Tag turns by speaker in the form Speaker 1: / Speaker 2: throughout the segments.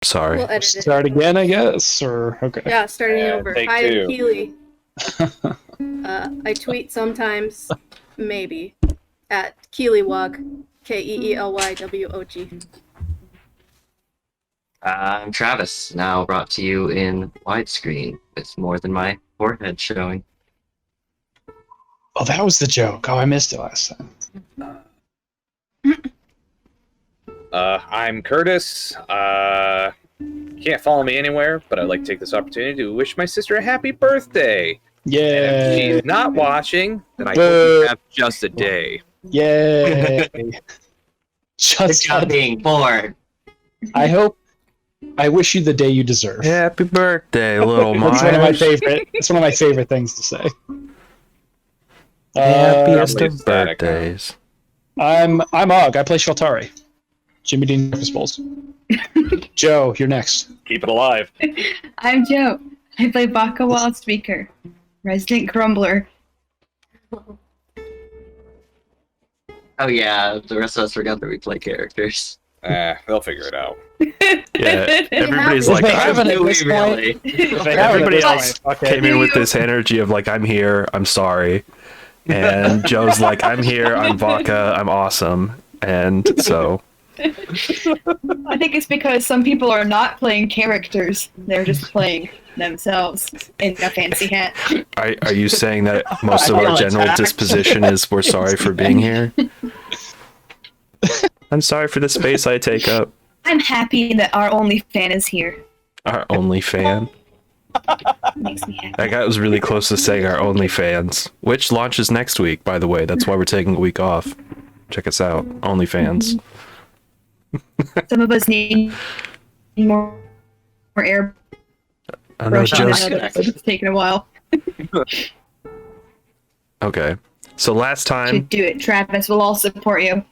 Speaker 1: Sorry.
Speaker 2: We'll edit it.
Speaker 3: Start again, I guess, or okay.
Speaker 2: Yeah, starting
Speaker 4: And
Speaker 2: over.
Speaker 4: take
Speaker 2: Hi, I'm
Speaker 4: two.
Speaker 2: Keely. I tweet sometimes, maybe, at KeelyWog, KeelyWog.
Speaker 5: I'm Travis, now brought to you in widescreen with more than my forehead showing.
Speaker 3: Oh, that was the joke. Oh, I missed it last time.
Speaker 4: I'm Curtis. You can't follow me anywhere, but I'd like to take this opportunity to wish my sister a happy birthday. And if
Speaker 3: Yay!
Speaker 4: she's not watching, then I hope
Speaker 3: Boo.
Speaker 4: you have just a day.
Speaker 3: Yay!
Speaker 5: Good
Speaker 3: Just
Speaker 5: job being born.
Speaker 3: I wish you the day you deserve.
Speaker 1: Happy birthday, little
Speaker 3: That's one of my
Speaker 1: Myers.
Speaker 3: favorite. It's one of my favorite things to say.
Speaker 1: Happiest
Speaker 4: Probably
Speaker 1: of
Speaker 4: static, huh?
Speaker 1: birthdays.
Speaker 3: I'm Og. I play Sheltari. Jimmy Dean Breakfast Bowls. Joe, you're next.
Speaker 4: Keep it alive.
Speaker 6: I'm Joe. I play Baka Wild Speaker, Resident Grumbler.
Speaker 5: Oh yeah, the rest of us forgot that we play characters.
Speaker 4: They'll figure it out.
Speaker 1: Yeah, everybody's
Speaker 3: If
Speaker 1: like,
Speaker 3: they haven't at
Speaker 5: Do
Speaker 3: this
Speaker 5: we
Speaker 3: point,
Speaker 5: really?
Speaker 3: if they haven't
Speaker 1: Everybody
Speaker 3: at this
Speaker 1: else
Speaker 3: point, okay.
Speaker 1: came in with this energy of like, I'm here, I'm sorry. And Joe's like, I'm here, I'm Vodka, I'm awesome. And so,
Speaker 6: I think it's because some people are not playing characters; they're just playing themselves in a fancy hat.
Speaker 1: are you saying that most of
Speaker 5: I
Speaker 1: our
Speaker 5: feel
Speaker 1: general
Speaker 5: attacked.
Speaker 1: disposition is we're sorry for being here? I'm sorry for the space I take up.
Speaker 6: I'm happy that our only fan is here.
Speaker 1: Our only fan.
Speaker 6: Makes me happy.
Speaker 1: That guy was really close to saying our OnlyFans, which launches next week, by the way. That's why we're taking a week off. Check us out, OnlyFans.
Speaker 6: Some of us need more air.
Speaker 1: I know
Speaker 6: brush on
Speaker 1: Joe's...
Speaker 6: that. It's taken a while
Speaker 1: Okay. So last
Speaker 6: to
Speaker 1: time...
Speaker 6: do it. Travis will all support you.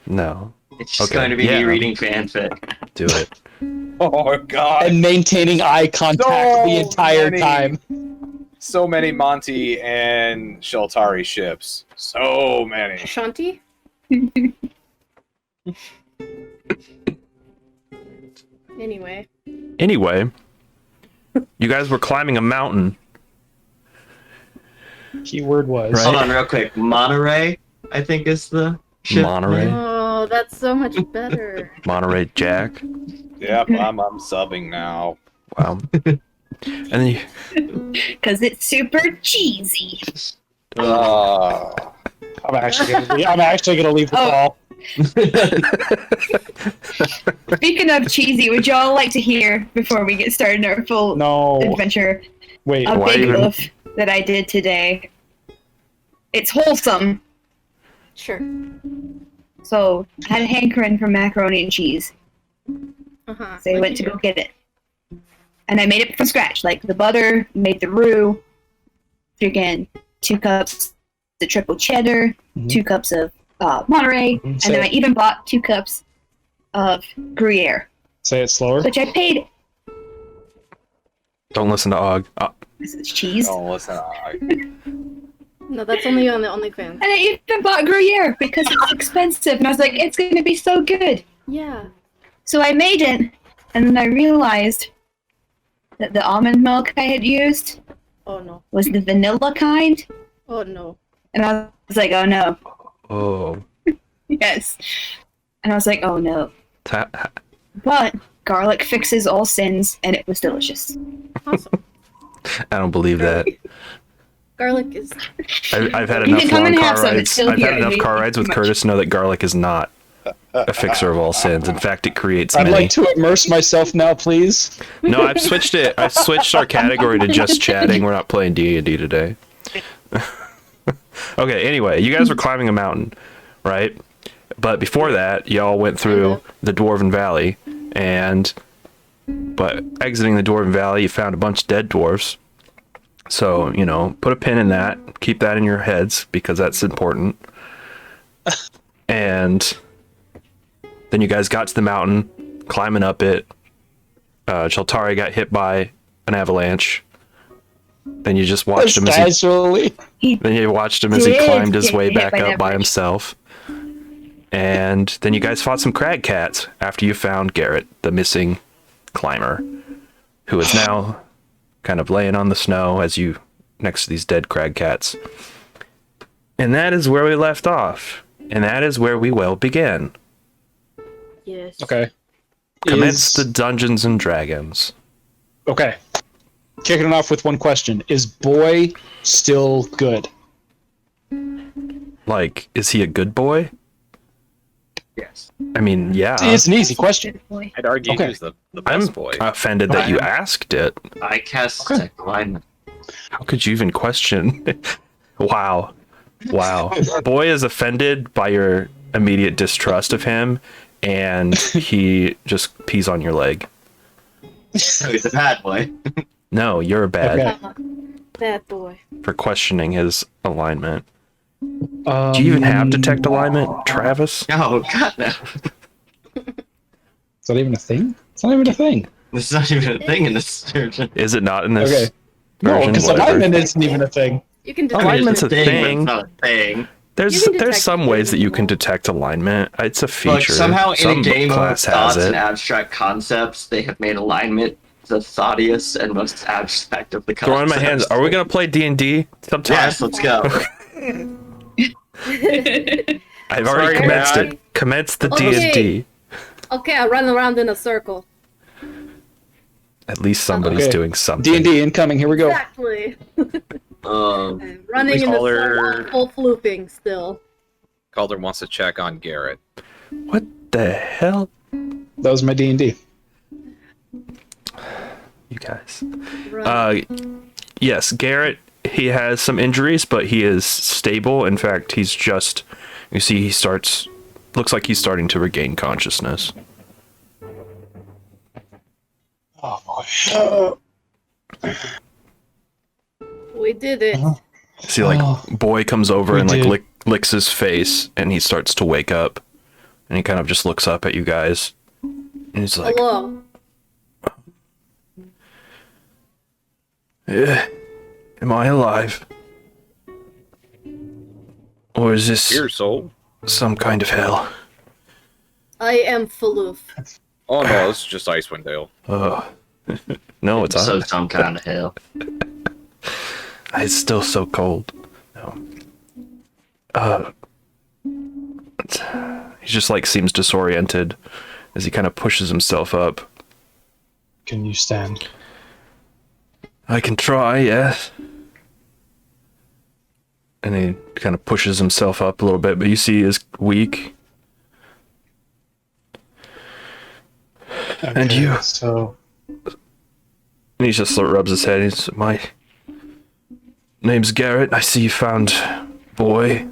Speaker 1: No.
Speaker 5: It's just
Speaker 1: Okay,
Speaker 5: going to be
Speaker 1: yeah.
Speaker 5: me reading fanfic.
Speaker 1: Do it.
Speaker 4: Oh god.
Speaker 3: And maintaining eye contact
Speaker 4: So
Speaker 3: the entire
Speaker 4: many.
Speaker 3: time.
Speaker 4: So many Monty and Sheltari ships. So many.
Speaker 2: Shanti? Anyway.
Speaker 1: Anyway, you guys were climbing a mountain.
Speaker 3: Keyword was.
Speaker 1: Right.
Speaker 5: Hold on real quick. Monterey, I think is the ship.
Speaker 1: Monterey.
Speaker 2: Oh, that's so much better.
Speaker 1: Monterey Jack.
Speaker 4: Yep, I'm subbing now.
Speaker 1: Wow. And then you,
Speaker 6: Because it's super cheesy.
Speaker 4: Oh.
Speaker 3: I'm actually gonna leave the
Speaker 6: Oh.
Speaker 3: call.
Speaker 6: Speaking of cheesy, would y'all like to hear, before we get started in our full
Speaker 3: No.
Speaker 6: adventure,
Speaker 3: Wait.
Speaker 6: a
Speaker 1: Why
Speaker 6: big
Speaker 1: even-
Speaker 6: oof that I did today? It's wholesome.
Speaker 2: Sure.
Speaker 6: So, I had a hankering for macaroni and cheese.
Speaker 2: Uh-huh.
Speaker 6: So I went to go get it. And I made it from scratch. Like the butter, made the roux, freaking 2 cups of triple cheddar,
Speaker 3: Mhm.
Speaker 6: 2 cups of Monterey,
Speaker 3: Mhm.
Speaker 6: and
Speaker 3: Say
Speaker 6: then I
Speaker 3: it.
Speaker 6: even bought 2 cups of Gruyere,
Speaker 3: Say it slower.
Speaker 6: which I paid.
Speaker 1: don't listen to Og.
Speaker 6: This is cheese.
Speaker 4: Don't listen.
Speaker 2: No, that's only on the OnlyFans.
Speaker 6: And I even bought Gruyere because it's expensive. And I was like, it's going to be so good.
Speaker 2: Yeah.
Speaker 6: So I made it, and then I realized that the almond milk I had used
Speaker 2: Oh no.
Speaker 6: was the vanilla kind.
Speaker 2: Oh no.
Speaker 6: And I was like, oh no.
Speaker 1: Oh.
Speaker 6: Yes. And I was like, oh no.
Speaker 1: Ta-
Speaker 6: But garlic fixes all sins, and it was delicious.
Speaker 2: Awesome.
Speaker 1: I don't believe that.
Speaker 2: Garlic is
Speaker 1: I've had
Speaker 6: You
Speaker 1: enough
Speaker 6: can come
Speaker 1: long
Speaker 6: and
Speaker 1: car
Speaker 6: have some, it's
Speaker 1: rides.
Speaker 6: still
Speaker 1: I've had
Speaker 6: here.
Speaker 1: enough car rides with
Speaker 6: Too much.
Speaker 1: Curtis to know that garlic is not a fixer of all sins. In fact, it creates
Speaker 3: I'd
Speaker 1: many.
Speaker 3: like to immerse myself now, please.
Speaker 1: No, I've switched it. I've switched our category to just chatting. We're not playing D&D today. Okay, anyway, you guys were climbing a mountain, right? But before that, y'all went through the Dwarven Valley, but exiting the Dwarven Valley, you found a bunch of dead dwarves. So, you know, put a pin in that. Keep that in your heads, because that's important. And then you guys got to the mountain, climbing up it. Chaltari got hit by an avalanche. Then you just watched him as he
Speaker 3: Casually.
Speaker 1: then you watched him as he
Speaker 6: Did
Speaker 1: climbed his
Speaker 6: get
Speaker 1: way
Speaker 6: hit
Speaker 1: back
Speaker 6: by an
Speaker 1: up by
Speaker 6: avalanche.
Speaker 1: himself. And then you guys fought some crag cats after you found Garrett, the missing climber, who is now kind of laying on the snow as you next to these dead crag cats. And that is where we left off. And that is where we will begin.
Speaker 2: Yes.
Speaker 3: Okay.
Speaker 1: Commence the Dungeons and Dragons.
Speaker 3: Okay. Kicking it off with one question. Is Boy still good?
Speaker 1: Like, is he a good boy?
Speaker 5: Yes.
Speaker 1: I mean, yeah.
Speaker 3: It's an easy question.
Speaker 6: Boy.
Speaker 4: I'd argue
Speaker 3: Okay.
Speaker 4: he's the
Speaker 1: I'm
Speaker 4: best boy.
Speaker 1: offended that you asked it.
Speaker 5: I cast
Speaker 3: Okay.
Speaker 5: detect alignment.
Speaker 1: How could you even question? Wow. Boy is offended by your immediate distrust of him, and he just pees on your leg.
Speaker 5: So he's a bad boy.
Speaker 1: No, you're bad
Speaker 3: Okay.
Speaker 2: Bad boy.
Speaker 1: for questioning his alignment. Do you even have detect alignment, Travis?
Speaker 5: Oh, God, no.
Speaker 3: Is that even a thing? It's not even a thing.
Speaker 5: This is not even a thing in this version.
Speaker 1: Is it not in this
Speaker 3: Okay. No,
Speaker 1: version?
Speaker 3: because
Speaker 1: Whatever.
Speaker 3: alignment isn't even a thing.
Speaker 2: You can
Speaker 1: Oh, alignment's
Speaker 2: detect
Speaker 1: a
Speaker 2: it.
Speaker 5: But
Speaker 1: thing.
Speaker 5: it's not a thing.
Speaker 2: You
Speaker 1: There's
Speaker 2: can detect
Speaker 1: some
Speaker 2: it
Speaker 1: ways that you can
Speaker 2: anymore.
Speaker 1: detect alignment. It's a feature.
Speaker 5: Like, somehow in
Speaker 1: Some
Speaker 5: a game of
Speaker 1: class has
Speaker 5: thoughts
Speaker 1: it.
Speaker 5: and abstract concepts, they have made alignment the thoughtiest and most abstract of the concepts.
Speaker 1: Throwing my hands. Are we gonna play D&D sometime?
Speaker 5: Yes, let's go.
Speaker 1: I've already
Speaker 4: Sorry,
Speaker 1: commenced
Speaker 4: Dad.
Speaker 1: it. Commence the
Speaker 2: Okay.
Speaker 1: D&D.
Speaker 2: Okay, I run around in a circle.
Speaker 1: At least somebody's
Speaker 3: Okay.
Speaker 1: doing something.
Speaker 3: D&D incoming. Here we go.
Speaker 2: Exactly. I'm running in the
Speaker 4: Caller-
Speaker 2: circle, full flooping still.
Speaker 4: Calder wants to check on Garrett.
Speaker 1: What the hell?
Speaker 3: That was my D&D.
Speaker 1: You guys.
Speaker 2: Run.
Speaker 1: Yes, Garrett, he has some injuries, but he is stable. In fact, he's just, you see, looks like he's starting to regain consciousness.
Speaker 3: Oh boy.
Speaker 2: We did it.
Speaker 1: See, like, boy comes over
Speaker 3: We
Speaker 1: and, like,
Speaker 3: did.
Speaker 1: licks his face, and he starts to wake up. And he kind of just looks up at you guys. And he's like,
Speaker 2: Hello.
Speaker 1: am I alive? Or is this
Speaker 4: Here, soul.
Speaker 1: some kind of hell?
Speaker 2: I am Faloof.
Speaker 4: Oh no, this is just Icewind Dale.
Speaker 1: No, it's
Speaker 5: So
Speaker 1: not.
Speaker 5: some kind of hell.
Speaker 1: It's still so cold. No. He just like seems disoriented as he kind of pushes himself up.
Speaker 3: Can you stand?
Speaker 1: I can try, yes. And he kind of pushes himself up a little bit, but you see he's weak. And you?
Speaker 3: So
Speaker 1: And he just sort of rubs his head. He's, my name's Garrett. I see you found boy.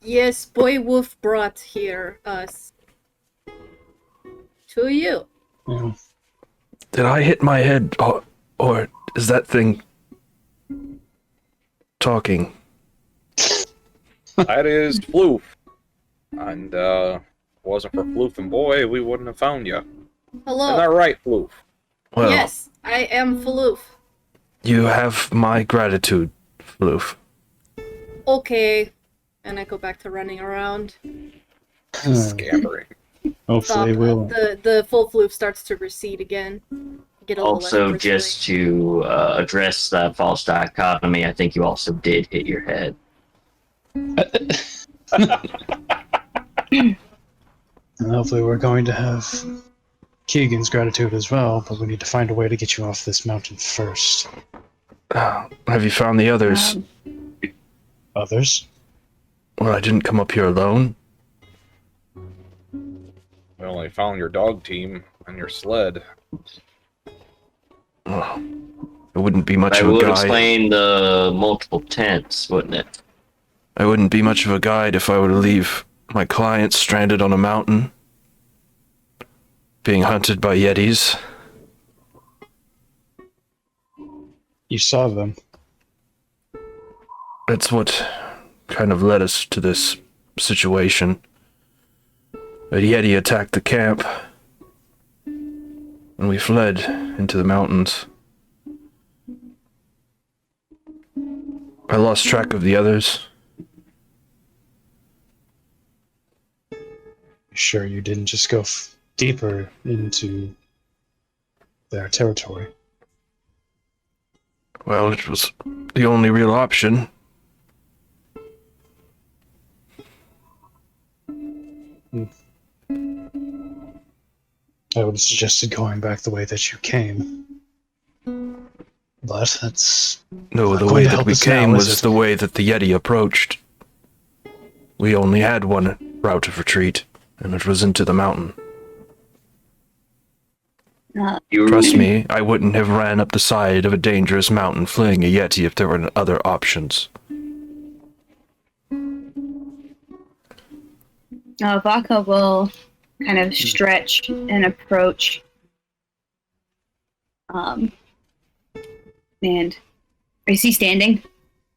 Speaker 2: Yes, Boy Wolf brought here us to you.
Speaker 3: yeah.
Speaker 1: Did I hit my head, or is that thing talking?
Speaker 4: That is Floof. And wasn't for Floof and Boy, we wouldn't have found you.
Speaker 2: Hello.
Speaker 4: Isn't that right, Floof?
Speaker 1: Well,
Speaker 2: Yes, I am Faloof.
Speaker 1: you have my gratitude, Floof.
Speaker 2: Okay. And I go back to running around.
Speaker 4: Scampering.
Speaker 3: Hopefully
Speaker 2: Stop.
Speaker 3: we'll.
Speaker 2: The full floof starts to recede again. Get a little
Speaker 5: Also,
Speaker 2: less
Speaker 5: just to address that false dichotomy, I think you also did hit your head.
Speaker 3: And hopefully we're going to have Keegan's gratitude as well, but we need to find a way to get you off this mountain first.
Speaker 1: Have you found the others?
Speaker 3: Others?
Speaker 1: Well, I didn't come up here alone.
Speaker 4: We only found your dog team and your sled.
Speaker 1: Well, I wouldn't be much
Speaker 5: I
Speaker 1: of a
Speaker 5: would
Speaker 1: guide.
Speaker 5: explain the multiple tents, wouldn't it?
Speaker 1: I wouldn't be much of a guide if I were to leave my clients stranded on a mountain, being hunted by Yetis.
Speaker 3: You saw them.
Speaker 1: That's what kind of led us to this situation. A Yeti attacked the camp, and we fled into the mountains. I lost track of the others.
Speaker 3: sure you didn't just go deeper into their territory?
Speaker 1: Well, it was the only real option.
Speaker 3: I would have suggested going back the way that you came. But that's
Speaker 1: No,
Speaker 3: not
Speaker 1: the
Speaker 3: going
Speaker 1: way
Speaker 3: to
Speaker 1: that
Speaker 3: help
Speaker 1: we
Speaker 3: us now,
Speaker 1: came
Speaker 3: is
Speaker 1: was
Speaker 3: it?
Speaker 1: the way that the Yeti approached. We only had one route of retreat, and it was into the mountain.
Speaker 5: You
Speaker 1: Trust me, I wouldn't have ran up the side of a dangerous mountain fleeing a Yeti if there were other options.
Speaker 6: Vaka will kind of stretch and approach. And is he standing?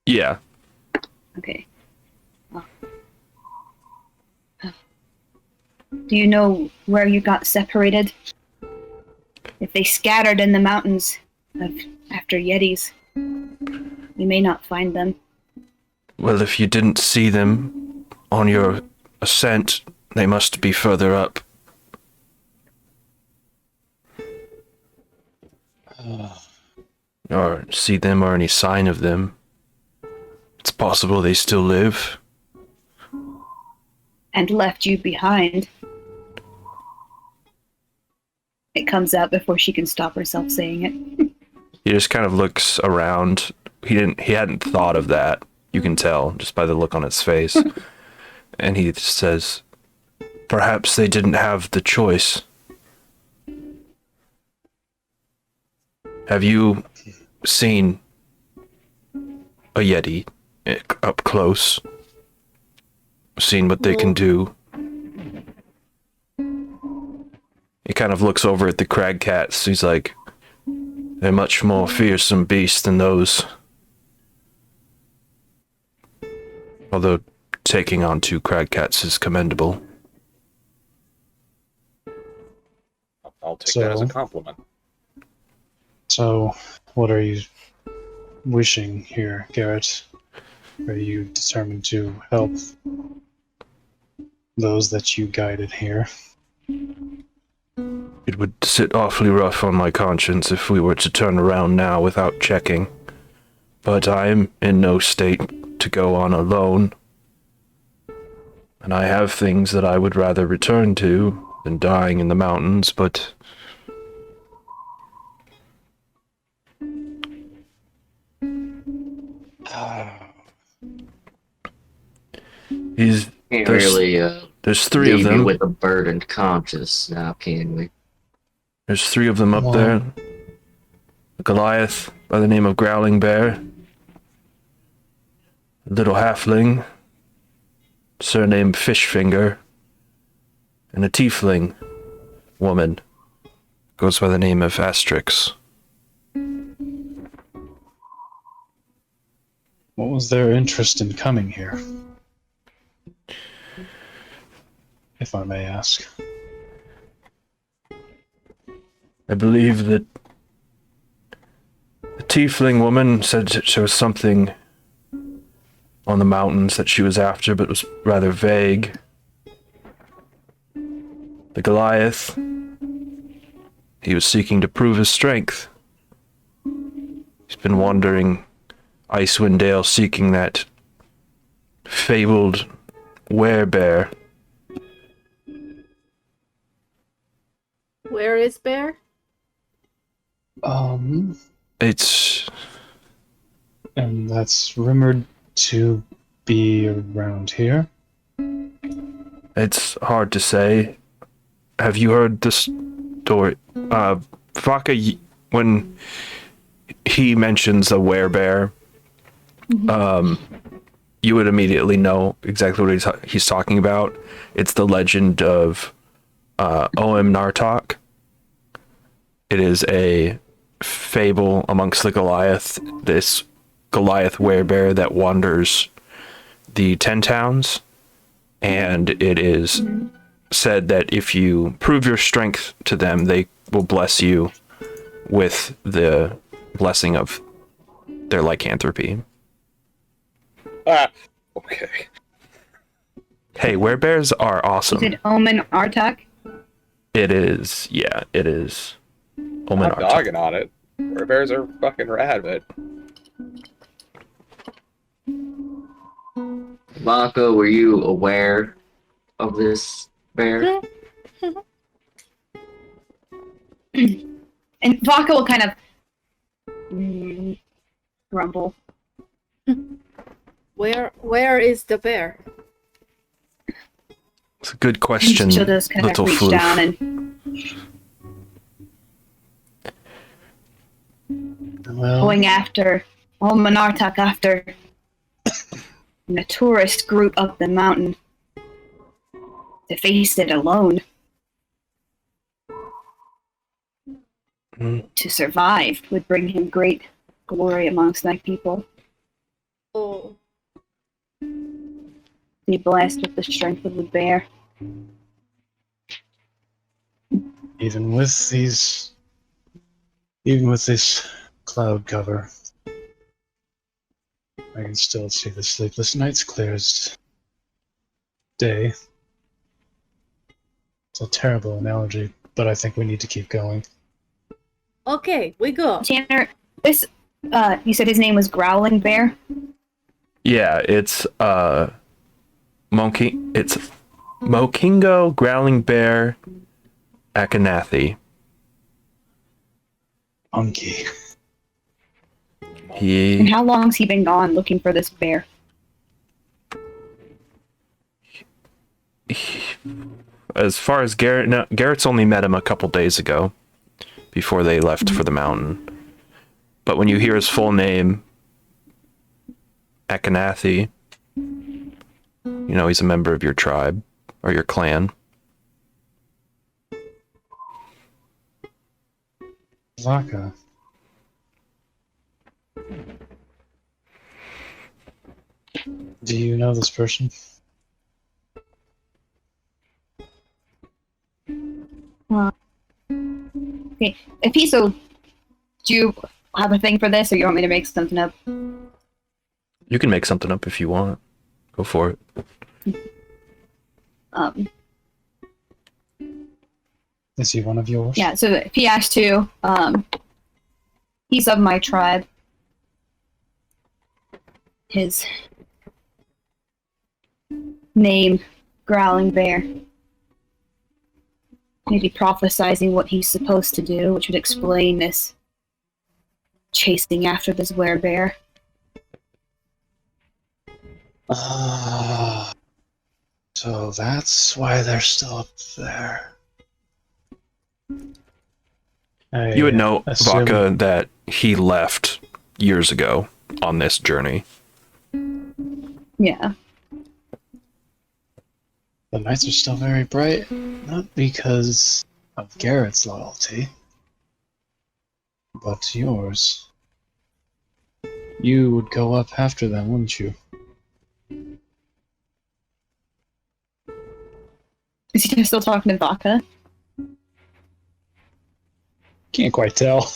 Speaker 1: Yeah.
Speaker 6: Okay. Do you know where you got separated? If they scattered in the mountains after Yetis, you may not find them.
Speaker 1: Well, if you didn't see them on your ascent, they must be further up. Or see them or any sign of them. It's possible they still live.
Speaker 6: And left you behind. It comes out before she can stop herself saying it.
Speaker 1: He just kind of looks around. He hadn't thought of that. You can tell just by the look on his face. And he says, "Perhaps they didn't have the choice." Have you seen a Yeti up close? Seen what they can do? He kind of looks over at the crag cats. He's like, "They're much more fearsome beasts than those." Although taking on 2 crag cats is commendable.
Speaker 4: I'll take that as a
Speaker 3: So-
Speaker 4: compliment.
Speaker 3: So, what are you wishing here, Garrett? Are you determined to help those that you guided here?
Speaker 1: It would sit awfully rough on my conscience if we were to turn around now without checking. But I am in no state to go on alone. And I have things that I would rather return to than dying in the mountains, but he's
Speaker 5: can't
Speaker 1: There's-
Speaker 5: really
Speaker 1: there's 3 of
Speaker 5: leave you
Speaker 1: them.
Speaker 5: with a burdened conscience now, can we?
Speaker 1: There's 3 of them up
Speaker 3: Wow.
Speaker 1: there. A Goliath by the name of Growling Bear. A little halfling, surnamed Fishfinger. And a tiefling woman, goes by the name of Asterix.
Speaker 3: What was their interest in coming here? If I may ask.
Speaker 1: I believe that the tiefling woman said that there was something on the mountains that she was after, but was rather vague. The Goliath, he was seeking to prove his strength. He's been wandering Icewind Dale seeking that fabled werebear.
Speaker 2: Where is Bear?
Speaker 1: It's
Speaker 3: And that's rumored to be around here.
Speaker 1: It's hard to say. Have you heard the story? Vaka, when he mentions a werebear, you would immediately know exactly what he's talking about. It's the legend of Oem Nartok. It is a fable amongst the Goliath, this Goliath werebear that wanders the 10 towns, and it is said that if you prove your strength to them, they will bless you with the blessing of their lycanthropy.
Speaker 4: Ah, okay.
Speaker 1: Hey, werebears are
Speaker 6: Is
Speaker 1: awesome.
Speaker 6: it Omen Artak?
Speaker 1: It is. Yeah, it is. Omen
Speaker 4: I'm
Speaker 1: Artak.
Speaker 4: dogging on it. Bears are fucking rad, but
Speaker 5: Vodka, were you aware of this bear?
Speaker 6: And Vodka will kind of grumble.
Speaker 2: Where is the bear?
Speaker 1: It's a good question,
Speaker 6: She'll just kind of
Speaker 1: little
Speaker 6: reach
Speaker 1: floof.
Speaker 6: down and
Speaker 3: Well,
Speaker 6: going after Omen Artak after a tourist group up the mountain to face it alone.
Speaker 1: Mm.
Speaker 6: To survive would bring him great glory amongst thy people.
Speaker 2: Oh,
Speaker 6: Be blessed with the strength of the bear.
Speaker 3: even with this cloud cover, I can still see the sleepless nights clear as day. It's a terrible analogy, but I think we need to keep going.
Speaker 2: okay, we go.
Speaker 6: Tanner, this, you said his name was Growling Bear?
Speaker 1: Yeah, it's Mokingo Growling Bear Akanathi.
Speaker 3: Monkey.
Speaker 6: And
Speaker 1: He
Speaker 6: how long's he been gone looking for this bear?
Speaker 1: as far as Garrett, no, Garrett's only met him a couple days ago before they left for the mountain. But when you hear his full name, Akanathi, you know he's a member of your tribe or your clan.
Speaker 3: Vaka. Do you know this person?
Speaker 6: Okay, if he's so, do you have a thing for this, or you want me to make something up?
Speaker 1: You can make something up if you want. Go for it.
Speaker 3: Is he one of yours?
Speaker 6: Yeah, so if he has to, he's of my tribe. His name, Growling Bear. Maybe prophesizing what he's supposed to do, which would explain this chasing after this werebear.
Speaker 3: Ah, so that's why they're still up there.
Speaker 1: You would know,
Speaker 3: assume-
Speaker 1: Vaka, that he left years ago on this journey.
Speaker 6: Yeah.
Speaker 3: The nights are still very bright, not because of Garrett's loyalty, but yours. You would go up after them, wouldn't you?
Speaker 6: Is he still talking to Vodka?
Speaker 3: Can't quite tell.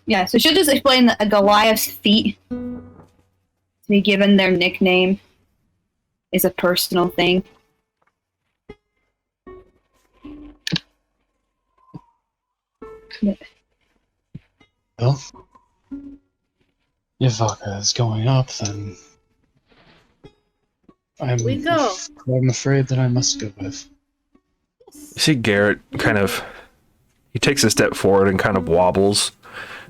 Speaker 6: Yeah, so she'll just explain that a Goliath's feet to be given their nickname is a personal thing.
Speaker 3: Well, if Vaka is going up, then
Speaker 2: We go.
Speaker 3: I'm afraid that I must go with.
Speaker 1: You see Garrett he takes a step forward and kind of wobbles,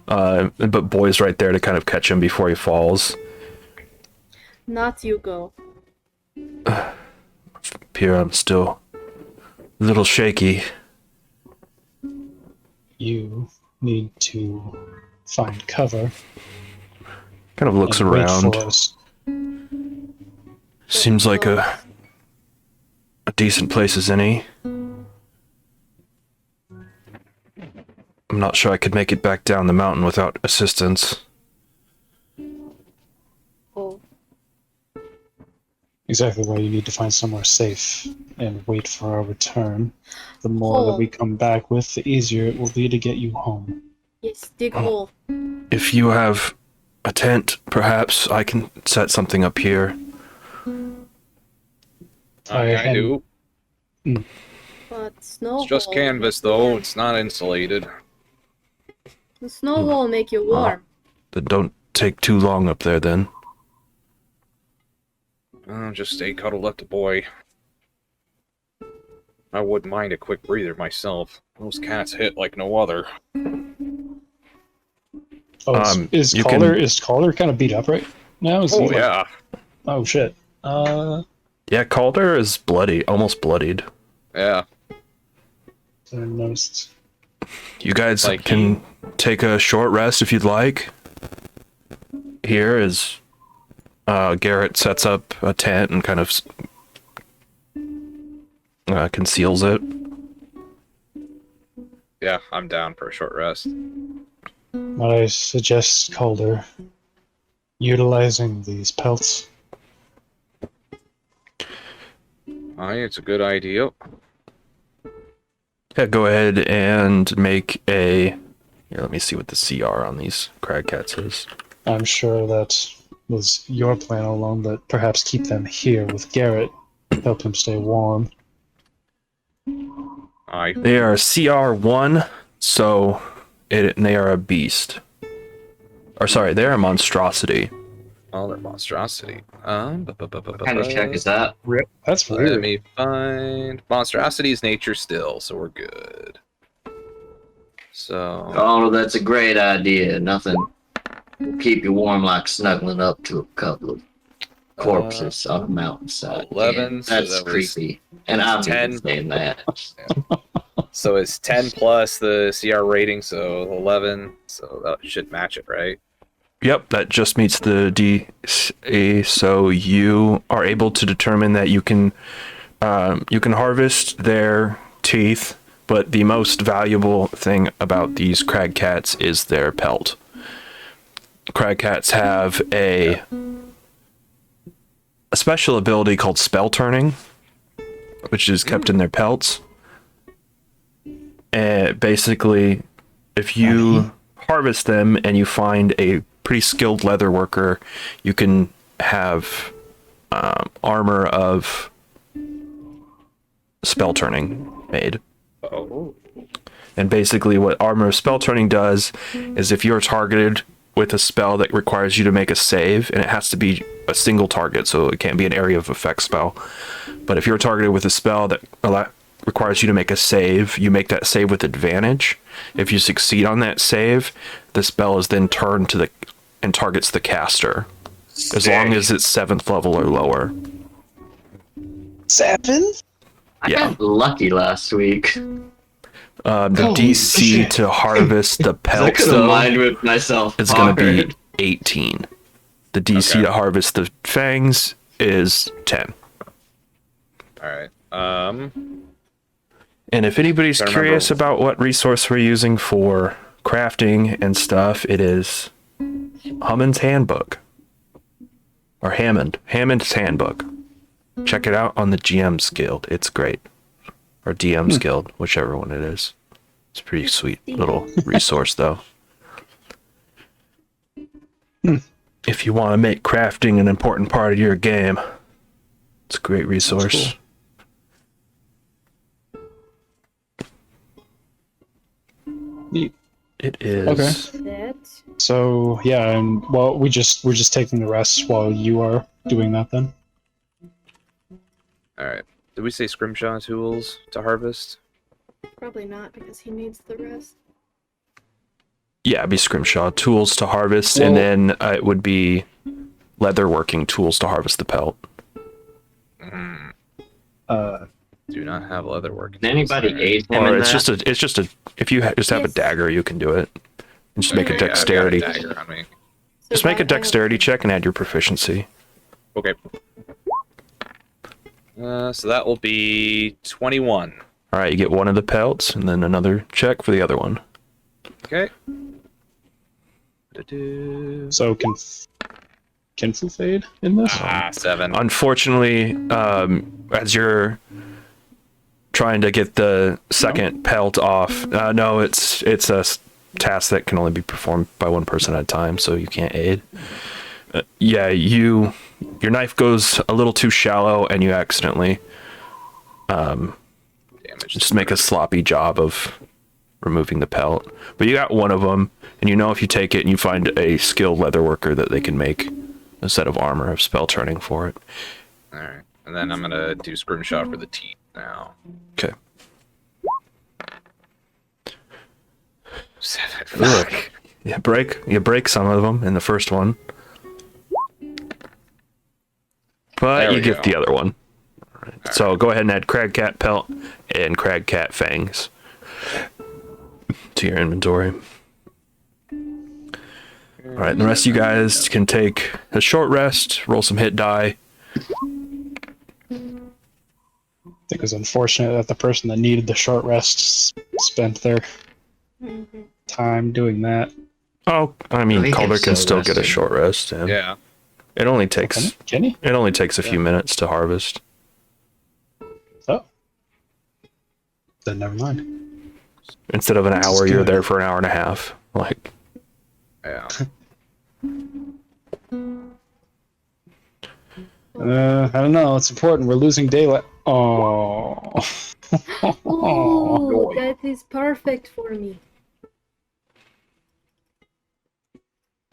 Speaker 1: but Boy's right there to kind of catch him before he falls.
Speaker 2: Not you go.
Speaker 1: Pierre, I'm still a little shaky.
Speaker 3: You need to find cover.
Speaker 1: Kind of looks
Speaker 3: and wait
Speaker 1: around.
Speaker 3: for us.
Speaker 1: Seems like a decent place as any. I'm not sure I could make it back down the mountain without assistance.
Speaker 2: Oh,
Speaker 3: Exactly why you need to find somewhere safe and wait for our return. The more that we come back with, the easier it will be to get you home.
Speaker 2: yes, dig hole.
Speaker 1: If you have a tent, perhaps I can set something up here.
Speaker 4: I do.
Speaker 2: But snow
Speaker 4: It's just
Speaker 2: hole
Speaker 4: canvas,
Speaker 2: make you
Speaker 4: though.
Speaker 2: warm.
Speaker 4: It's not insulated.
Speaker 2: The snow hole make you warm.
Speaker 1: Then don't take too long up there, then.
Speaker 4: Just stay cuddled up to boy. I wouldn't mind a quick breather myself. Those cats hit like no other.
Speaker 3: Oh, is
Speaker 1: you
Speaker 3: Calder kind of beat up right now? Is he,
Speaker 4: Oh,
Speaker 3: like-
Speaker 4: yeah.
Speaker 3: Oh shit.
Speaker 1: Yeah, Calder is bloody, almost bloodied.
Speaker 4: Yeah.
Speaker 3: I noticed.
Speaker 1: You guys
Speaker 4: Like
Speaker 1: can take a short rest if you'd like. Here is Garrett sets up a tent and kind of conceals it.
Speaker 4: Yeah, I'm down for a short rest.
Speaker 3: What I suggest, Calder, utilizing these pelts.
Speaker 4: It's a good idea.
Speaker 1: Yeah, go ahead and make a... Here, let me see what the CR on these crag cats is.
Speaker 3: I'm sure that was your plan all along, but perhaps keep them here with Garrett, help him stay warm.
Speaker 1: They are CR1, so they are a beast. Or sorry, they are a monstrosity.
Speaker 4: Oh, they're monstrosity.
Speaker 5: What kind of check is that?
Speaker 3: That's
Speaker 4: Let
Speaker 3: weird.
Speaker 4: me find... Monstrosity is nature still, so we're good. So...
Speaker 5: Oh, that's a great idea. Nothing will keep you warm like snuggling up to a couple of corpses on a mountainside.
Speaker 4: 11,
Speaker 5: Yeah,
Speaker 4: so
Speaker 5: that's
Speaker 4: that was
Speaker 5: creepy. And I'm
Speaker 4: 10.
Speaker 5: even saying that.
Speaker 4: So it's 10 plus the CR rating, so 11. So that should match it, right?
Speaker 1: Yep, that just meets the DC, so you are able to determine that you can harvest their teeth, but the most valuable thing about these crag cats is their pelt. Crag cats have a special ability called spell turning, which is kept in their pelts. And basically, if you harvest them and you find a pretty skilled leather worker, you can have armor of spell turning made.
Speaker 4: Oh.
Speaker 1: And basically what armor of spell turning does is if you're targeted with a spell that requires you to make a save, and it has to be a single target, so it can't be an area of effect spell. But if you're targeted with a spell that requires you to make a save, you make that save with advantage. If you succeed on that save, the spell is then turned to and targets the caster, as long as it's 7th level or lower.
Speaker 3: 7?
Speaker 5: I
Speaker 1: Yeah.
Speaker 5: got lucky last week.
Speaker 1: The
Speaker 3: Holy
Speaker 1: DC
Speaker 3: shit.
Speaker 1: to harvest the
Speaker 5: I
Speaker 1: pelts,
Speaker 5: could have
Speaker 1: though,
Speaker 5: mind whipped myself.
Speaker 1: is going to be
Speaker 5: hard.
Speaker 1: 18. The DC
Speaker 4: Okay.
Speaker 1: to harvest the fangs is 10.
Speaker 4: Alright.
Speaker 1: And if anybody's
Speaker 4: Gotta remember-
Speaker 1: curious about what resource we're using for crafting and stuff, it is Hammond's Handbook. Or Hammond's Handbook. Check it out on the GM's Guild. It's great. Or DM's Guild, whichever one it is. It's a pretty sweet little resource, though. If you want to make crafting an important part of your game, it's a great resource.
Speaker 3: Neat.
Speaker 1: It is.
Speaker 3: Okay.
Speaker 2: That.
Speaker 3: So yeah, and well, we're just taking the rest while you are doing that then.
Speaker 4: Alright. Did we say scrimshaw tools to harvest?
Speaker 2: Probably not because he needs the rest.
Speaker 1: Yeah, it'd be scrimshaw tools to harvest, and
Speaker 3: Well-
Speaker 1: then it would be leatherworking tools to harvest the pelt.
Speaker 4: Do not have leatherwork.
Speaker 5: Can anybody aid him
Speaker 1: Or
Speaker 5: in
Speaker 1: it's
Speaker 5: that?
Speaker 1: just a. If you just have a
Speaker 2: Yes.
Speaker 1: dagger, you can do it. And just make a
Speaker 4: Okay, yeah, I've got
Speaker 1: dexterity.
Speaker 4: dagger on me.
Speaker 1: Just make a
Speaker 2: Survive-
Speaker 1: dexterity check and add your proficiency.
Speaker 4: Okay. So that will be 21.
Speaker 1: All right, you get one of the pelts, and then another check for the other one.
Speaker 4: Okay. Da-do.
Speaker 3: So can Fu fade in this?
Speaker 4: 7.
Speaker 1: Unfortunately, as you're trying to get the second pelt off, no, it's tasks that can only be performed by one person at a time, so you can't aid. Yeah, your knife goes a little too shallow, and you accidentally
Speaker 4: Damage.
Speaker 1: just make a sloppy job of removing the pelt. But you got one of them, and you know if you take it and you find a skilled leather worker that they can make a set of armor of spell turning for it.
Speaker 4: All right, and then I'm gonna do scrimshot for the teeth now.
Speaker 1: Okay.
Speaker 4: 7.
Speaker 1: Look, you break some of them in the first one, but
Speaker 4: There
Speaker 1: you
Speaker 4: we
Speaker 1: get
Speaker 4: go.
Speaker 1: the other one. All right. So go ahead and add Cragcat pelt and Cragcat fangs to your inventory. All right, the rest of you guys can take a short rest, roll some hit die.
Speaker 3: I think it was unfortunate that the person that needed the short rest spent their time doing that.
Speaker 1: Oh, I mean,
Speaker 5: We can
Speaker 1: Calder can
Speaker 5: still
Speaker 1: still get a
Speaker 5: rest
Speaker 1: short rest. And
Speaker 4: Yeah.
Speaker 1: it only takes
Speaker 3: Can he?
Speaker 1: it only takes a few minutes to harvest.
Speaker 3: Oh. Then never mind.
Speaker 1: Instead of an
Speaker 3: This is
Speaker 1: hour, you're
Speaker 3: good.
Speaker 1: there for an hour and a half. Like,
Speaker 4: Yeah.
Speaker 3: I don't know. It's important. We're losing daylight. Oh.
Speaker 2: Oh, that is perfect for me.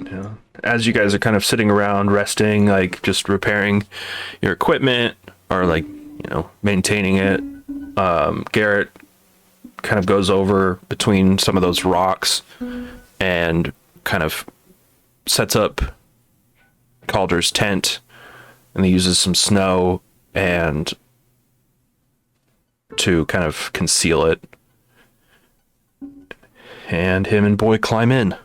Speaker 1: yeah. As you guys are kind of sitting around resting, like just repairing your equipment or like, maintaining it, Garrett kind of goes over between some of those rocks and kind of sets up Calder's tent, and he uses some snow and to kind of conceal it. And him and Boy climb in.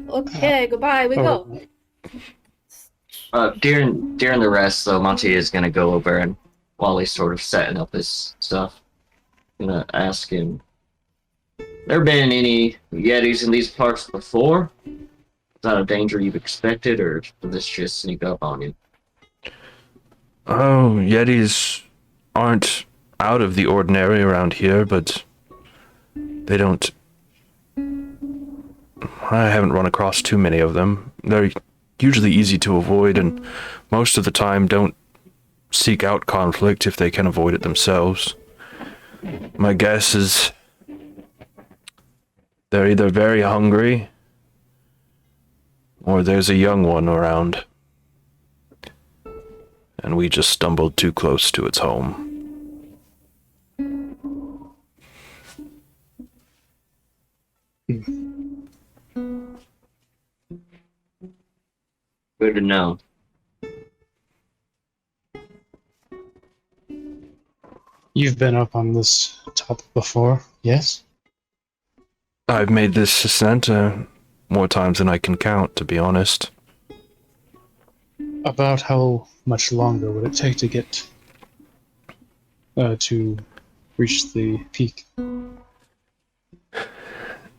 Speaker 2: Okay, goodbye, we go.
Speaker 5: During the rest, though, Monty is gonna go over and while he's sort of setting up his stuff, gonna ask him, "There been any Yetis in these parts before? Is that a danger you've expected, or did this just sneak up on you?"
Speaker 1: Oh, Yetis aren't out of the ordinary around here, but they don't... I haven't run across too many of them. They're usually easy to avoid, and most of the time don't seek out conflict if they can avoid it themselves. My guess is they're either very hungry or there's a young one around, and we just stumbled too close to its home.
Speaker 5: Good to know.
Speaker 3: You've been up on this top before, yes?
Speaker 1: I've made this ascent more times than I can count, to be honest.
Speaker 3: About how much longer would it take to get to reach the peak?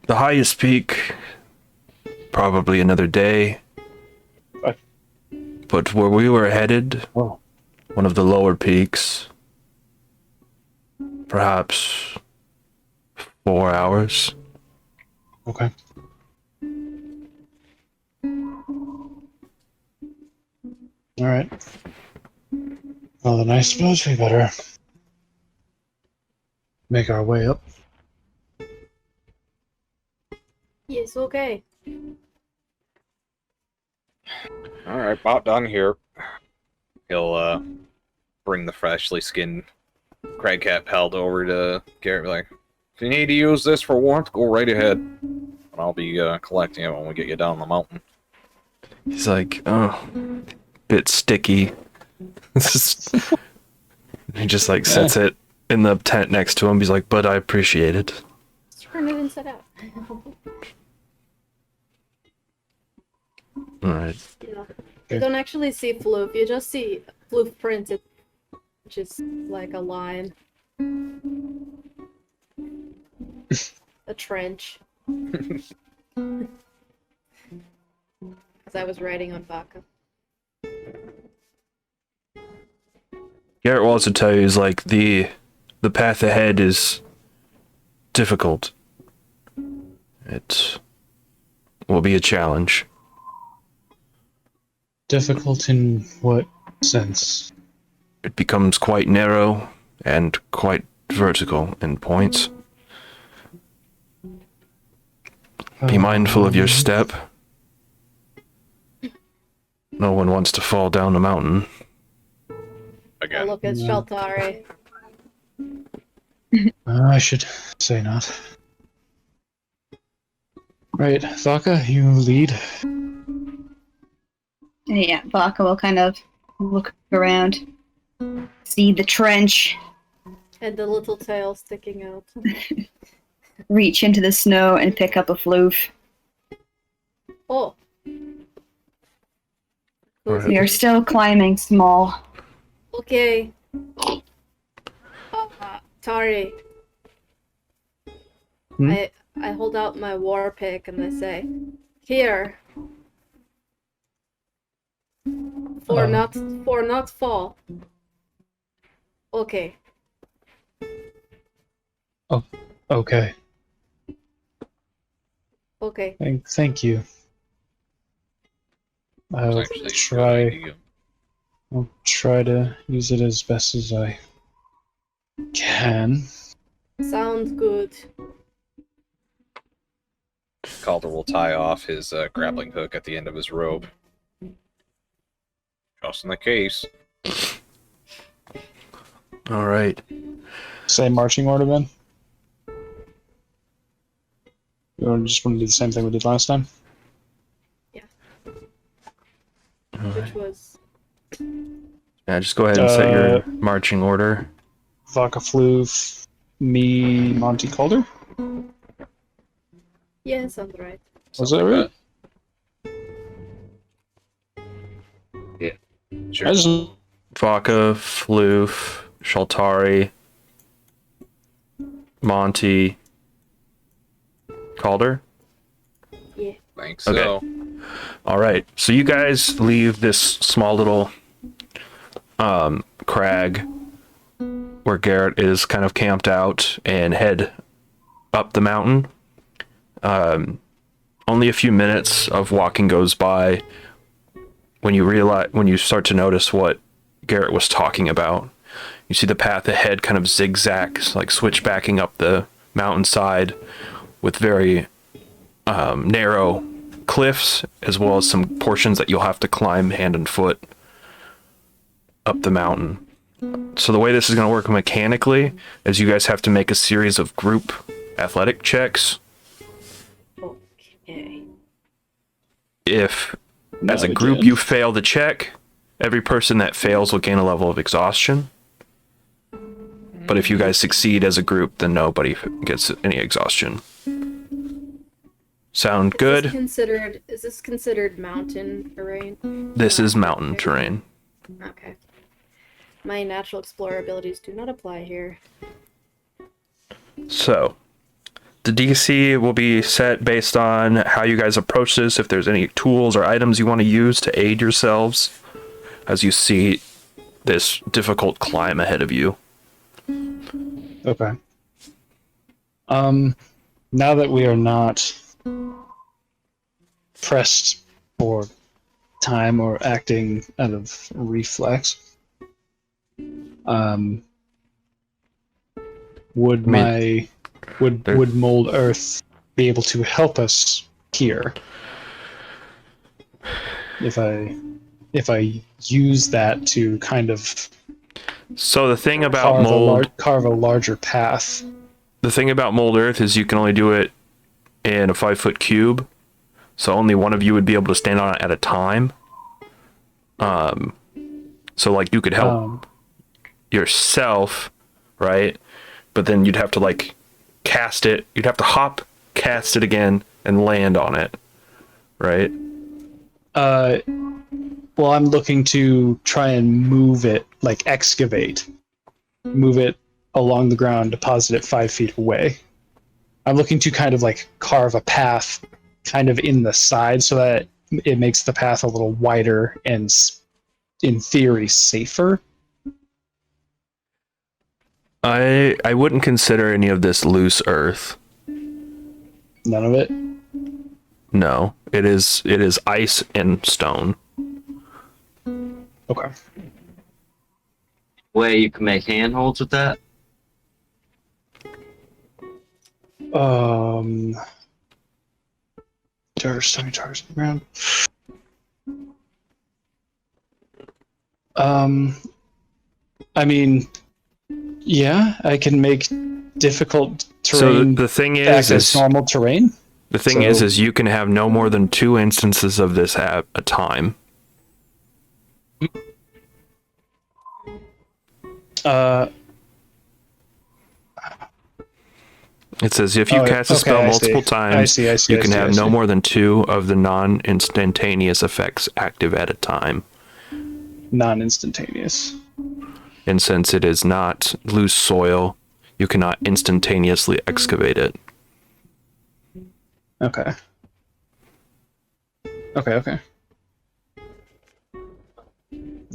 Speaker 1: The highest peak, probably another day. But where we were headed,
Speaker 3: Oh,
Speaker 1: one of the lower peaks, perhaps 4 hours.
Speaker 3: okay. All right. Well, then I suppose we better make our way up.
Speaker 2: Yes, okay.
Speaker 4: All right, about done here. He'll bring the freshly skinned Cragcat pelt over to Garrett. Be like, if you need to use this for warmth, go right ahead. And I'll be collecting it when we get you down the mountain.
Speaker 1: He's like, oh, bit sticky. He just like sets it in the tent next to him. He's like, but I appreciate it.
Speaker 2: Let's turn it inside out.
Speaker 1: All right.
Speaker 2: Yeah. You don't actually see floof, you just see floof printed, which is like a line. A trench. Because I was writing on Baka.
Speaker 1: Garrett will also tell you is like the the path ahead is difficult. It will be a challenge.
Speaker 3: Difficult in what sense?
Speaker 1: It becomes quite narrow and quite vertical in points. Be mindful of your step. No one wants to fall down the mountain.
Speaker 2: I
Speaker 4: Again.
Speaker 2: look at
Speaker 3: No.
Speaker 2: Shaltari.
Speaker 3: I should say not. Right, Vaka, you lead.
Speaker 6: Yeah, Baka will kind of look around, see the trench,
Speaker 2: And the little tail sticking out.
Speaker 6: reach into the snow, and pick up a floof.
Speaker 2: Oh.
Speaker 1: Alright.
Speaker 6: We are still climbing small.
Speaker 2: Okay. Tari.
Speaker 3: Hmm?
Speaker 2: I hold out my war pick and I say, "Here. For not fall." Okay.
Speaker 3: Okay.
Speaker 2: Okay.
Speaker 3: Thank you. I'll
Speaker 4: It's actually a good
Speaker 3: try.
Speaker 4: idea.
Speaker 3: I'll try to use it as best as I can.
Speaker 2: Sounds good.
Speaker 4: Calder will tie off his grappling hook at the end of his robe. Just in the case.
Speaker 1: All right.
Speaker 3: Same marching order then. You just want to do the same thing we did last time?
Speaker 2: Which was
Speaker 1: Yeah, just go ahead and set your marching order.
Speaker 3: Vaka Floof, me, Monty Calder?
Speaker 2: yeah, sounds right.
Speaker 3: Was that right?
Speaker 4: Sure.
Speaker 3: I just
Speaker 1: Vaka, Floof, Shaltari, Monty, Calder.
Speaker 2: Yeah.
Speaker 4: think so.
Speaker 1: Okay. All right. So you guys leave this small little crag where Garrett is kind of camped out and head up the mountain. Only a few minutes of walking goes by when you start to notice what Garrett was talking about. You see the path ahead kind of zigzags, like switchbacking up the mountainside with very narrow cliffs, as well as some portions that you'll have to climb hand and foot up the mountain. So the way this is going to work mechanically is you guys have to make a series of group athletic checks.
Speaker 2: Okay.
Speaker 1: If, as a group, you fail the check, every person that fails will gain a level of exhaustion. But if you guys succeed as a group, then nobody gets any exhaustion. Sound good?
Speaker 2: Is this considered mountain terrain?
Speaker 1: This is mountain terrain.
Speaker 2: Okay. My natural explorer abilities do not apply here.
Speaker 1: So, the DC will be set based on how you guys approach this, if there's any tools or items you want to use to aid yourselves as you see this difficult climb ahead of you.
Speaker 3: Okay. Now that we are not pressed for time or acting out of reflex, would Mold Earth be able to help us here if I use that to kind of
Speaker 1: So the thing about mold,
Speaker 3: carve a larger path?
Speaker 1: the thing about Mold Earth is you can only do it in a 5-foot cube, so only one of you would be able to stand on it at a time. So like you could help yourself, right? But then you'd have to like cast it. You'd have to hop, cast it again, and land on it, right?
Speaker 3: Well, I'm looking to try and move it, like excavate, move it along the ground, deposit it 5 feet away. I'm looking to kind of like carve a path kind of in the side so that it makes the path a little wider and, in theory, safer.
Speaker 1: I wouldn't consider any of this loose earth.
Speaker 3: None of it.
Speaker 1: No, it is ice and stone.
Speaker 3: Okay.
Speaker 5: Way you can make handholds with that?
Speaker 3: Jars, stone jars on the ground. I mean, yeah, I can make difficult
Speaker 1: So
Speaker 3: terrain
Speaker 1: the thing
Speaker 3: act
Speaker 1: is
Speaker 3: as normal terrain.
Speaker 1: the thing is you can have no more than 2 instances of this at a time. It says if you cast a spell multiple times, you can have no more than 2 of the non-instantaneous effects active at a time.
Speaker 3: Non-instantaneous.
Speaker 1: And since it is not loose soil, you cannot instantaneously excavate it.
Speaker 3: Okay. Okay.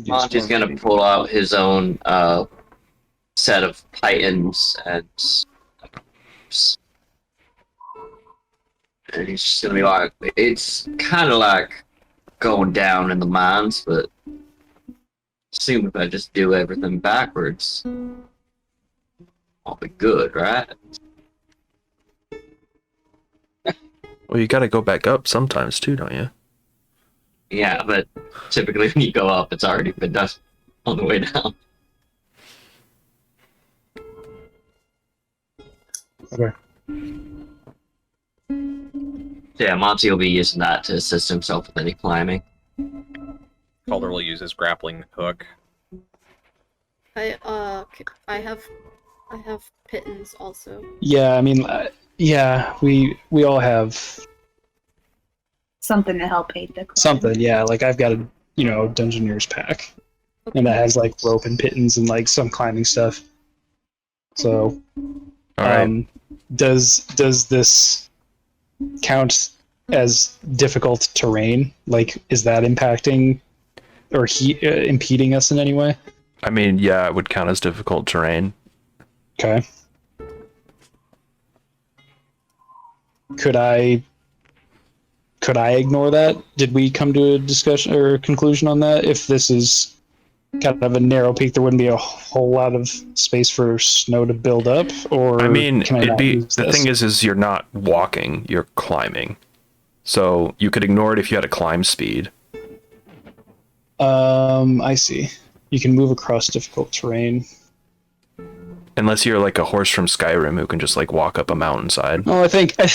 Speaker 5: Monty's gonna pull out his own set of pythons and he's just gonna be like, it's kind of like going down in the mines, but assume if I just do everything backwards, I'll be good, right?
Speaker 1: Well, you gotta go back up sometimes too, don't you?
Speaker 5: Yeah, but typically when you go up, it's already been done on the way down.
Speaker 3: Okay.
Speaker 5: Yeah, Monty will be using that to assist himself with any climbing.
Speaker 4: Calder will use his grappling hook.
Speaker 2: I have pittance also.
Speaker 3: Yeah, I mean, yeah, we all have
Speaker 6: Something to help aid the climb.
Speaker 3: something. Yeah, like I've got a Dungeoneer's pack, and that has like rope and pittance and like some climbing stuff. So,
Speaker 1: All right.
Speaker 3: Does this count as difficult terrain? Like, is that impacting or impeding us in any way?
Speaker 1: I mean, yeah, it would count as difficult terrain.
Speaker 3: Okay. Could I ignore that? Did we come to a discussion or a conclusion on that? If this is kind of a narrow peak, there wouldn't be a whole lot of space for snow to build up, or
Speaker 1: I mean,
Speaker 3: can I
Speaker 1: it'd
Speaker 3: not
Speaker 1: be
Speaker 3: use
Speaker 1: the
Speaker 3: this?
Speaker 1: thing is you're not walking, you're climbing. So you could ignore it if you had a climb speed.
Speaker 3: I see. You can move across difficult terrain.
Speaker 1: Unless you're like a horse from Skyrim who can just like walk up a mountainside.
Speaker 3: Oh, I think I'm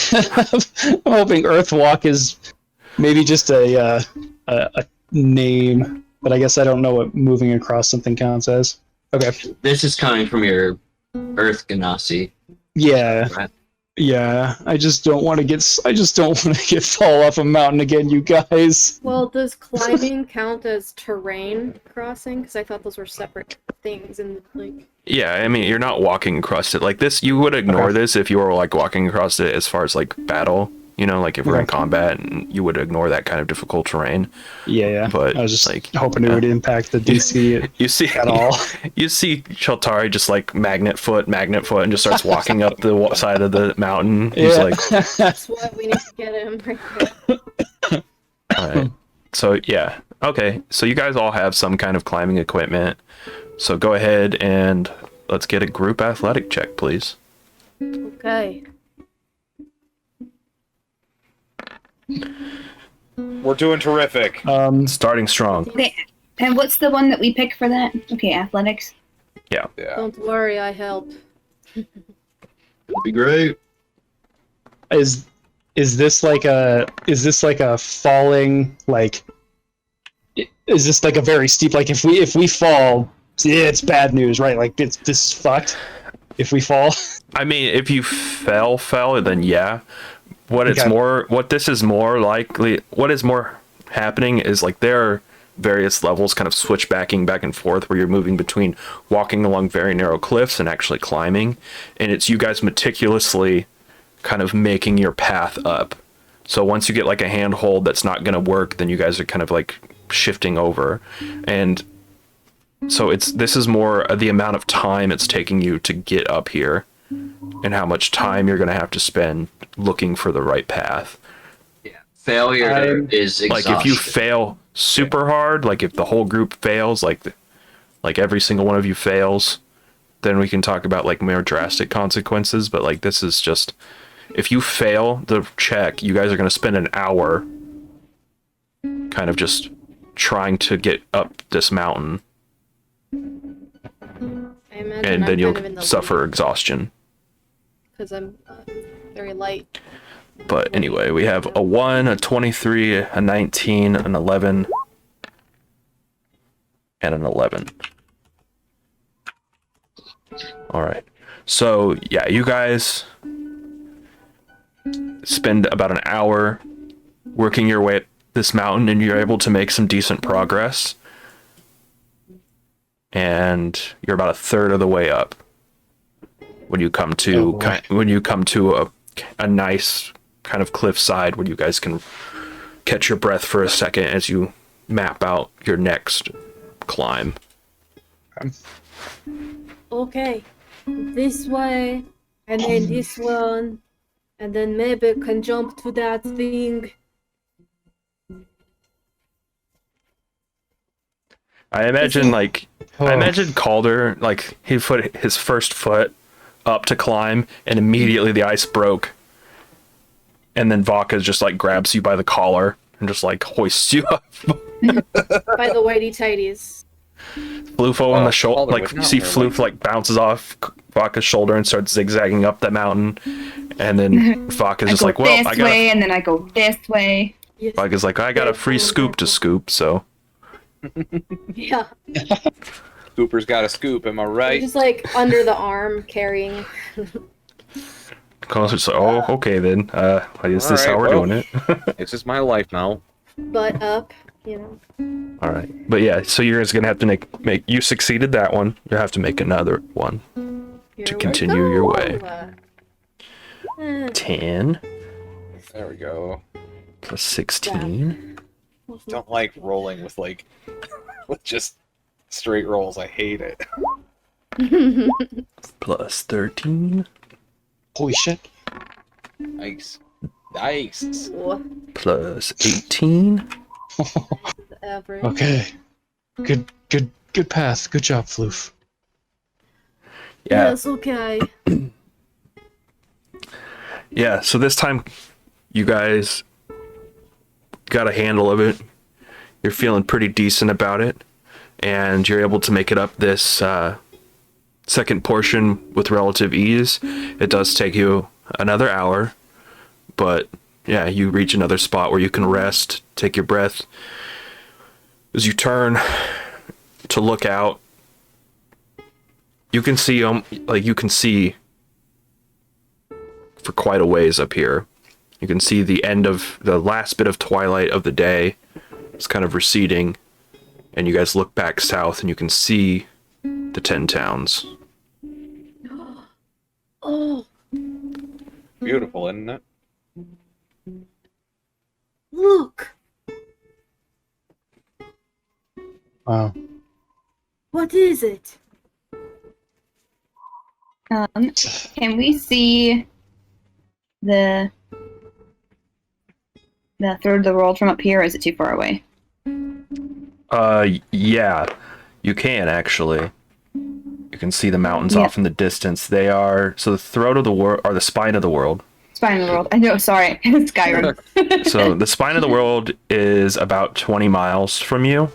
Speaker 3: hoping Earthwalk is maybe just a name, but I guess I don't know what moving across something counts as. Okay.
Speaker 5: This is coming from your Earth Ganassi,
Speaker 3: Yeah.
Speaker 5: right?
Speaker 3: Yeah. I just don't want to get fall off a mountain again, you guys.
Speaker 2: Well, does climbing count as terrain crossing? Because I thought those were separate things. And like,
Speaker 1: Yeah, I mean, you're not walking across it like this. You would ignore this if you were like walking across it as far as like battle. Like if we're in
Speaker 3: Okay.
Speaker 1: combat, and you would ignore that kind of difficult terrain.
Speaker 3: Yeah.
Speaker 1: But
Speaker 3: I was just
Speaker 1: like
Speaker 3: hoping it would impact the DC
Speaker 1: you see
Speaker 3: at all.
Speaker 1: You see Sheltari just like magnet foot, and just starts walking up the side of the mountain. He's like,
Speaker 2: that's what we need to get him right there.
Speaker 1: all right. So yeah, okay. So you guys all have some kind of climbing equipment. So go ahead and let's get a group athletic check, please.
Speaker 2: Okay.
Speaker 4: We're doing terrific.
Speaker 1: Starting strong.
Speaker 6: Okay, and what's the one that we pick for that? Okay, athletics.
Speaker 4: Yeah.
Speaker 2: Don't worry, I help.
Speaker 5: That'd be great.
Speaker 3: Is this like a falling, like, is this like a very steep, like if we fall, yeah, it's bad news, right? Like this is fucked if we fall.
Speaker 1: I mean, if you fell, then yeah. What
Speaker 3: Okay.
Speaker 1: this is more likely, what is more happening is like there are various levels kind of switchbacking back and forth where you're moving between walking along very narrow cliffs and actually climbing. And it's you guys meticulously kind of making your path up. So once you get like a handhold that's not going to work, then you guys are kind of like shifting over. And So this is more the amount of time it's taking you to get up here, and how much time you're gonna have to spend looking for the right path.
Speaker 5: Failure is exhaustion.
Speaker 1: Like if you fail super hard, like if the whole group fails, like every single one of you fails, then we can talk about like more drastic consequences. But like this is just, if you fail the check, you guys are gonna spend an hour kind of just trying to get up this mountain,
Speaker 2: I imagine
Speaker 1: and
Speaker 2: I'm
Speaker 1: then you'll
Speaker 2: kind of in the
Speaker 1: suffer exhaustion.
Speaker 2: because I'm very light.
Speaker 1: But anyway, we have a 1, a 23, a 19, an 11, and an 11. All right. So, yeah, you guys spend about an hour working your way up this mountain, and you're able to make some decent progress. And you're about a third of the way up when you come to a nice kind of cliffside where you guys can catch your breath for a second as you map out your next climb.
Speaker 2: Okay, this way, and then this one, and then maybe can jump to that thing.
Speaker 1: I imagine Calder, like, he put his first foot up to climb, and immediately the ice broke. And then Vodka just, like, grabs you by the collar and just, like, hoists you up.
Speaker 2: By the whitey tighties.
Speaker 1: Floofo on the shoulder,
Speaker 4: Calder
Speaker 1: like,
Speaker 4: was
Speaker 1: you
Speaker 4: not
Speaker 1: see
Speaker 4: there,
Speaker 1: Floof, like, bounces off Vodka's shoulder and starts zigzagging up that mountain. And then Vodka's just like, well,
Speaker 6: this way, and then I go this way.
Speaker 2: Yes.
Speaker 1: Vodka's like, I got a free scoop to scoop, so.
Speaker 2: Yeah.
Speaker 4: Scooper's got a scoop, am I right?
Speaker 2: Just like under the arm carrying.
Speaker 1: Calder's like, oh, okay then. Is this how we're doing it?
Speaker 4: It's just my life now.
Speaker 2: Butt up, you know.
Speaker 1: All right, but yeah, so you're just gonna have to make. You succeeded that one. You have to make another one
Speaker 2: Here
Speaker 1: to
Speaker 2: we
Speaker 1: continue your way.
Speaker 2: go.
Speaker 1: 10
Speaker 4: There we go.
Speaker 1: plus 16
Speaker 4: Don't like rolling with like with just straight rolls. I hate it.
Speaker 1: plus 13
Speaker 3: Holy shit.
Speaker 4: Nice. Nice.
Speaker 2: What
Speaker 1: plus 18.
Speaker 2: the average?
Speaker 3: Okay. Good path. Good job, Floof.
Speaker 1: Yeah,
Speaker 2: Yes, okay.
Speaker 1: yeah. So this time, you guys got a handle of it. You're feeling pretty decent about it, and you're able to make it up this second portion with relative ease. It does take you another hour, but yeah, you reach another spot where you can rest, take your breath. As you turn to look out, you can see for quite a ways up here. You can see the end of the last bit of twilight of the day. It's kind of receding, and you guys look back south and you can see the 10 towns.
Speaker 2: Oh,
Speaker 4: Beautiful, isn't it?
Speaker 2: look!
Speaker 3: Wow.
Speaker 2: What is it?
Speaker 6: Can we see the third of the world from up here, or is it too far away?
Speaker 1: Yeah, you can actually. You can see the mountains
Speaker 6: Yeah.
Speaker 1: off in the distance. They are, so the throat of the world, or the spine of the world.
Speaker 6: Spine of the world. I know, sorry. Skyrim.
Speaker 1: So the spine of the world is about 20 miles from you.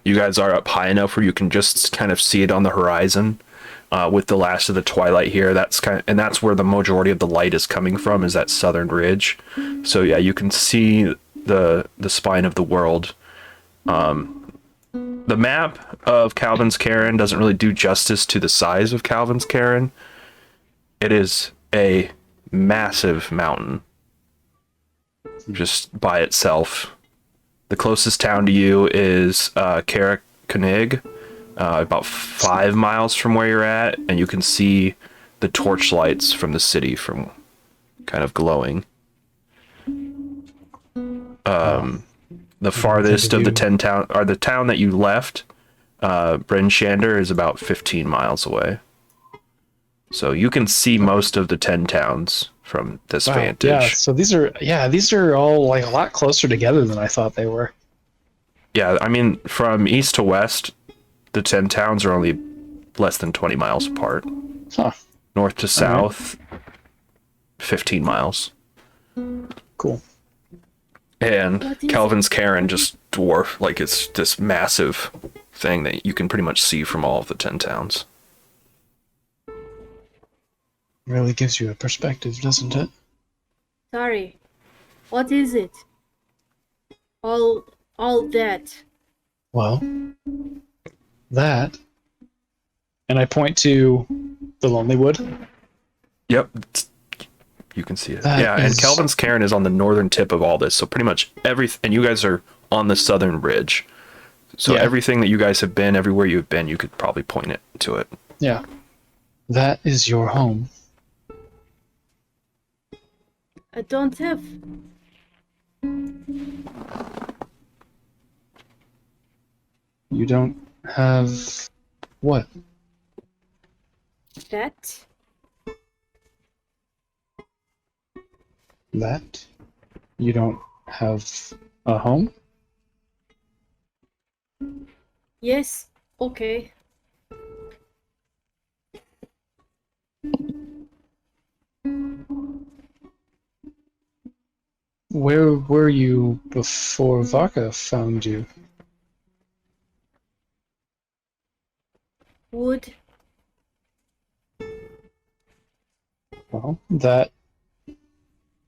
Speaker 1: You guys are up high enough where you can just kind of see it on the horizon. With the last of the twilight here, that's where the majority of the light is coming from, is that southern ridge. So yeah, you can see the spine of the world. The map of Calvin's Cairn doesn't really do justice to the size of Calvin's Cairn. It is a massive mountain just by itself. The closest town to you is Carrick-Konig, about 5 miles from where you're at, and you can see the torchlights from the city from kind of glowing. The farthest of the 10 town, or the town that you left, Bryn Shander is about 15 miles away. So you can see most of the 10 towns from this
Speaker 3: Wow.
Speaker 1: vantage.
Speaker 3: Yeah, so these are all like a lot closer together than I thought they were.
Speaker 1: Yeah, I mean, from east to west, the 10 towns are only less than 20 miles apart.
Speaker 3: Huh.
Speaker 1: North to south, 15 miles.
Speaker 3: Cool.
Speaker 1: And
Speaker 2: What is
Speaker 1: Calvin's Cairn just dwarf, like it's this massive thing that you can pretty much see from all of the 10 towns.
Speaker 3: Really gives you a perspective, doesn't it?
Speaker 2: Sorry. What is it? All that.
Speaker 3: Well, that, and I point to the Lonely Wood.
Speaker 1: Yep, you can see it.
Speaker 3: That
Speaker 1: yeah, and
Speaker 3: is-
Speaker 1: Calvin's Cairn is on the northern tip of all this, so pretty much everything. And you guys are on the southern ridge, so
Speaker 3: Yeah.
Speaker 1: everything that you guys have been, everywhere you've been, you could probably point it to it.
Speaker 3: Yeah. That is your home.
Speaker 2: I don't have.
Speaker 3: You don't have what?
Speaker 2: That?
Speaker 3: That? You don't have a home?
Speaker 2: Yes. Okay.
Speaker 3: Where were you before Vaka found you?
Speaker 2: Wood.
Speaker 3: Well, that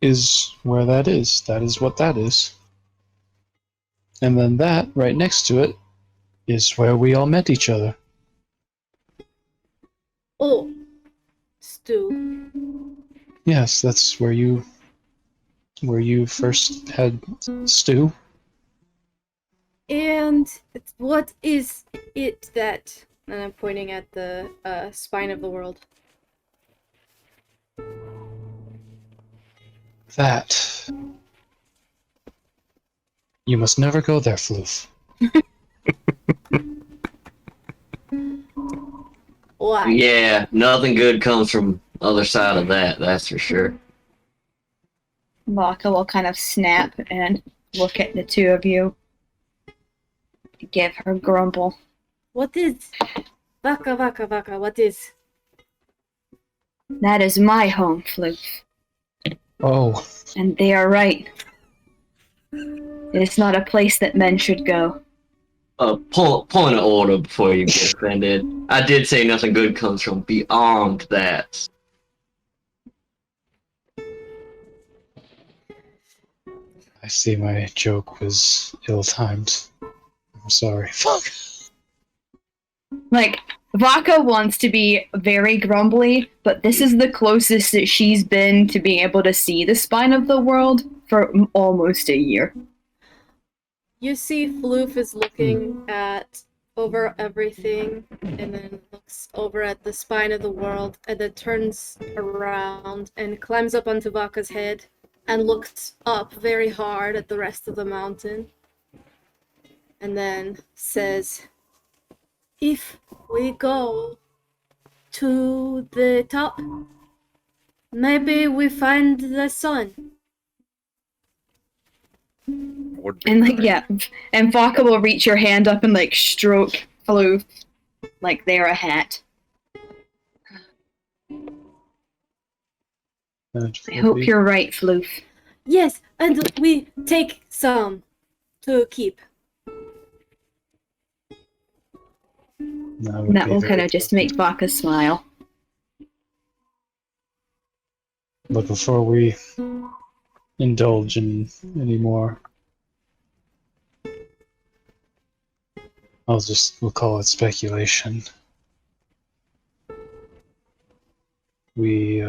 Speaker 3: is where that is. That is what that is. And then that, right next to it, is where we all met each other.
Speaker 2: Oh. Stew.
Speaker 3: Yes, that's where you first had stew.
Speaker 2: And what is it that? And I'm pointing at the spine of the world.
Speaker 3: That. You must never go there, Floof.
Speaker 2: Why?
Speaker 5: Yeah, nothing good comes from the other side of that, that's for sure.
Speaker 6: Laka will kind of snap and look at the two of you. Give her grumble.
Speaker 2: What is? Vaka, what is?
Speaker 6: That is my home, Floof.
Speaker 3: Oh,
Speaker 6: And they are right. It is not a place that men should go.
Speaker 5: Point of order before you get offended. I did say nothing good comes from beyond that.
Speaker 3: I see my joke was ill-timed. I'm sorry. Fuck.
Speaker 6: Like, Vaka wants to be very grumbly, but this is the closest that she's been to being able to see the spine of the world for almost a year.
Speaker 2: You see, Floof is looking at over everything, and then looks over at the spine of the world, and then turns around and climbs up onto Vaka's head, and looks up very hard at the rest of the mountain, and then says, "If we go to the top, maybe we find the sun."
Speaker 4: Would be
Speaker 6: And, like,
Speaker 4: nice.
Speaker 6: yeah, and Vaka will reach her hand up and, like, stroke Floof like they're a hat. I hope you're right, Floof.
Speaker 2: Yes, and we take some to keep.
Speaker 6: And that will kind of just make Vaka smile.
Speaker 3: But before we indulge in any more, we'll call it speculation. We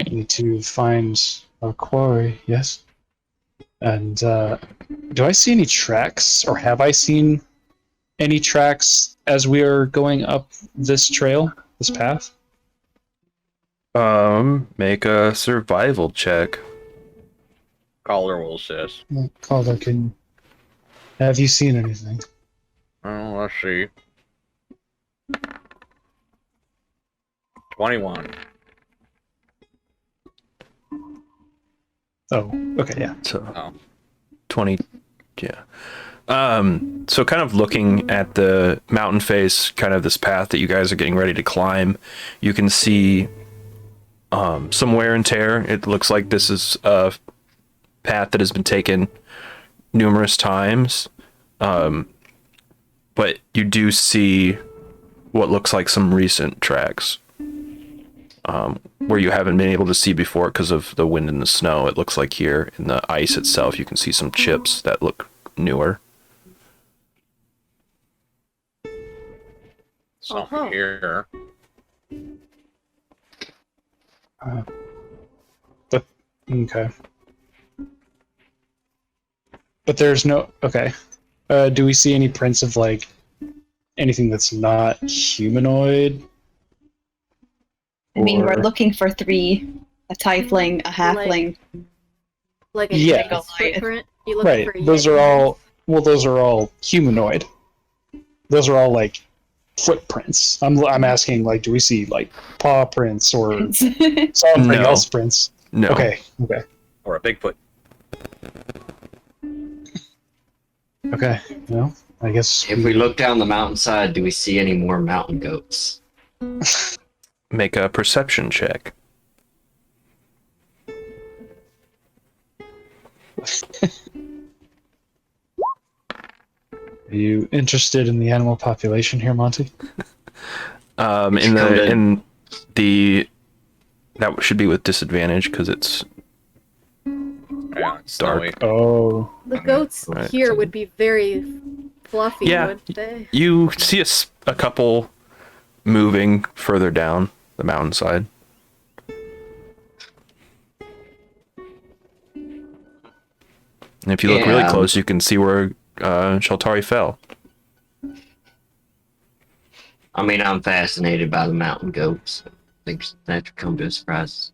Speaker 3: need to find our quarry, yes? And do I see any tracks, or have I seen any tracks as we are going up this trail, this path?
Speaker 1: Make a survival check.
Speaker 4: Caller will assist.
Speaker 3: Calder, have you seen anything?
Speaker 4: Well, let's see. 21.
Speaker 3: Oh, okay, yeah.
Speaker 1: So
Speaker 4: Oh.
Speaker 1: 20, yeah. So kind of looking at the mountain face, kind of this path that you guys are getting ready to climb, you can see some wear and tear. It looks like this is a path that has been taken numerous times. But you do see what looks like some recent tracks. Where you haven't been able to see before because of the wind and the snow. It looks like here in the ice itself, you can see some chips that look newer.
Speaker 4: Something here.
Speaker 3: But okay. But there's no okay. Do we see any prints of like anything that's not humanoid?
Speaker 6: I mean, we're
Speaker 3: Or-
Speaker 6: looking for 3: a tiefling, a halfling.
Speaker 2: Like a
Speaker 3: Yeah.
Speaker 2: Yeti's footprint. You look
Speaker 3: Right.
Speaker 2: for
Speaker 3: Those are
Speaker 2: Yeti.
Speaker 3: all those are all humanoid. Those are all like footprints. I'm asking like do we see like paw prints or something
Speaker 1: No.
Speaker 3: else prints?
Speaker 1: No.
Speaker 3: Okay.
Speaker 4: Or a Bigfoot.
Speaker 3: Okay. Well, I guess
Speaker 5: If we look down the mountainside, do we see any more mountain goats?
Speaker 1: Make a perception check.
Speaker 3: Are you interested in the animal population here, Monty?
Speaker 1: In the that should be with disadvantage because it's
Speaker 4: Yeah, it's
Speaker 1: Dark.
Speaker 4: snowy.
Speaker 3: Oh.
Speaker 2: The goats
Speaker 1: Right.
Speaker 2: here would be very fluffy,
Speaker 1: Yeah.
Speaker 2: would they?
Speaker 1: you see a couple moving further down the mountainside. And if you look really
Speaker 5: Yeah.
Speaker 1: close, you can see where Sheltari fell.
Speaker 5: I mean, I'm fascinated by the mountain goats. I think that should come to a surprise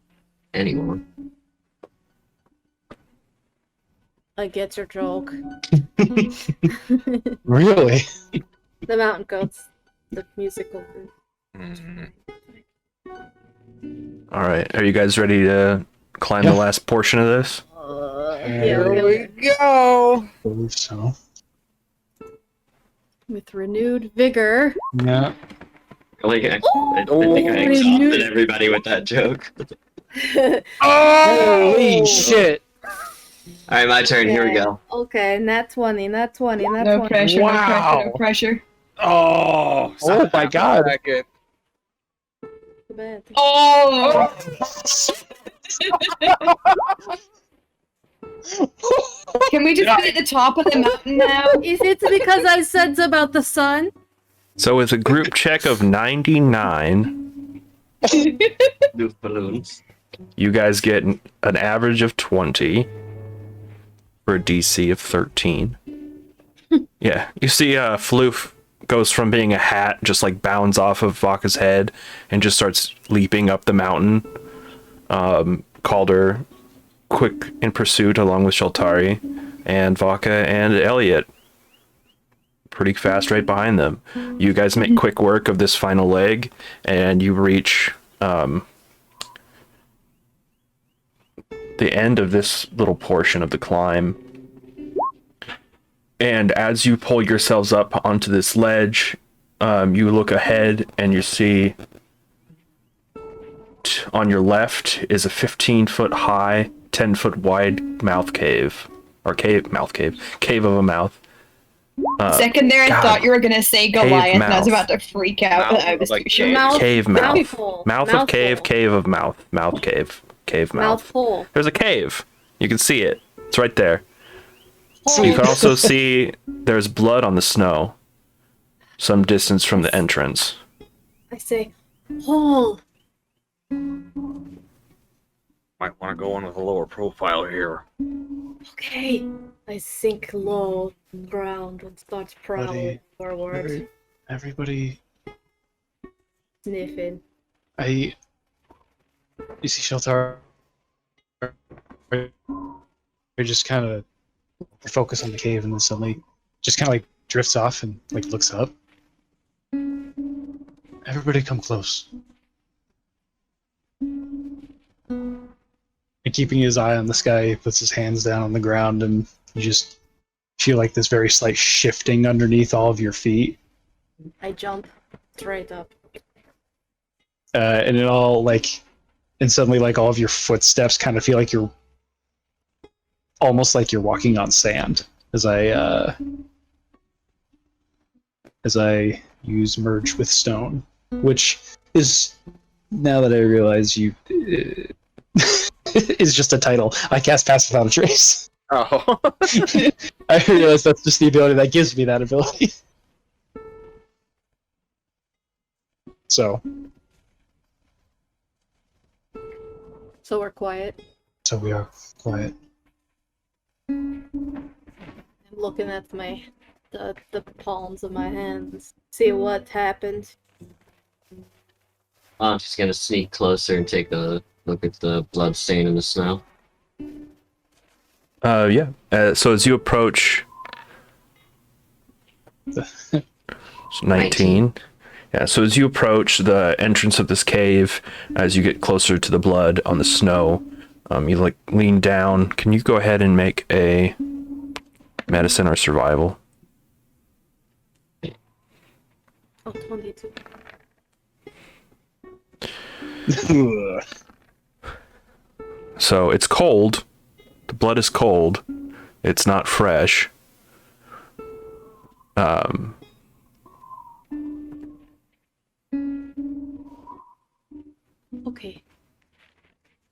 Speaker 5: to anyone.
Speaker 2: I get your joke.
Speaker 3: Really?
Speaker 2: The mountain goats, the musical group.
Speaker 4: Mhm.
Speaker 1: All right, are you guys ready to climb the
Speaker 3: Yeah.
Speaker 1: last portion of this?
Speaker 2: Yeah,
Speaker 4: go!
Speaker 3: I believe so.
Speaker 2: with renewed vigor.
Speaker 3: Yeah.
Speaker 5: Like, I think I
Speaker 2: Oh,
Speaker 5: exhausted everybody with that joke.
Speaker 3: Holy shit!
Speaker 5: All right, my turn. Here we go.
Speaker 2: Okay, nat 20, nat 20, nat
Speaker 6: No
Speaker 2: 20.
Speaker 6: pressure, no pressure,
Speaker 3: Wow.
Speaker 6: no pressure.
Speaker 4: Oh!
Speaker 3: Oh my god.
Speaker 4: Bracket.
Speaker 2: Too bad.
Speaker 6: Oh! Can we just be at the top of the mountain now?
Speaker 2: Is it because I said about the sun?
Speaker 1: So with a group check of 99,
Speaker 5: Doof balloons.
Speaker 1: you guys get an average of 20 for a DC of 13. Yeah, you see Floof goes from being a hat, just like bounds off of Vaka's head and just starts leaping up the mountain. Calder quick in pursuit along with Sheltari and Vaka and Elliot pretty fast right behind them. You guys make quick work of this final leg and you reach the end of this little portion of the climb. And as you pull yourselves up onto this ledge, you look ahead and you see on your left is a 15-foot high, 10-foot wide mouth cave. Or cave of a mouth.
Speaker 6: Second there, I
Speaker 1: God.
Speaker 6: thought you were gonna say Goliath, and I was
Speaker 1: mouth.
Speaker 6: about to freak out, but I was
Speaker 4: Like
Speaker 6: too sure.
Speaker 2: Mouth,
Speaker 1: Cave mouth.
Speaker 2: mouthful,
Speaker 1: Mouth of cave,
Speaker 2: mouthful,
Speaker 1: cave of mouth. Mouth cave. Cave mouth.
Speaker 2: Mouthful.
Speaker 1: There's a cave. You can see it. It's right there.
Speaker 2: Hole.
Speaker 1: You can also see there's blood on the snow. Some distance from the entrance.
Speaker 2: I say, hole.
Speaker 4: Might want to go in with a lower profile here.
Speaker 2: Okay. I sink low ground and start prowling
Speaker 3: Buddy,
Speaker 2: forward,
Speaker 3: Everybody,
Speaker 2: sniffing.
Speaker 3: you see Sheltar. You're just kind of focus on the cave and then suddenly just kind of like drifts off and like looks up. Everybody come close. And keeping his eye on the sky, he puts his hands down on the ground, and you just feel like this very slight shifting underneath all of your feet.
Speaker 2: I jump straight up.
Speaker 3: And it all and suddenly like all of your footsteps kind of feel like you're almost like you're walking on sand as I use merge with stone, which is, now that I realize you is just a title. I cast Pass Without a Trace.
Speaker 4: Oh.
Speaker 3: I realize that's just the ability that gives me that ability. So
Speaker 2: we're quiet.
Speaker 3: So we are quiet.
Speaker 2: I'm looking at the palms of my hands. See what happened.
Speaker 5: I'm just gonna sneak closer and take a look at the blood stain in the snow.
Speaker 1: Yeah. So as you approach, it's 19. Yeah. So as you approach the entrance of this cave, as you get closer to the blood on the snow, you lean down. Can you go ahead and make a medicine or survival?
Speaker 2: Oh, 22.
Speaker 1: So it's cold. The blood is cold. It's not fresh.
Speaker 2: Okay.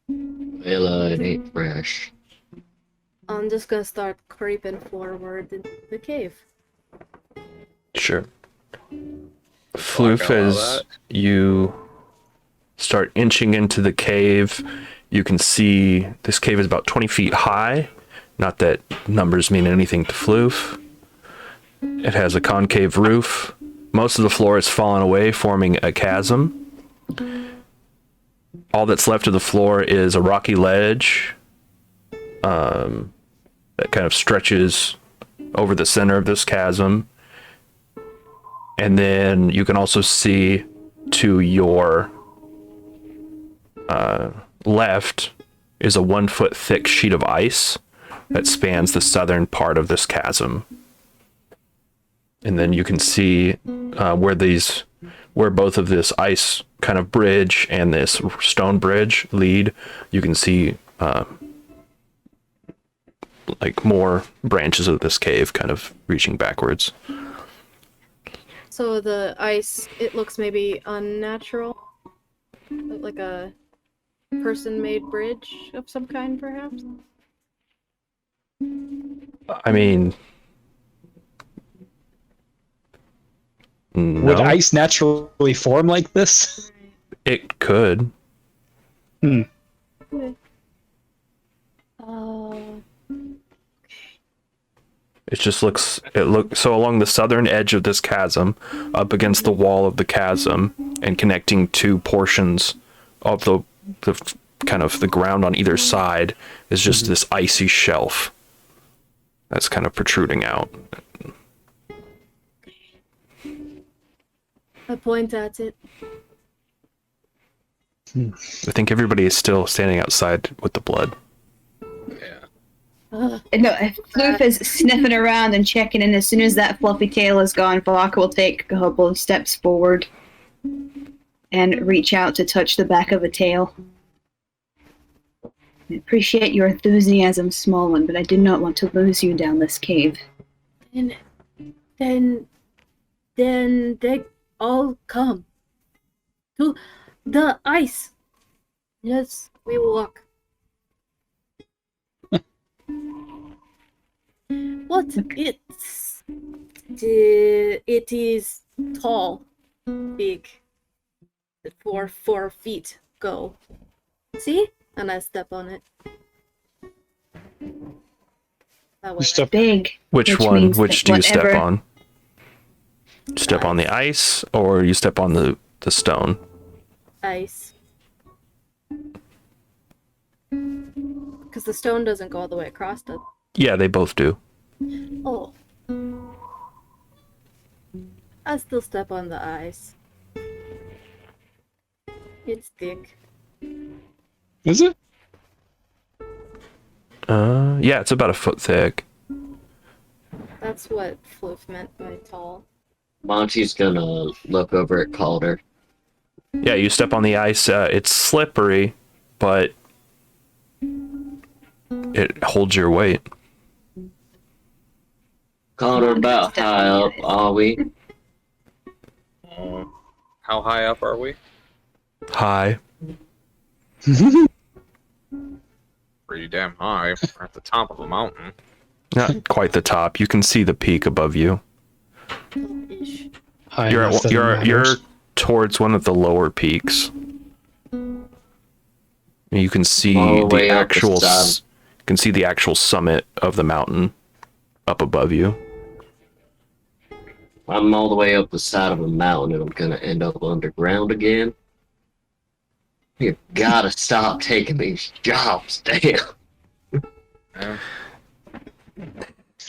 Speaker 5: Well, it ain't fresh.
Speaker 2: I'm just gonna start creeping forward in the cave.
Speaker 1: Sure. Floof, as you start inching into the cave, you can see this cave is about 20 feet high. Not that numbers mean anything to Floof. It has a concave roof. Most of the floor has fallen away, forming a chasm. All that's left of the floor is a rocky ledge that kind of stretches over the center of this chasm. And then you can also see to your left is a 1 foot thick sheet of ice that spans the southern part of this chasm. And then you can see where both of this ice kind of bridge and this stone bridge lead. You can see more branches of this cave kind of reaching backwards.
Speaker 2: So the ice, it looks maybe unnatural, like a person-made bridge of some kind, perhaps?
Speaker 1: I mean, no.
Speaker 3: Would ice naturally form like this?
Speaker 1: It could.
Speaker 2: Okay.
Speaker 1: It just looks so along the southern edge of this chasm, up against the wall of the chasm, and connecting two portions of the kind of the ground on either side is just this icy shelf that's kind of protruding out.
Speaker 2: I point at it.
Speaker 1: I think everybody is still standing outside with the blood.
Speaker 4: Yeah.
Speaker 2: Ugh.
Speaker 6: No, Floof is sniffing around and checking, and as soon as that fluffy tail is gone, Valak will take a couple of steps forward and reach out to touch the back of the tail. I appreciate your enthusiasm, small one, but I did not want to lose you down this cave.
Speaker 2: Then they all come to the ice. Yes, we walk. What? It is tall, big. 4 feet go. See? And I step on it. That way,
Speaker 3: Step-
Speaker 6: Big.
Speaker 1: Which one?
Speaker 6: means
Speaker 1: Which
Speaker 6: that
Speaker 1: do you step
Speaker 6: whatever-
Speaker 1: on? Step on the ice, or you step on the stone?
Speaker 2: ice. Because the stone doesn't go all the way across it.
Speaker 1: Yeah, they both do.
Speaker 2: Oh. I still step on the ice. It's thick.
Speaker 3: Is it?
Speaker 1: Yeah, it's about a foot thick.
Speaker 2: That's what Floof meant by tall.
Speaker 5: Monty's gonna look over at Calder.
Speaker 1: Yeah, you step on the ice. It's slippery, but it holds your weight.
Speaker 5: Calder, about high up are we?
Speaker 4: How high up are we?
Speaker 1: High.
Speaker 4: Pretty damn high. We're at the top of a mountain.
Speaker 1: Not quite the top. You can see the peak above you.
Speaker 2: Ish.
Speaker 3: High
Speaker 1: You're
Speaker 3: enough that it
Speaker 1: you're
Speaker 3: matters.
Speaker 1: towards one of the lower peaks. You can see
Speaker 5: All the
Speaker 1: the
Speaker 5: way up the
Speaker 1: actual
Speaker 5: side.
Speaker 1: you can see the actual summit of the mountain up above you.
Speaker 5: I'm all the way up the side of a mountain and I'm gonna end up underground again. You gotta stop taking these jobs, damn.
Speaker 4: Yeah.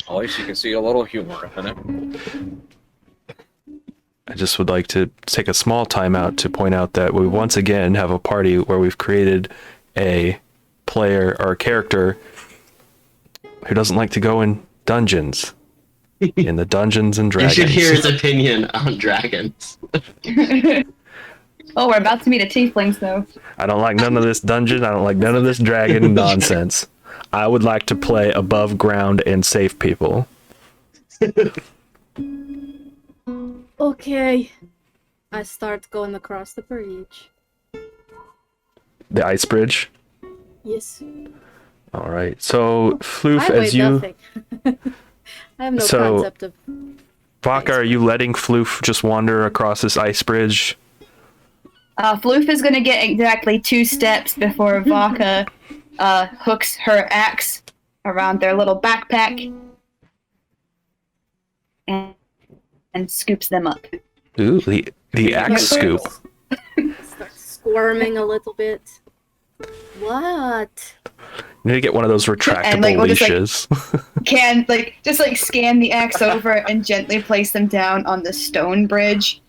Speaker 4: At least you can see a little humor in it.
Speaker 1: I just would like to take a small time out to point out that we once again have a party where we've created a player or a character who doesn't like to go in dungeons. In the Dungeons and
Speaker 5: You
Speaker 1: Dragons.
Speaker 5: should hear his opinion on dragons.
Speaker 6: Oh, we're about to meet a tieflings, though.
Speaker 1: I don't like none of this dungeon. I don't like none of this dragon nonsense. I would like to play above ground and save people.
Speaker 2: Okay. I start going across the bridge.
Speaker 1: The ice bridge.
Speaker 2: Yes.
Speaker 1: All right. So, Floof,
Speaker 2: I weigh
Speaker 1: as you...
Speaker 2: nothing. I have no
Speaker 1: So-
Speaker 2: concept of.
Speaker 1: Vodka, are you letting Floof just wander across this ice bridge?
Speaker 6: Floof is gonna get exactly 2 steps before Vaka hooks her axe around their little backpack and scoops them up.
Speaker 1: Ooh, the axe scoop.
Speaker 2: Start squirming a little bit. What?
Speaker 1: You need to get one of those retractable
Speaker 6: And, like, we'll just, like-
Speaker 1: leashes.
Speaker 6: Just scan the axe over and gently place them down on the stone bridge.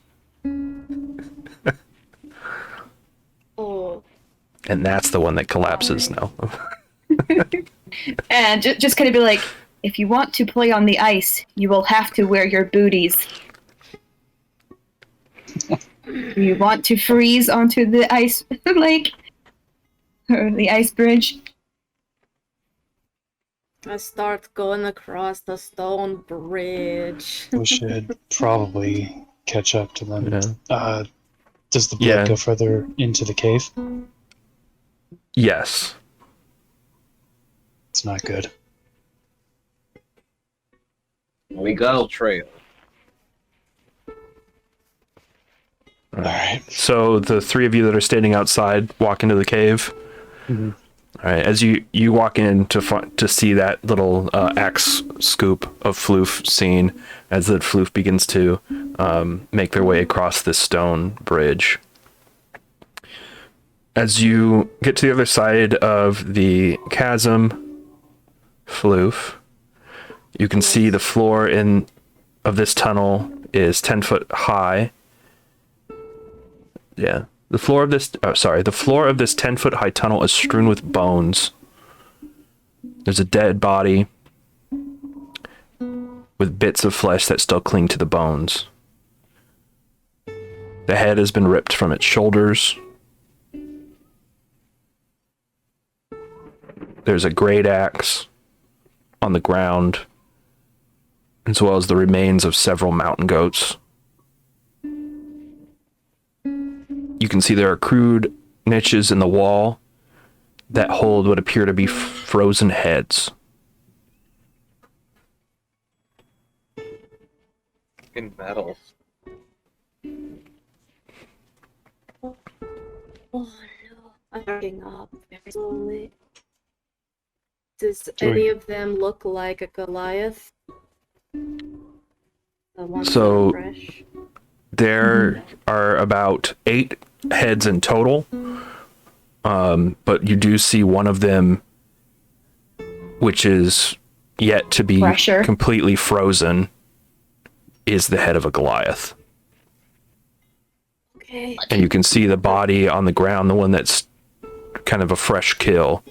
Speaker 2: Oh.
Speaker 1: And that's the one that collapses now.
Speaker 6: And just kind of be like, if you want to play on the ice, you will have to wear your booties. You want to freeze onto the ice lake? Or the ice bridge?
Speaker 2: I start going across the stone bridge.
Speaker 3: We should probably catch up to them.
Speaker 1: Yeah.
Speaker 3: Does the blood
Speaker 1: Yeah.
Speaker 3: go further into the cave?
Speaker 1: Yes.
Speaker 3: It's not good.
Speaker 5: We go.
Speaker 4: Trail.
Speaker 3: All right.
Speaker 1: So the three of you that are standing outside walk into the cave.
Speaker 3: Mhm.
Speaker 1: All right. As you walk in to see that little axe scoop of Floof scene, as the Floof begins to make their way across this stone bridge. As you get to the other side of the chasm, Floof, you can see the floor of this tunnel is 10 foot high. Yeah. The floor of this 10-foot high tunnel is strewn with bones. There's a dead body with bits of flesh that still cling to the bones. The head has been ripped from its shoulders. There's a great axe on the ground, as well as the remains of several mountain goats. You can see there are crude niches in the wall that hold what appear to be frozen heads.
Speaker 4: In metal.
Speaker 2: Oh no. I'm backing up very slowly. Does any of them look like a Goliath? The ones that
Speaker 1: So-
Speaker 2: are fresh?
Speaker 1: There are about 8 heads in total, but you do see one of them, which is yet to be
Speaker 6: Fresher.
Speaker 1: completely frozen. is the head of a Goliath.
Speaker 2: Okay.
Speaker 1: And you can see the body on the ground, the one that's kind of a fresh kill.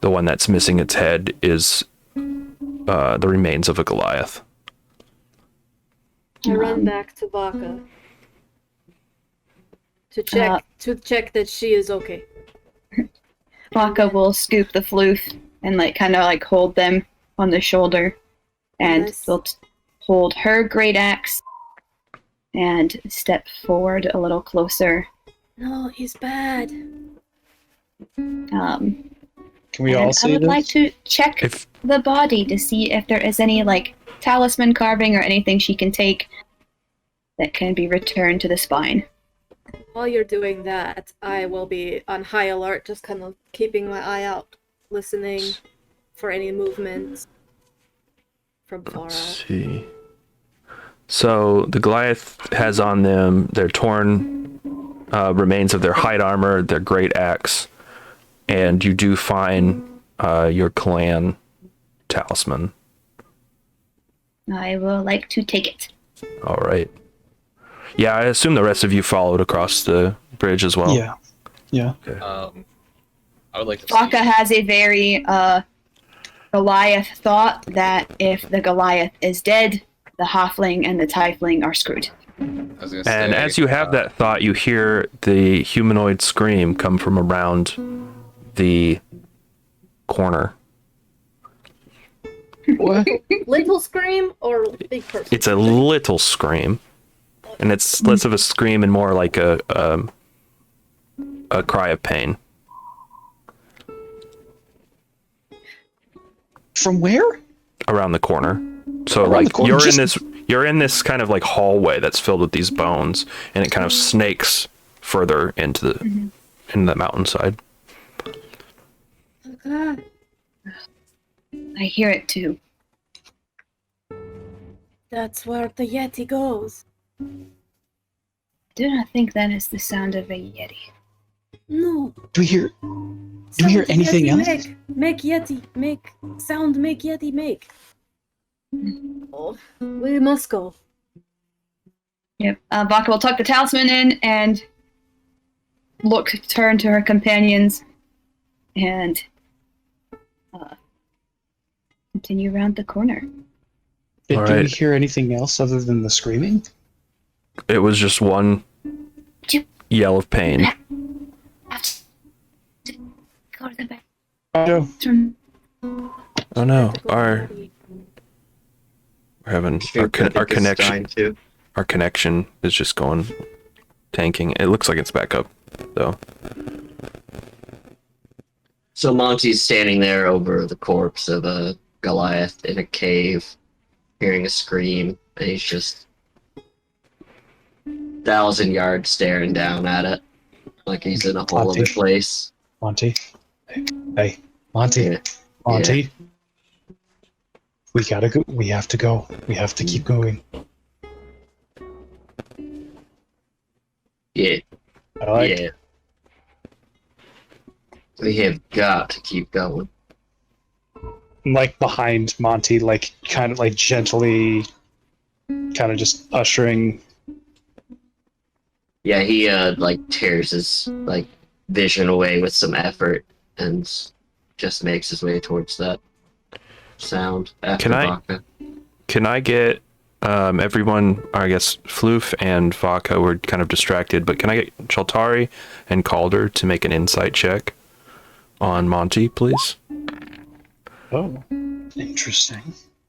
Speaker 1: The one that's missing its head is the remains of a Goliath.
Speaker 2: I run back to Baka to check that she is okay.
Speaker 6: Baka will scoop the floof and like kind of like hold them on the shoulder, and
Speaker 2: Nice.
Speaker 6: will hold her great axe and step forward a little closer.
Speaker 2: No, he's bad.
Speaker 6: Um,
Speaker 3: Can we
Speaker 6: and
Speaker 3: all see
Speaker 6: I would
Speaker 3: this?
Speaker 6: like to check
Speaker 1: If
Speaker 6: the body to see if there is any like talisman carving or anything she can take that can be returned to the spine.
Speaker 2: While you're doing that, I will be on high alert, just kind of keeping my eye out, listening for any movements from far
Speaker 1: let's
Speaker 2: out.
Speaker 1: see. So the Goliath has on them their torn remains of their hide armor, their great axe, and you do find your clan talisman.
Speaker 6: I will like to take it.
Speaker 1: All right. Yeah, I assume the rest of you followed across the bridge as well.
Speaker 3: Yeah. Yeah.
Speaker 4: I would like to
Speaker 6: Baka
Speaker 4: see.
Speaker 6: has a very Goliath thought that if the Goliath is dead, the halfling and the tiefling are screwed.
Speaker 4: I was gonna
Speaker 1: And
Speaker 4: say,
Speaker 1: as you have that thought, you hear the humanoid scream come from around the corner.
Speaker 3: What?
Speaker 2: Little scream or big person?
Speaker 1: It's a little scream, and it's less of a scream and more like a cry of pain.
Speaker 3: From where?
Speaker 1: Around the corner. So
Speaker 3: Around
Speaker 1: like
Speaker 3: the corner,
Speaker 1: you're in this kind of like hallway that's filled with these bones, and it kind of snakes further into the mountainside.
Speaker 2: Ah,
Speaker 6: I hear it too.
Speaker 2: that's where the Yeti goes.
Speaker 6: Do not think that is the sound of a Yeti.
Speaker 2: No.
Speaker 3: Do we hear? Do we hear
Speaker 2: Sound
Speaker 3: anything
Speaker 2: Yeti
Speaker 3: else?
Speaker 2: Make Yeti. Make sound. Make Yeti. Make. Oh, we must go.
Speaker 6: Yep. Baka will tuck the talisman in and turn to her companions and continue around the corner.
Speaker 3: Do we
Speaker 1: Alright.
Speaker 3: hear anything else other than the screaming?
Speaker 1: It was just one yell of pain.
Speaker 6: Go to the back.
Speaker 3: Oh,
Speaker 1: Oh no, we're having our connection is just going tanking. It looks like it's back up though.
Speaker 5: So Monty's standing there over the corpse of a Goliath in a cave, hearing a scream, and he's just 1,000 yards staring down at it, like he's in a hole of a place.
Speaker 3: Monty. Hey, Monty.
Speaker 5: Yeah.
Speaker 3: Monty. We gotta go. We have to go. We have to keep going.
Speaker 5: Yeah,
Speaker 3: I like.
Speaker 5: yeah. We have got to keep going.
Speaker 3: I'm like behind Monty, like kind of like gently, kind of just ushering.
Speaker 5: Yeah, he like tears his like vision away with some effort and just makes his way towards that sound after Vodka.
Speaker 1: Can I get everyone, I guess Floof and Vodka were kind of distracted, but can I get Chaltari and Calder to make an insight check on Monty, please?
Speaker 3: Oh, interesting.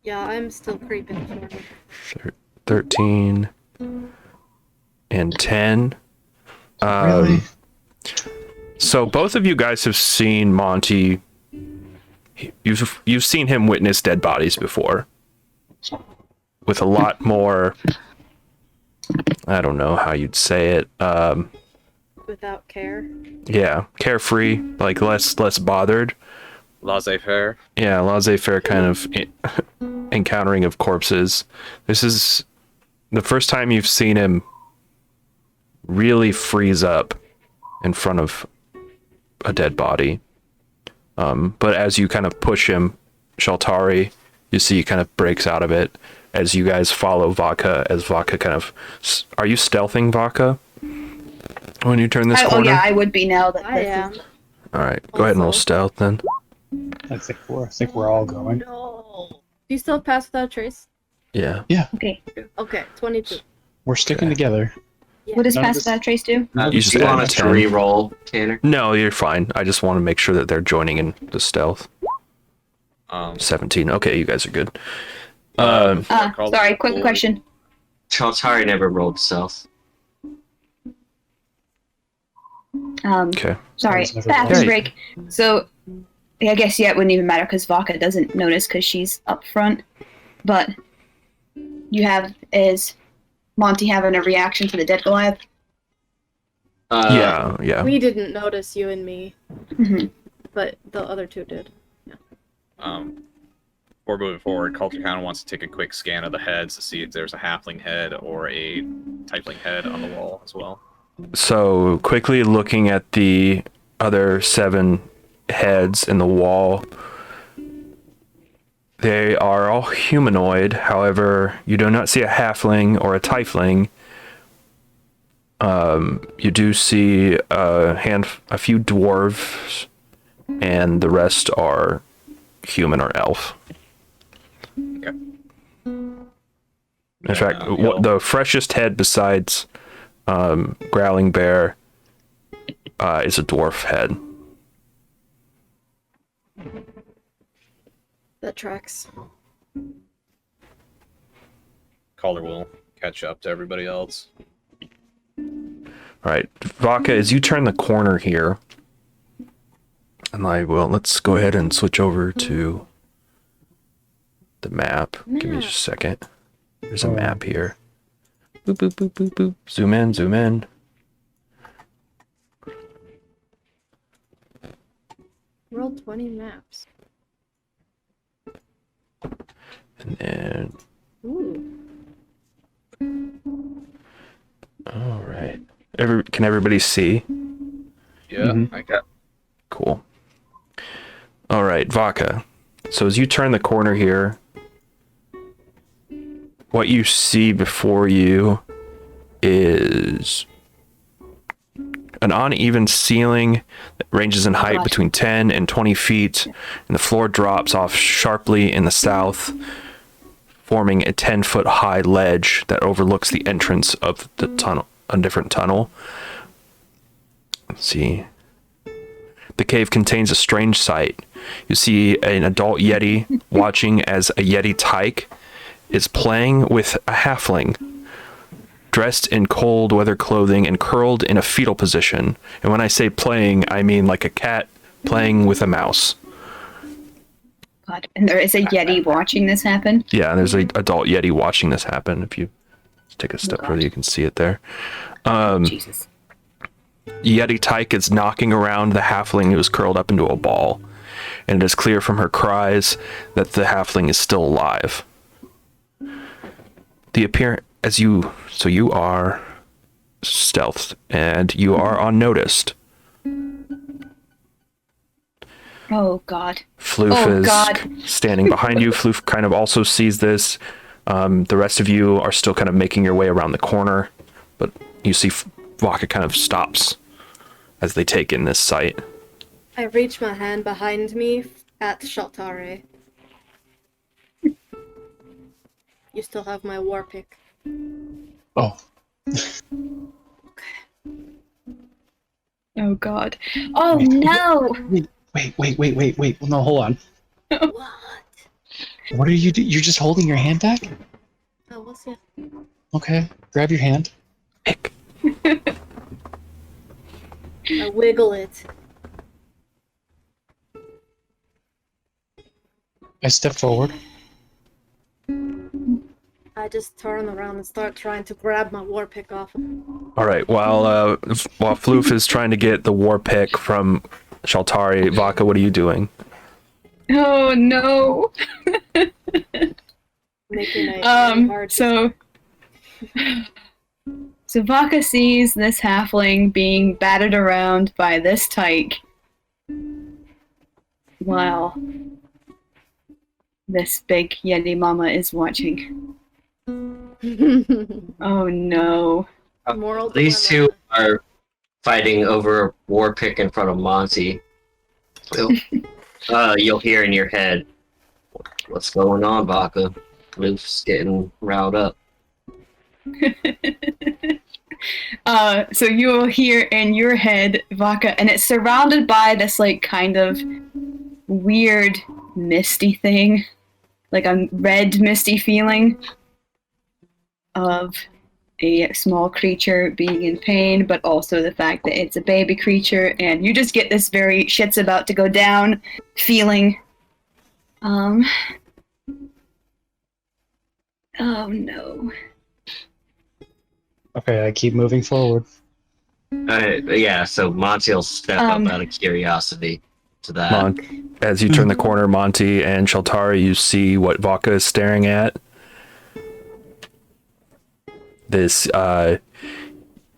Speaker 2: Yeah, I'm still creeping forward.
Speaker 1: 13 and 10.
Speaker 3: Really?
Speaker 1: So both of you guys have seen Monty. You've seen him witness dead bodies before, with a lot more. I don't know how you'd say it.
Speaker 2: Without care.
Speaker 1: Yeah, carefree, like less bothered.
Speaker 4: Laissez-faire.
Speaker 1: Yeah, laissez-faire kind of encountering of corpses. This is the first time you've seen him really freeze up in front of a dead body. But as you kind of push him, Shaltari, you see he kind of breaks out of it, as you guys follow Vodka, as Vodka kind of... Are you stealthing Vodka when you turn this corner?
Speaker 6: Oh yeah, I would be now that
Speaker 2: I
Speaker 6: this
Speaker 2: am.
Speaker 6: is...
Speaker 1: All right, go ahead and roll
Speaker 2: Also.
Speaker 1: stealth then.
Speaker 3: I think we're all going.
Speaker 2: No. Do you still have Pass Without a Trace?
Speaker 1: Yeah.
Speaker 6: Okay.
Speaker 2: Okay, 22.
Speaker 3: We're sticking
Speaker 1: Okay.
Speaker 3: together.
Speaker 6: What does
Speaker 3: None of
Speaker 6: Pass
Speaker 3: this-
Speaker 6: Without a Trace do?
Speaker 1: You just
Speaker 5: do you
Speaker 1: add
Speaker 5: want us to
Speaker 1: 10.
Speaker 5: re-roll, Tanner?
Speaker 1: No, you're fine. I just want to make sure that they're joining in the stealth. 17. Okay, you guys are good.
Speaker 4: Before I call
Speaker 6: Sorry,
Speaker 4: the
Speaker 6: quick
Speaker 4: board-
Speaker 6: question.
Speaker 5: Chaltari never rolled stealth.
Speaker 1: Okay.
Speaker 6: Sorry,
Speaker 3: Sounds never
Speaker 6: bathroom
Speaker 1: right.
Speaker 6: break. So, I guess yeah, it wouldn't even matter because Vodka doesn't notice because she's up front. But is Monty having a reaction to the dead Goliath?
Speaker 1: Yeah.
Speaker 2: We didn't notice you and me,
Speaker 6: Mm-hmm.
Speaker 2: but the other two did.
Speaker 4: Before moving forward, Culture kind of wants to take a quick scan of the heads to see if there's a halfling head or a tiefling head on the wall as well.
Speaker 1: So, quickly looking at the other 7 heads in the wall, they are all humanoid. However, you do not see a halfling or a tiefling. You do see a few dwarves, and the rest are human or elf.
Speaker 4: Okay.
Speaker 1: In fact,
Speaker 4: He'll-
Speaker 1: the freshest head besides Growling Bear is a dwarf head.
Speaker 2: That tracks.
Speaker 4: Calder will catch up to everybody else.
Speaker 1: All right, Vodka, as you turn the corner here, and let's go ahead and switch over to the map. Give me just a second. There's a map here. Boop, boop, boop, boop, boop. Zoom in, zoom in.
Speaker 2: Roll 20 maps.
Speaker 1: And then,
Speaker 2: Ooh.
Speaker 1: all right. Can everybody see?
Speaker 4: Yeah, I got.
Speaker 1: Cool. All right, Vodka. So as you turn the corner here, what you see before you is an uneven ceiling that ranges in height between 10 and 20 feet, and the floor drops off sharply in the south, forming a 10-foot high ledge that overlooks the entrance of the tunnel, a different tunnel. Let's see. The cave contains a strange sight. You see an adult Yeti watching as a Yeti tyke is playing with a halfling, dressed in cold weather clothing and curled in a fetal position. And when I say playing, I mean like a cat playing with a mouse.
Speaker 6: God, and there is a Yeti watching this happen.
Speaker 1: Yeah, there's an adult Yeti watching this happen. If you take a step further, you can see it there.
Speaker 6: Jesus.
Speaker 1: Yeti tyke is knocking around the halfling who is curled up into a ball, and it is clear from her cries that the halfling is still alive. The appearance you are stealthed, and you are unnoticed.
Speaker 6: Oh God.
Speaker 1: Floof
Speaker 6: Oh,
Speaker 1: is
Speaker 6: God.
Speaker 1: standing behind you. Floof kind of also sees this. The rest of you are still kind of making your way around the corner, but you see Vodka kind of stops as they take in this sight.
Speaker 2: I reach my hand behind me at Shaltare. You still have my war pick.
Speaker 3: Oh,
Speaker 6: Oh God. Oh no.
Speaker 3: wait. No, hold on.
Speaker 2: What?
Speaker 3: What are you doing? You're just holding your hand back?
Speaker 2: Oh, we'll see.
Speaker 3: Okay, grab your hand.
Speaker 1: Ick.
Speaker 2: I wiggle it.
Speaker 3: I step forward.
Speaker 2: I just turn around and start trying to grab my war pick off.
Speaker 1: All right. While Floof is trying to get the war pick from Shaltari, Vodka, what are you doing?
Speaker 6: Oh no.
Speaker 2: Making it very hard.
Speaker 6: So Vodka sees this halfling being battered around by this tyke while this big Yeti mama is watching. Oh no.
Speaker 2: Moral
Speaker 5: These
Speaker 2: dilemma.
Speaker 5: two are fighting over a war pick in front of Monty. You'll hear in your head, "What's going on, Baka?" Luke's getting riled up.
Speaker 6: So you will hear in your head, Vaka, and it's surrounded by this like kind of weird misty thing, like a red misty feeling of a small creature being in pain, but also the fact that it's a baby creature, and you just get this very shit's about to go down feeling. Oh no.
Speaker 3: Okay, I keep moving forward.
Speaker 5: Yeah, so Monty will step up out of curiosity to that.
Speaker 1: As you turn the corner, Monty and Shaltari, you see what Vaka is staring at. This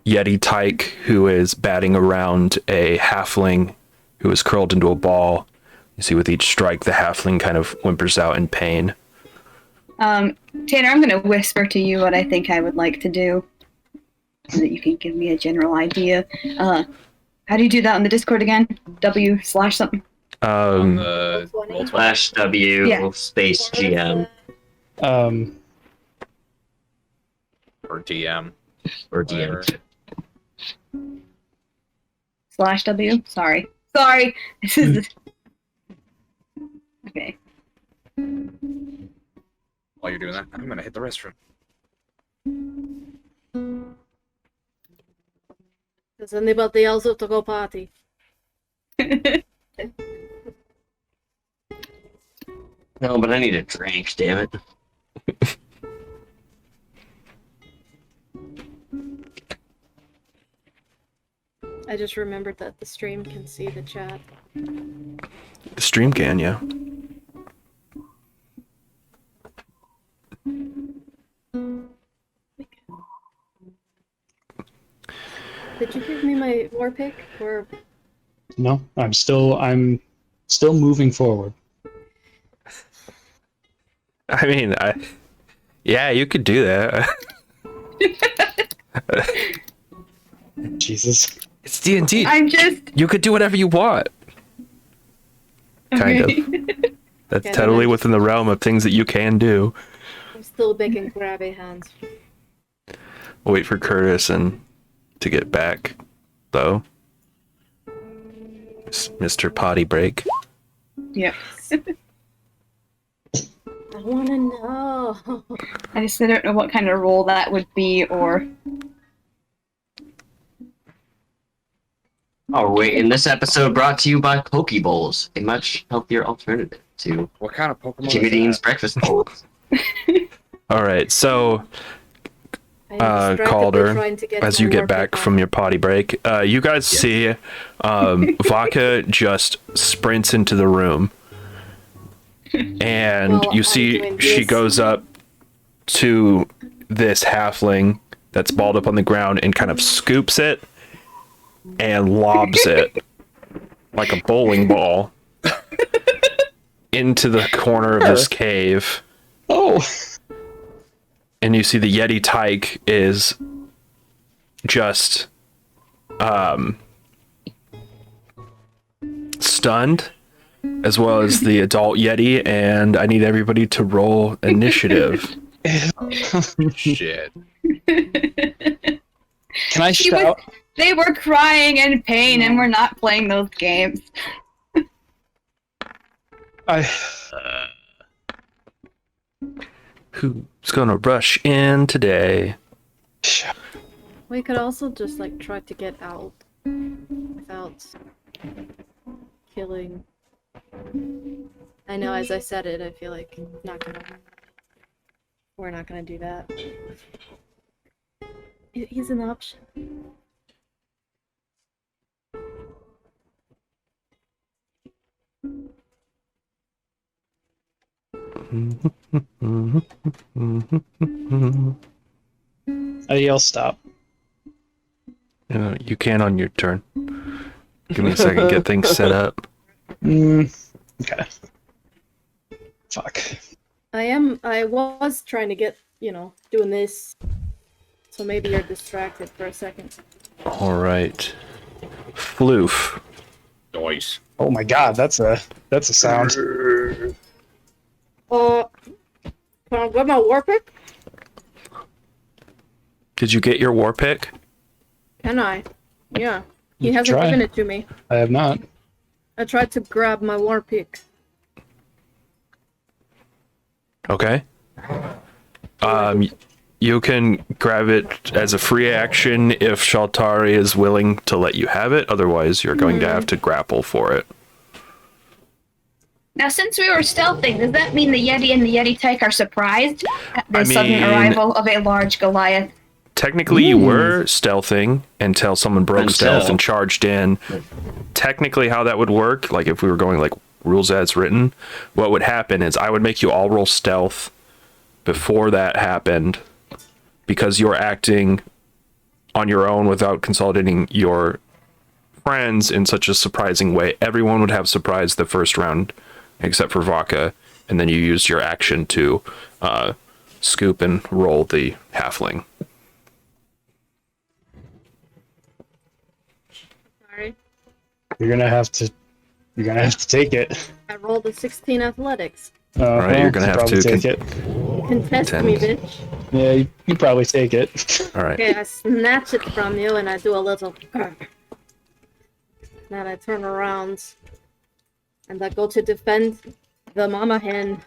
Speaker 1: Yeti tyke who is batting around a halfling who is curled into a ball. You see with each strike, the halfling kind of whimpers out in pain.
Speaker 6: Tanner, I'm going to whisper to you what I think I would like to do, so that you can give me a general idea. How do you do that on the Discord again? W/something?
Speaker 4: On the
Speaker 5: /W
Speaker 6: Yeah.
Speaker 5: space GM
Speaker 4: or DM.
Speaker 5: or DM.
Speaker 6: /W? Sorry. This is okay.
Speaker 4: While you're doing that, I'm gonna hit the restroom.
Speaker 2: Does anybody else have to go party?
Speaker 5: No, but I need a drink, damn it.
Speaker 2: I just remembered that the stream can see the chat.
Speaker 1: The stream can, yeah.
Speaker 2: Did you give me my war pick? Or
Speaker 3: No, I'm still moving forward.
Speaker 1: I mean, yeah, you could do that.
Speaker 3: Jesus.
Speaker 1: It's D&D.
Speaker 6: I'm just
Speaker 1: You could do whatever you want. Kind of. That's
Speaker 2: Okay,
Speaker 1: totally
Speaker 2: then.
Speaker 1: within the realm of things that you can do.
Speaker 2: I'm still making grabby hands.
Speaker 1: We'll wait for Curtis and to get back, though. Mr. Potty Break.
Speaker 6: Yep.
Speaker 2: I wanna know.
Speaker 6: I just don't know what kind of role that would be, or
Speaker 5: Oh wait, in this episode brought to you by Pokeballs, a much healthier alternative to
Speaker 4: What kind of Pokemon
Speaker 5: Jimmy
Speaker 4: is
Speaker 5: Dean's
Speaker 4: that?
Speaker 5: breakfast bowls.
Speaker 1: All right, so
Speaker 2: I'm distractedly
Speaker 1: Calder,
Speaker 2: trying to get
Speaker 1: as
Speaker 2: my
Speaker 1: you get
Speaker 2: war
Speaker 1: back
Speaker 2: pick
Speaker 1: from
Speaker 2: on.
Speaker 1: your potty break, you guys see Vaka just sprints into the room, and
Speaker 2: Well,
Speaker 1: you
Speaker 2: I'm
Speaker 1: see
Speaker 2: doing
Speaker 1: she
Speaker 2: this.
Speaker 1: goes up to this halfling that's balled up on the ground and kind of scoops it and lobs it like a bowling ball into the corner of this cave.
Speaker 3: Oh,
Speaker 1: And you see the Yeti tyke is just stunned, as well as the adult Yeti, and I need everybody to roll initiative.
Speaker 4: Shit.
Speaker 3: can I
Speaker 6: She
Speaker 3: shout?
Speaker 6: they were crying in pain, and we're not playing those games.
Speaker 1: Who's gonna rush in today?
Speaker 2: We could also just like try to get out without killing. I know, as I said it, I feel like we're not gonna do that. He's an option.
Speaker 3: I yell stop.
Speaker 1: You can on your turn. Give me a second, get things set up.
Speaker 3: Okay. Fuck.
Speaker 2: I was trying to get doing this. So maybe you're distracted for a second.
Speaker 1: All right. Floof.
Speaker 4: Noise.
Speaker 3: Oh my god, that's a sound.
Speaker 2: Can I get my war pick?
Speaker 1: Did you get your war pick?
Speaker 2: Can I? Yeah. He
Speaker 3: You can
Speaker 2: hasn't
Speaker 3: try.
Speaker 2: given it to me.
Speaker 3: I have not.
Speaker 2: I tried to grab my war pick.
Speaker 1: Okay. You can grab it as a free action if Shaltari is willing to let you have it. Otherwise, you're going to have to grapple for it.
Speaker 6: Now, since we were stealthing, does that mean the Yeti and the Yeti tyke are surprised at the
Speaker 1: I
Speaker 6: sudden
Speaker 1: mean-
Speaker 6: arrival of a large Goliath?
Speaker 1: Technically, you were stealthing until someone broke stealth and charged in. Technically, how that would work, like if we were going like rules as written, what would happen is I would make you all roll stealth before that happened, because you're acting on your own without consolidating your friends in such a surprising way. Everyone would have surprise the first round, except for Vodka, and then you use your action to scoop and roll the halfling.
Speaker 2: Sorry.
Speaker 3: You're gonna have to take it.
Speaker 2: I rolled a 16 athletics.
Speaker 1: Alright, you're gonna have
Speaker 3: probably
Speaker 1: to
Speaker 3: take it.
Speaker 2: Contest me, bitch.
Speaker 3: Yeah, you probably take it.
Speaker 1: All right.
Speaker 2: Okay, I snatch it from you and I do a little. Then I turn around and I go to defend the mama hen.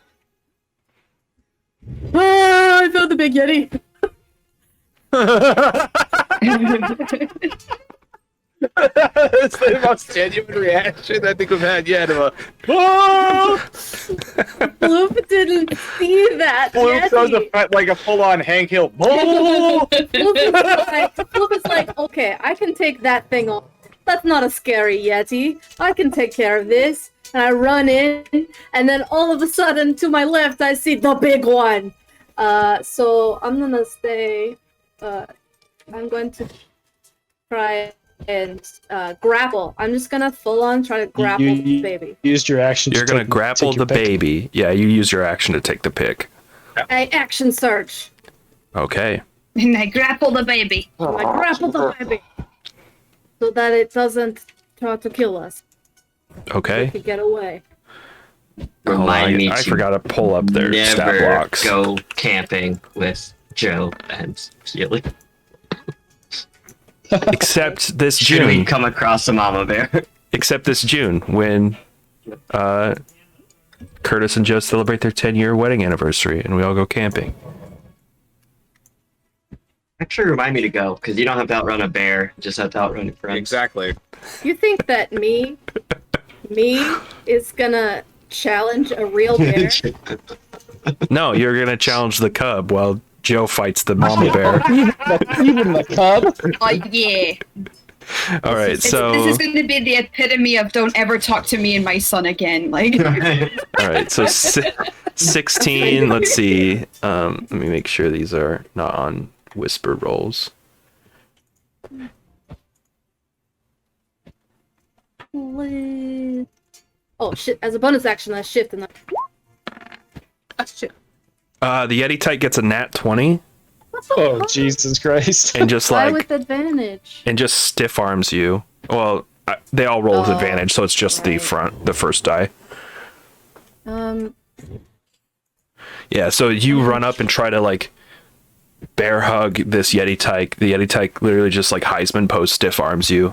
Speaker 2: Ah, I found the big Yeti.
Speaker 4: It's the most genuine reaction I think we've had yet. Of a, oh!
Speaker 2: Floof didn't see that.
Speaker 4: Blue throws
Speaker 2: Yeti.
Speaker 4: like a full-on Hank Hill. Oh!
Speaker 2: Floof is like, okay, I can take that thing off. That's not a scary Yeti. I can take care of this. And I run in, and then all of a sudden, to my left, I see the big one. So I'm gonna stay. I'm going to try and grapple. I'm just gonna full on try to grapple the baby.
Speaker 3: Used your action.
Speaker 1: You're going to grapple the baby. Yeah, you use your action to take the pick.
Speaker 2: I action search.
Speaker 1: Okay.
Speaker 6: And I grapple the baby.
Speaker 2: I grapple the baby so that it doesn't try to kill us.
Speaker 1: Okay.
Speaker 2: We could get away.
Speaker 5: Remind me
Speaker 1: I
Speaker 5: to
Speaker 1: forgot to pull up their stat
Speaker 5: never
Speaker 1: blocks.
Speaker 5: go camping with Joe and Sealy.
Speaker 1: Except this
Speaker 5: Should we
Speaker 1: June.
Speaker 5: come across a mama bear?
Speaker 1: Except this June, when Curtis and Joe celebrate their 10-year wedding anniversary, and we all go camping.
Speaker 5: Actually, remind me to go, because you don't have to outrun a bear, you just have to outrun your friends.
Speaker 4: Exactly.
Speaker 2: You think that me is gonna challenge a real bear?
Speaker 1: No, you're gonna challenge the cub while Joe fights the mama bear.
Speaker 3: Even the cub.
Speaker 6: Oh yeah.
Speaker 1: All right,
Speaker 6: This
Speaker 1: so
Speaker 6: is going to be the epitome of don't ever talk to me and my son again. Like,
Speaker 1: all right, so 16. Let's see. Let me make sure these are not on whisper rolls.
Speaker 2: Oh shit! As a bonus action, I shift and shit.
Speaker 1: The Yeti type gets a nat 20
Speaker 3: Oh Jesus Christ!
Speaker 1: and just
Speaker 2: Why
Speaker 1: like
Speaker 2: with advantage?
Speaker 1: and just stiff arms you. Well, they all roll with advantage, so it's just the first die. Yeah, so you run up and try to like bear hug this Yeti tyke. The Yeti tyke literally just like Heisman pose stiff arms you.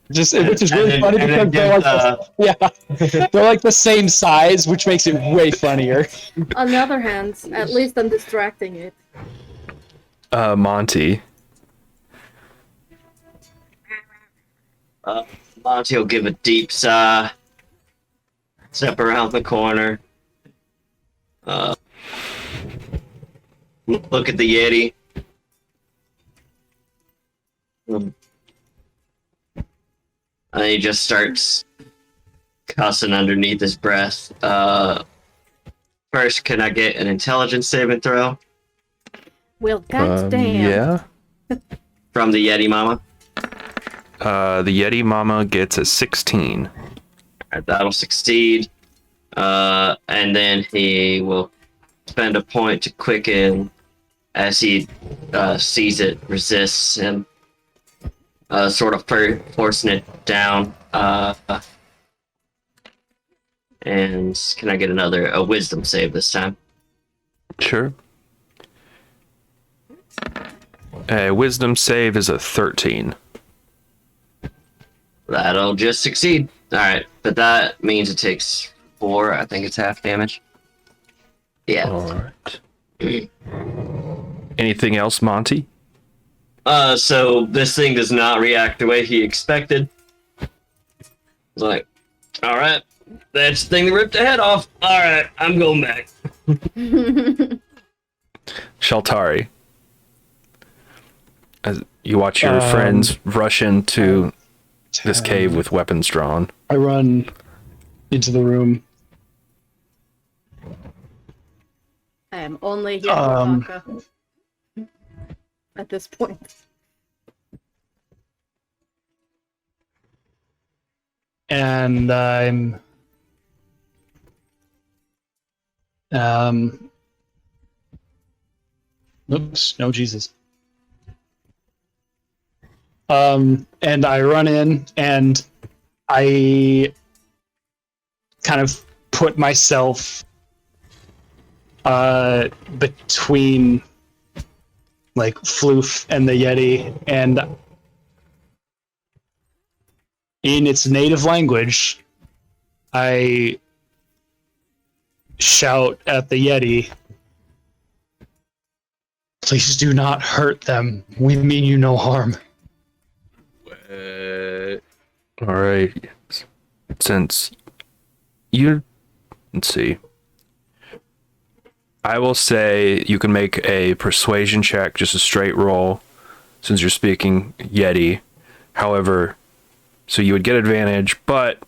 Speaker 3: Which is really funny because they're like they're like the same size, which makes it way funnier.
Speaker 2: On the other hand, at least I'm distracting it.
Speaker 1: Monty.
Speaker 5: Monty will give a deep sigh, step around the corner, look at the Yeti. And he just starts cussing underneath his breath. First, can I get an intelligence saving throw
Speaker 2: Well, goddamn.
Speaker 1: Yeah.
Speaker 5: from the Yeti Mama?
Speaker 1: The Yeti Mama gets a 16.
Speaker 5: Alright, that'll succeed. And then he will spend a point to quicken as he sees it resists him, sort of forcing it down. And can I get a wisdom save this time?
Speaker 1: Sure. A wisdom save is a 13.
Speaker 5: That'll just succeed. Alright, but that means it takes 4. I think it's half damage. Yeah.
Speaker 1: Alright. Anything else, Monty?
Speaker 5: So this thing does not react the way he expected. It's like, alright, that's the thing that ripped the head off. Alright, I'm going back.
Speaker 1: Shaltari. As you watch your friends rush into this cave with weapons drawn.
Speaker 3: I run into the room.
Speaker 2: I am only here for Vodka at this point.
Speaker 3: And I'm oops, no Jesus. And I run in and I kind of put myself between like Floof and the Yeti, and in its native language, I shout at the Yeti, "Please do not hurt them. We mean you no harm."
Speaker 1: All right. Since you, let's see. I will say you can make a persuasion check, just a straight roll, since you're speaking Yeti. However, so you would get advantage, but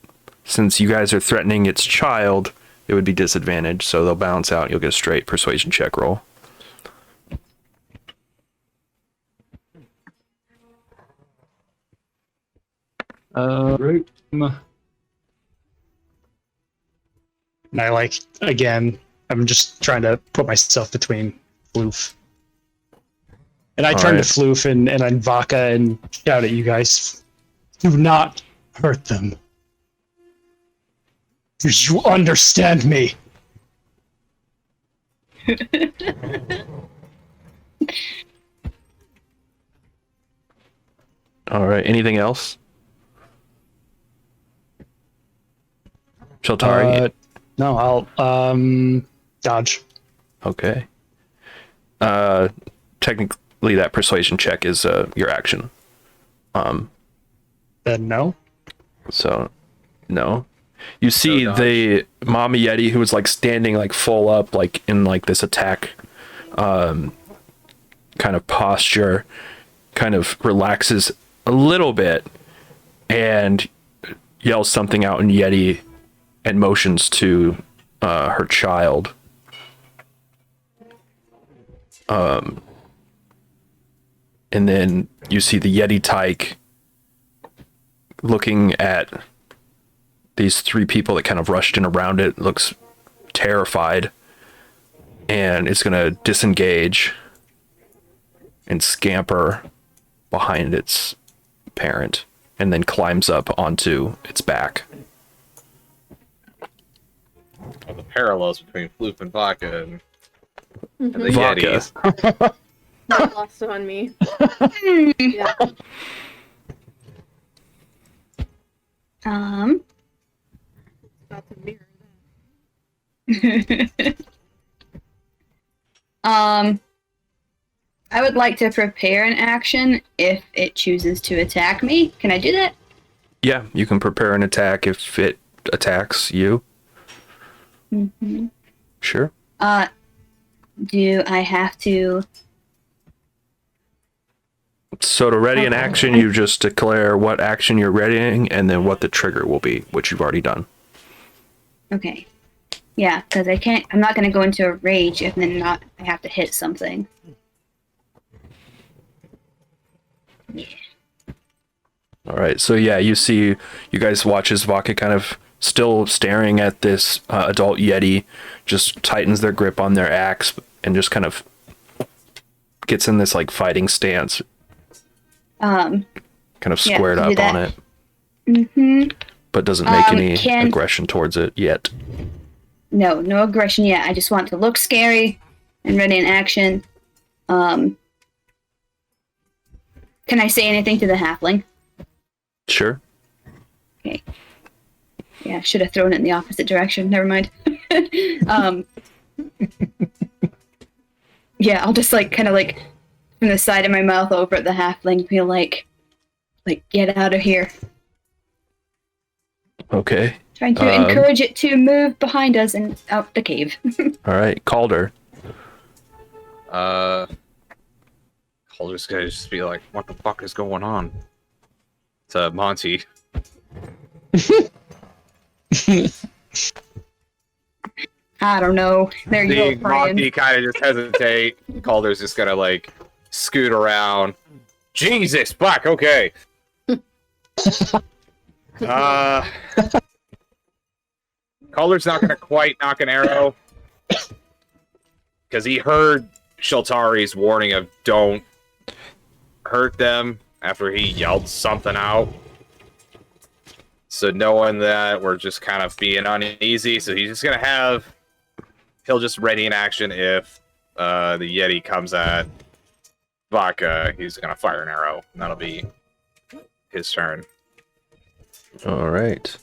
Speaker 1: since you guys are threatening its child, it would be disadvantage, so they'll balance out. You'll get a straight persuasion check roll.
Speaker 3: Right. And I again, I'm just trying to put myself between Floof. And I turn to Floof and Vodka and shout at you guys, "Do not hurt them. Do you understand me?"
Speaker 1: All right. Anything else? Shaltari?
Speaker 3: No, I'll dodge.
Speaker 1: Okay. Technically, that persuasion check is your action.
Speaker 3: Then no.
Speaker 1: So, no. You see the Mama Yeti, who was like standing like full up, like in like this attack kind of posture, kind of relaxes a little bit and yells something out in Yeti and motions to her child. And then you see the Yeti tyke looking at these 3 people that kind of rushed in around it, looks terrified, and it's going to disengage and scamper behind its parent, and then climbs up onto its back.
Speaker 4: The parallels between Floof and Vodka and the
Speaker 1: Vodka.
Speaker 4: Yetis.
Speaker 2: Not lost on me. Yeah. About to mirror
Speaker 6: I would like to prepare an action if it chooses to attack me. Can I do that?
Speaker 1: Yeah, you can prepare an attack if it attacks you.
Speaker 6: Mm-hmm.
Speaker 1: Sure.
Speaker 6: Do I have to?
Speaker 1: So to ready an action, you just declare what action you're readying and then what the trigger will be, which you've already done.
Speaker 6: Okay. Yeah, because I'm not going to go into a rage if then I have to hit something. Yeah.
Speaker 1: All right. So yeah, you see, you guys watch as Vodka kind of still staring at this adult Yeti, just tightens their grip on their axe and just kind of gets in this like fighting stance, kind of squared up on it.
Speaker 6: Mm-hmm.
Speaker 1: But doesn't make any
Speaker 6: can-
Speaker 1: aggression towards it yet.
Speaker 6: No aggression yet. I just want to look scary and ready in action. Can I say anything to the halfling?
Speaker 1: Sure.
Speaker 6: Okay. Yeah, should have thrown it in the opposite direction. Never mind. Yeah, I'll just like kind of like from the side of my mouth over at the halfling, feel like get out of here.
Speaker 1: Okay.
Speaker 6: Trying to encourage it to move behind us and out the cave.
Speaker 1: All right, Calder.
Speaker 4: Calder's gonna just be like, what the fuck is going on? To Monty.
Speaker 6: I don't know. There you
Speaker 4: See,
Speaker 6: go, Brian.
Speaker 4: Monty kind of just hesitate. Calder's just gonna like scoot around. Jesus, fuck, okay. Calder's not gonna quite knock an arrow. Because he heard Sheltari's warning of don't hurt them after he yelled something out. So knowing that we're just kind of being uneasy, so he's just gonna have... He'll just ready in action if the Yeti comes at Vodka. He's gonna fire an arrow. And that'll be his turn.
Speaker 1: All right.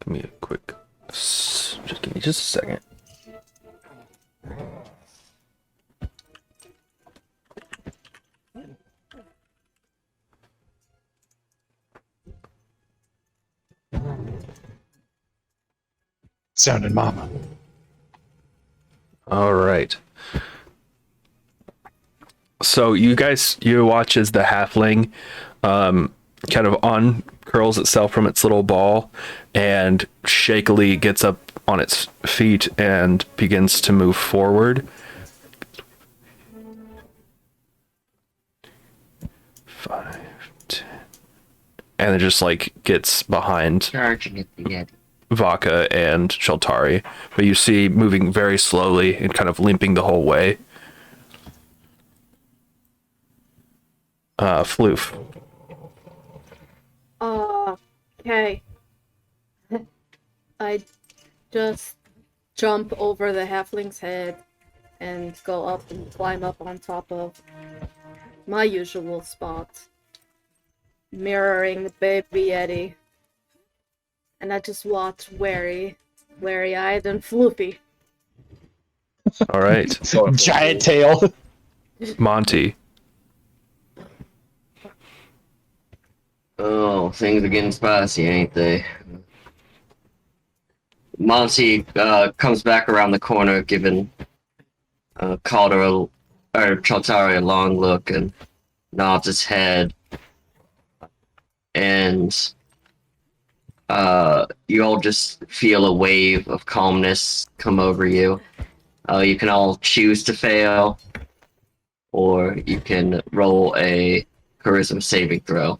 Speaker 1: Give me a quick... Just give me just a second.
Speaker 3: Sounded mama.
Speaker 1: All right. So you watch as the halfling kind of uncurls itself from its little ball and shakily gets up on its feet and begins to move forward. 5, 10. And it just like gets behind
Speaker 5: Charging at the Yeti.
Speaker 1: Vodka and Sheltari, but you see moving very slowly and kind of limping the whole way. Floof.
Speaker 2: Okay. I just jump over the halfling's head and go up and climb up on top of my usual spot, mirroring the baby Yeti. And I just watch wary-eyed and floofy.
Speaker 1: All right.
Speaker 3: Giant tail.
Speaker 1: Monty.
Speaker 5: Oh, things are getting spicy, ain't they? Monty comes back around the corner, giving Calder or Chaltari a long look and nods his head. And you all just feel a wave of calmness come over you. You can all choose to fail, or you can roll a charisma saving throw.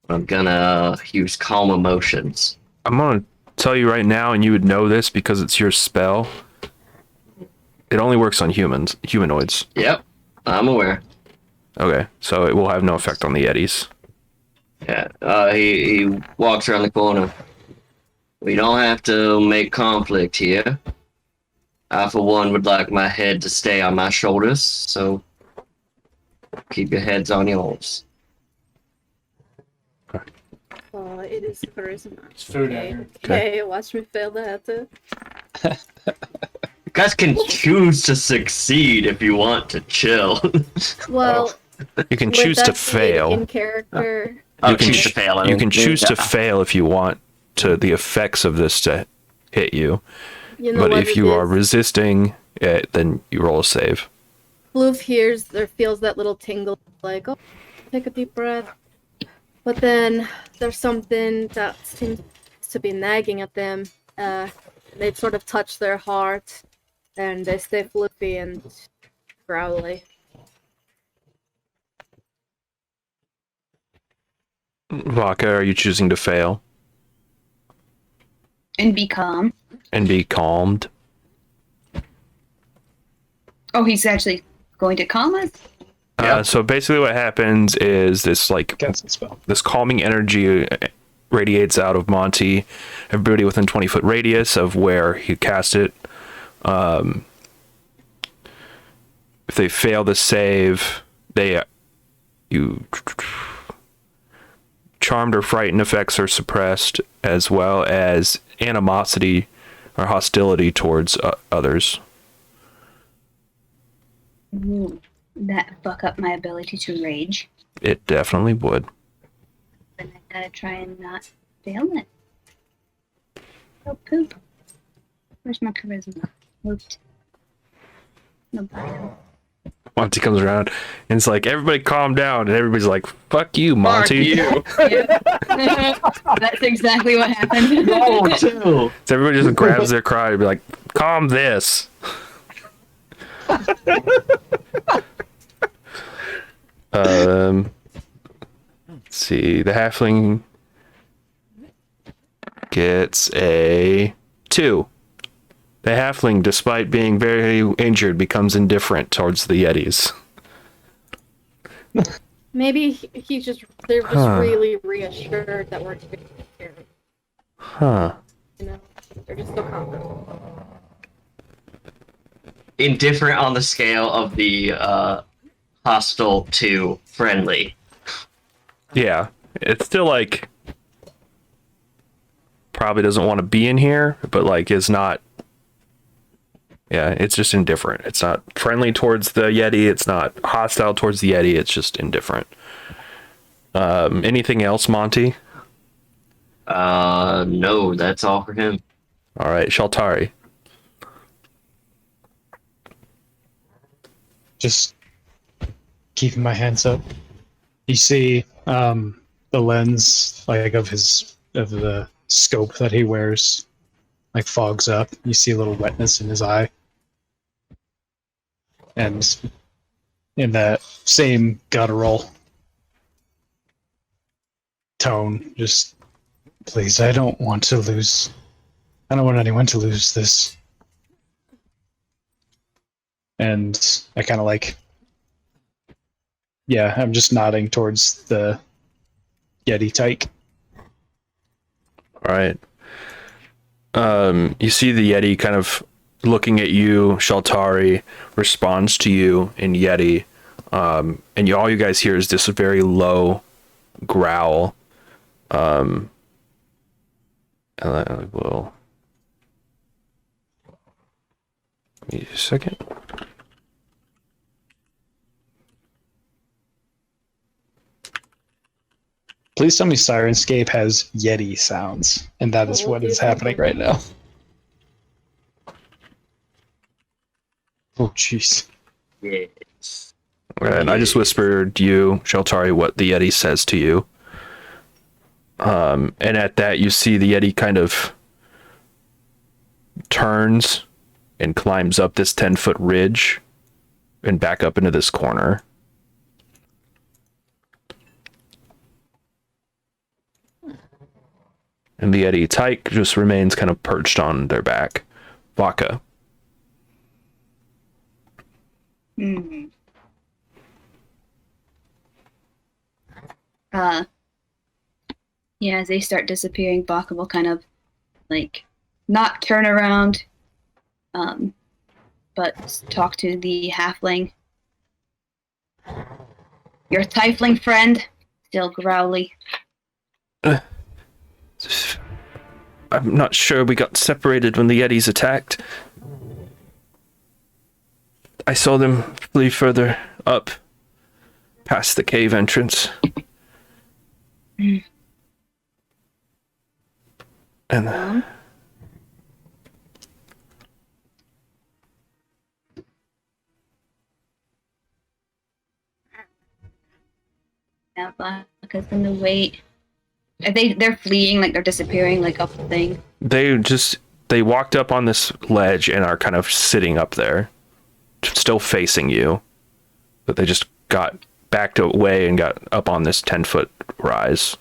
Speaker 5: I'm gonna use calm emotions.
Speaker 1: I'm gonna tell you right now, and you would know this because it's your spell. It only works on humanoids.
Speaker 5: Yep, I'm aware.
Speaker 1: Okay, so it will have no effect on the Yetis.
Speaker 5: Yeah, he walks around the corner. We don't have to make conflict here. I, for one, would like my head to stay on my shoulders, so keep your heads on yours.
Speaker 2: It is charisma.
Speaker 7: It's food out here.
Speaker 2: Okay, watch me fail that.
Speaker 5: You guys can choose to succeed if you want to chill.
Speaker 2: Well,
Speaker 1: You can
Speaker 2: would
Speaker 1: choose to
Speaker 2: that be
Speaker 1: fail.
Speaker 2: in character.
Speaker 5: You can choose to fail.
Speaker 1: You can choose to
Speaker 5: Yeah.
Speaker 1: fail if you want to the effects of this to hit you.
Speaker 2: You know
Speaker 1: But
Speaker 2: what
Speaker 1: if
Speaker 2: it
Speaker 1: you are
Speaker 2: is?
Speaker 1: resisting it, then you roll a save.
Speaker 2: Floof hears or feels that little tingle, like, oh, take a deep breath. But then there's something that seems to be nagging at them. They sort of touch their heart, and they stay floofy and growly.
Speaker 1: Vodka, are you choosing to fail?
Speaker 6: And be calm.
Speaker 1: and be calmed.
Speaker 6: Oh, he's actually going to calm us?
Speaker 4: Yeah.
Speaker 1: So basically what happens is this like
Speaker 3: Cancel spell.
Speaker 1: this calming energy radiates out of Monty. Everybody within 20-foot radius of where he cast it. If they fail the save, charmed or frightened effects are suppressed, as well as animosity or hostility towards others.
Speaker 6: Ooh, that fuck up my ability to rage.
Speaker 1: It definitely would.
Speaker 6: Then I gotta try and not fail it. Oh, poop. Where's my charisma? Moved. No bio.
Speaker 1: Monty comes around and it's like, everybody calm down, and everybody's like, fuck you, Monty.
Speaker 4: Fuck you.
Speaker 6: That's exactly what happened.
Speaker 5: Oh, too.
Speaker 1: So everybody just grabs their cry and be like, calm this. Let's see, the halfling gets a 2. The halfling, despite being very injured, becomes indifferent towards the Yetis.
Speaker 2: Maybe they're just really reassured that we're taking care of.
Speaker 1: Huh.
Speaker 2: You know, they're just so confident.
Speaker 5: Indifferent on the scale of the hostile to friendly.
Speaker 1: Yeah. It's still like, probably doesn't want to be in here, but like is not. Yeah, it's just indifferent. It's not friendly towards the Yeti. It's not hostile towards the Yeti. It's just indifferent. Anything else, Monty?
Speaker 5: No, that's all for him.
Speaker 1: All right, Shaltari.
Speaker 3: Just keeping my hands up. You see the lens like of the scope that he wears like fogs up. You see a little wetness in his eye. And in that same guttural tone, just please, I don't want anyone to lose this. And I kind of like, yeah, I'm just nodding towards the Yeti tyke.
Speaker 1: All right. You see the Yeti kind of looking at you. Shaltari responds to you in Yeti. And all you guys hear is this very low growl. And I will... Give me a second.
Speaker 3: Please tell me Syrinscape has Yeti sounds, and that is what is happening right now. Oh, jeez.
Speaker 5: Yes.
Speaker 1: And I just whispered you, Shaltari, what the Yeti says to you. And at that, you see the Yeti kind of turns and climbs up this 10-foot ridge and back up into this corner. And the Yeti tyke just remains kind of perched on their back. Vaka.
Speaker 6: Hmm. Yeah, as they start disappearing, Baka will kind of like not turn around, but talk to the halfling. Your tiefling friend, still growly.
Speaker 1: I'm not sure we got separated when the Yetis attacked. I saw them flee further up, past the cave entrance. And
Speaker 6: Now Baka's gonna wait. They're fleeing, like they're disappearing, like up the thing.
Speaker 1: They walked up on this ledge and are kind of sitting up there, still facing you, but they just got backed away and got up on this 10-foot rise.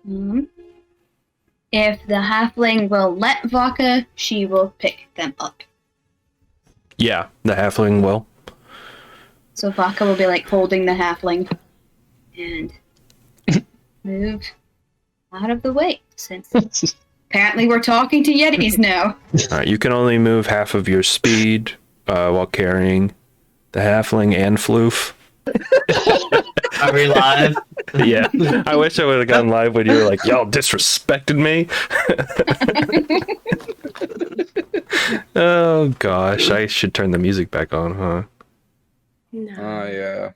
Speaker 6: If the halfling will let Vodka, she will pick them up.
Speaker 1: Yeah, the halfling will.
Speaker 6: So Vodka will be like holding the halfling and move out of the way, since apparently we're talking to Yetis now.
Speaker 1: Alright, you can only move half of your speed while carrying the halfling and Floof.
Speaker 5: Are we live?
Speaker 1: Yeah, I wish I would have gone live when you were like, y'all disrespected me. Oh gosh, I should turn the music back on, huh?
Speaker 2: No.
Speaker 4: Oh, yeah.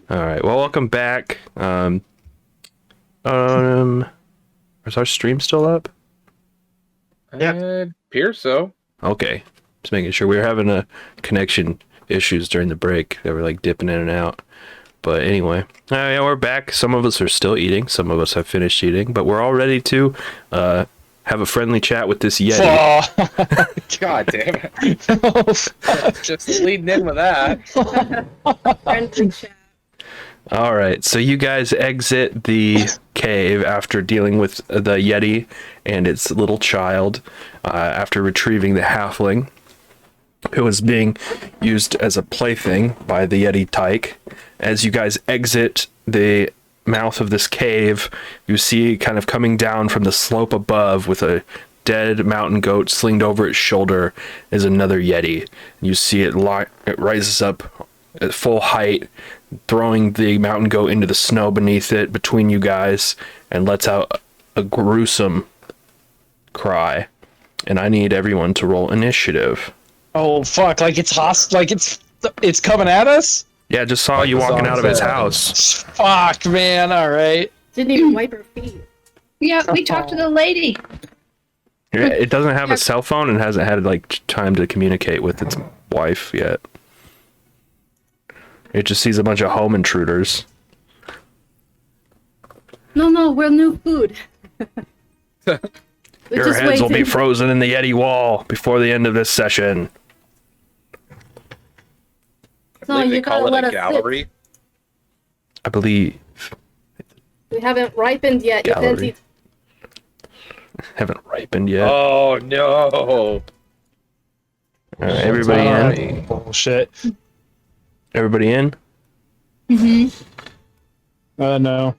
Speaker 1: Alright, well, welcome back. Is our stream still up?
Speaker 4: Appears so.
Speaker 1: Okay, just making sure. We were having a connection issues during the break. They were like dipping in and out. But anyway, yeah, we're back. Some of us are still eating. Some of us have finished eating. But we're all ready to have a friendly chat with this Yeti.
Speaker 4: God damn it. Just leading in with that.
Speaker 2: Friendly chat.
Speaker 1: All right, so you guys exit the cave after dealing with the Yeti and its little child, after retrieving the halfling, who was being used as a plaything by the Yeti tyke. As you guys exit the mouth of this cave, you see kind of coming down from the slope above with a dead mountain goat slinged over its shoulder is another Yeti. You see it rises up at full height, throwing the mountain goat into the snow beneath it between you guys, and lets out a gruesome cry. And I need everyone to roll initiative.
Speaker 3: Oh fuck! Like it's like it's coming at us.
Speaker 1: Yeah, just saw you walking out of his house.
Speaker 3: Fuck, man. All right.
Speaker 2: Didn't even wipe her feet.
Speaker 6: Yeah, we talked to the lady.
Speaker 1: It doesn't have a cell phone and hasn't had like time to communicate with its wife yet. It just sees a bunch of home intruders.
Speaker 2: No, we're new food.
Speaker 1: Your heads will be frozen in the Yeti wall before the end of this session.
Speaker 2: No,
Speaker 4: They
Speaker 2: you
Speaker 4: call
Speaker 2: gotta
Speaker 4: it
Speaker 2: let
Speaker 4: a
Speaker 2: us
Speaker 4: gallery.
Speaker 1: I believe.
Speaker 2: We haven't ripened yet. You can't
Speaker 1: Gallery.
Speaker 2: eat.
Speaker 1: Haven't ripened yet.
Speaker 4: Oh, no.
Speaker 1: All right, everybody in?
Speaker 3: Bullshit.
Speaker 1: Everybody in?
Speaker 3: No.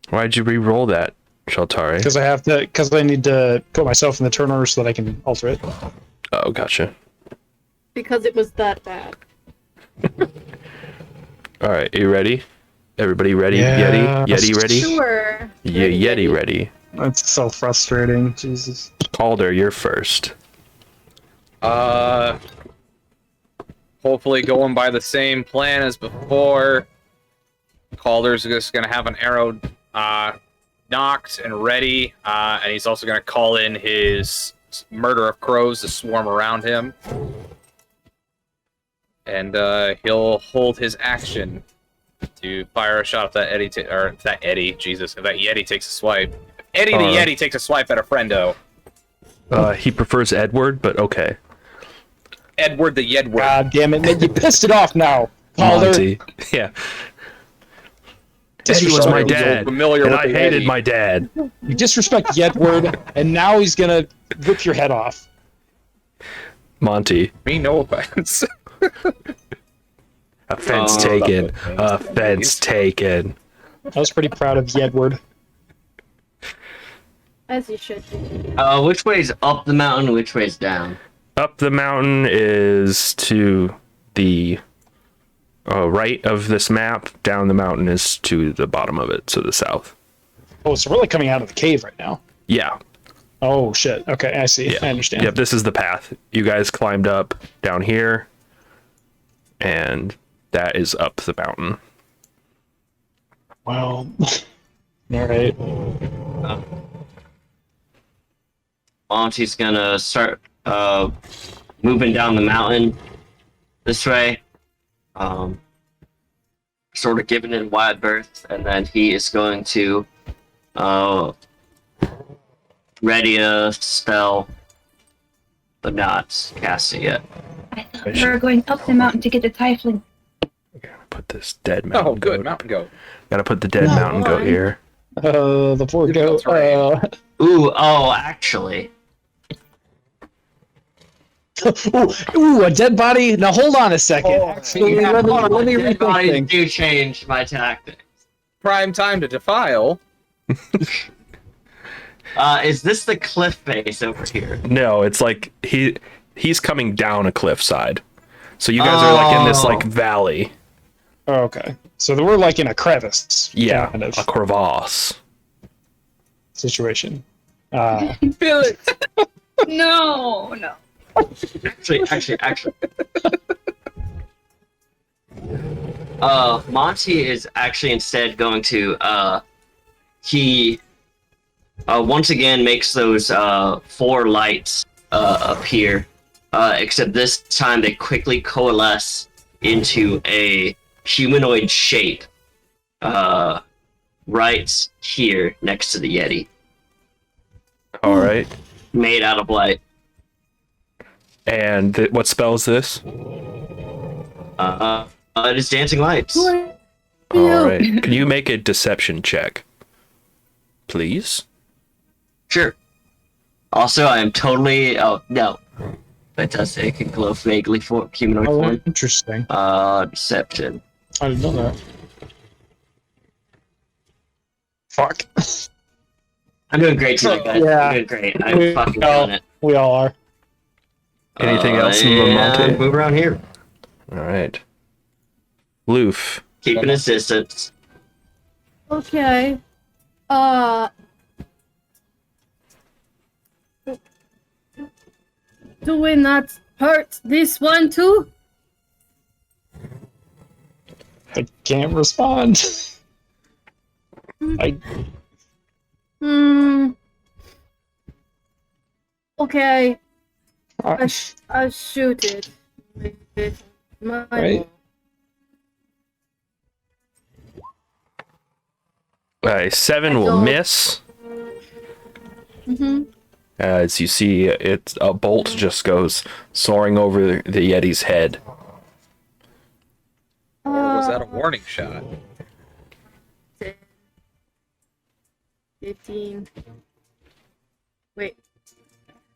Speaker 1: Why'd you re-roll that, Shaltari?
Speaker 3: Because I need to put myself in the turn order so that I can alter it.
Speaker 1: Oh, gotcha.
Speaker 2: Because it was that bad.
Speaker 1: All right, you ready? Everybody ready?
Speaker 3: Yeah.
Speaker 1: Yeti ready?
Speaker 2: Sure.
Speaker 1: Yeah, Yeti ready.
Speaker 3: That's so frustrating. Jesus.
Speaker 1: Calder, you're first.
Speaker 4: Hopefully going by the same plan as before. Calder's just gonna have an arrow knocked and ready, and he's also gonna call in his murder of crows to swarm around him. And he'll hold his action to fire a shot if that Eddie if that Yeti takes a swipe. Eddie the Yeti takes a swipe at a friendo.
Speaker 1: He prefers Edward, but okay.
Speaker 4: Edward the Yedward.
Speaker 3: God damn it, man! You pissed it off now, Calder.
Speaker 1: Monty. Yeah. Eddie was my dad,
Speaker 4: Familiar
Speaker 1: and
Speaker 4: with
Speaker 1: I
Speaker 4: the
Speaker 1: hated
Speaker 4: Eddie.
Speaker 1: my dad.
Speaker 3: You disrespect Yedward, and now he's gonna rip your head off.
Speaker 1: Monty.
Speaker 4: Me no offense.
Speaker 1: Offense taken. Offense taken.
Speaker 3: I was pretty proud of Yedward.
Speaker 2: As you should be.
Speaker 5: Which way's up the mountain? Which way's down?
Speaker 1: Up the mountain is to the right of this map. Down the mountain is to the bottom of it, so the south.
Speaker 3: Oh, so we're like coming out of the cave right now.
Speaker 1: Yeah.
Speaker 3: Oh shit. Okay, I see.
Speaker 1: Yeah.
Speaker 3: I understand.
Speaker 1: Yep, this is the path. You guys climbed up down here, and that is up the mountain.
Speaker 3: Well, all right.
Speaker 5: Monty's gonna start moving down the mountain this way, sort of giving it a wide berth, and then he is going to ready a spell, but not cast it yet.
Speaker 6: I thought we were going up the mountain to get the tiefling.
Speaker 1: Put this dead mountain
Speaker 4: Oh, good.
Speaker 1: goat
Speaker 4: Mountain goat.
Speaker 1: Gotta put the dead
Speaker 3: No.
Speaker 1: mountain goat here.
Speaker 3: The poor goat.
Speaker 5: Actually.
Speaker 3: Ooh, a dead body. Now hold on a second. Actually,
Speaker 5: Yeah,
Speaker 3: let me
Speaker 5: dead
Speaker 3: rethink
Speaker 5: bodies
Speaker 3: things.
Speaker 5: do change my tactics.
Speaker 4: Prime time to defile.
Speaker 5: Is this the cliff face over here?
Speaker 1: No, it's like he's coming down a cliffside. So you guys are like in this like valley.
Speaker 3: Oh, okay. So we're like in a crevice.
Speaker 1: Yeah,
Speaker 3: Kind of
Speaker 1: a crevasse.
Speaker 3: situation.
Speaker 4: Feel it.
Speaker 6: No.
Speaker 5: Actually. Monty is actually instead going to he once again makes those 4 lights appear, except this time they quickly coalesce into a humanoid shape right here next to the Yeti,
Speaker 1: All right.
Speaker 5: made out of light.
Speaker 1: And what spell is this?
Speaker 5: It is dancing lights.
Speaker 1: All right. Can you make a deception check, please?
Speaker 5: Sure. Also, I am totally. Oh no, that does say it can glow vaguely for humanoid
Speaker 3: Oh,
Speaker 5: form.
Speaker 3: interesting.
Speaker 5: Deception.
Speaker 3: I didn't know that. Fuck.
Speaker 5: I'm doing great today, guys.
Speaker 3: Yeah.
Speaker 5: I'm doing great. I'm fucking doing it.
Speaker 3: We all are.
Speaker 1: Anything else,
Speaker 5: and
Speaker 1: Monty?
Speaker 5: move around here.
Speaker 1: All right. Loof.
Speaker 5: Keeping his distance.
Speaker 2: Okay. Do we not hurt this one too?
Speaker 3: I can't respond. I
Speaker 2: Okay.
Speaker 3: uh,
Speaker 2: I shoot it with my
Speaker 3: Right.
Speaker 1: A 7 will
Speaker 2: don't-
Speaker 1: miss.
Speaker 2: Mm-hmm.
Speaker 1: As you see, a bolt just goes soaring over the Yeti's head.
Speaker 4: Or was that a warning shot?
Speaker 2: 10, 15. Wait.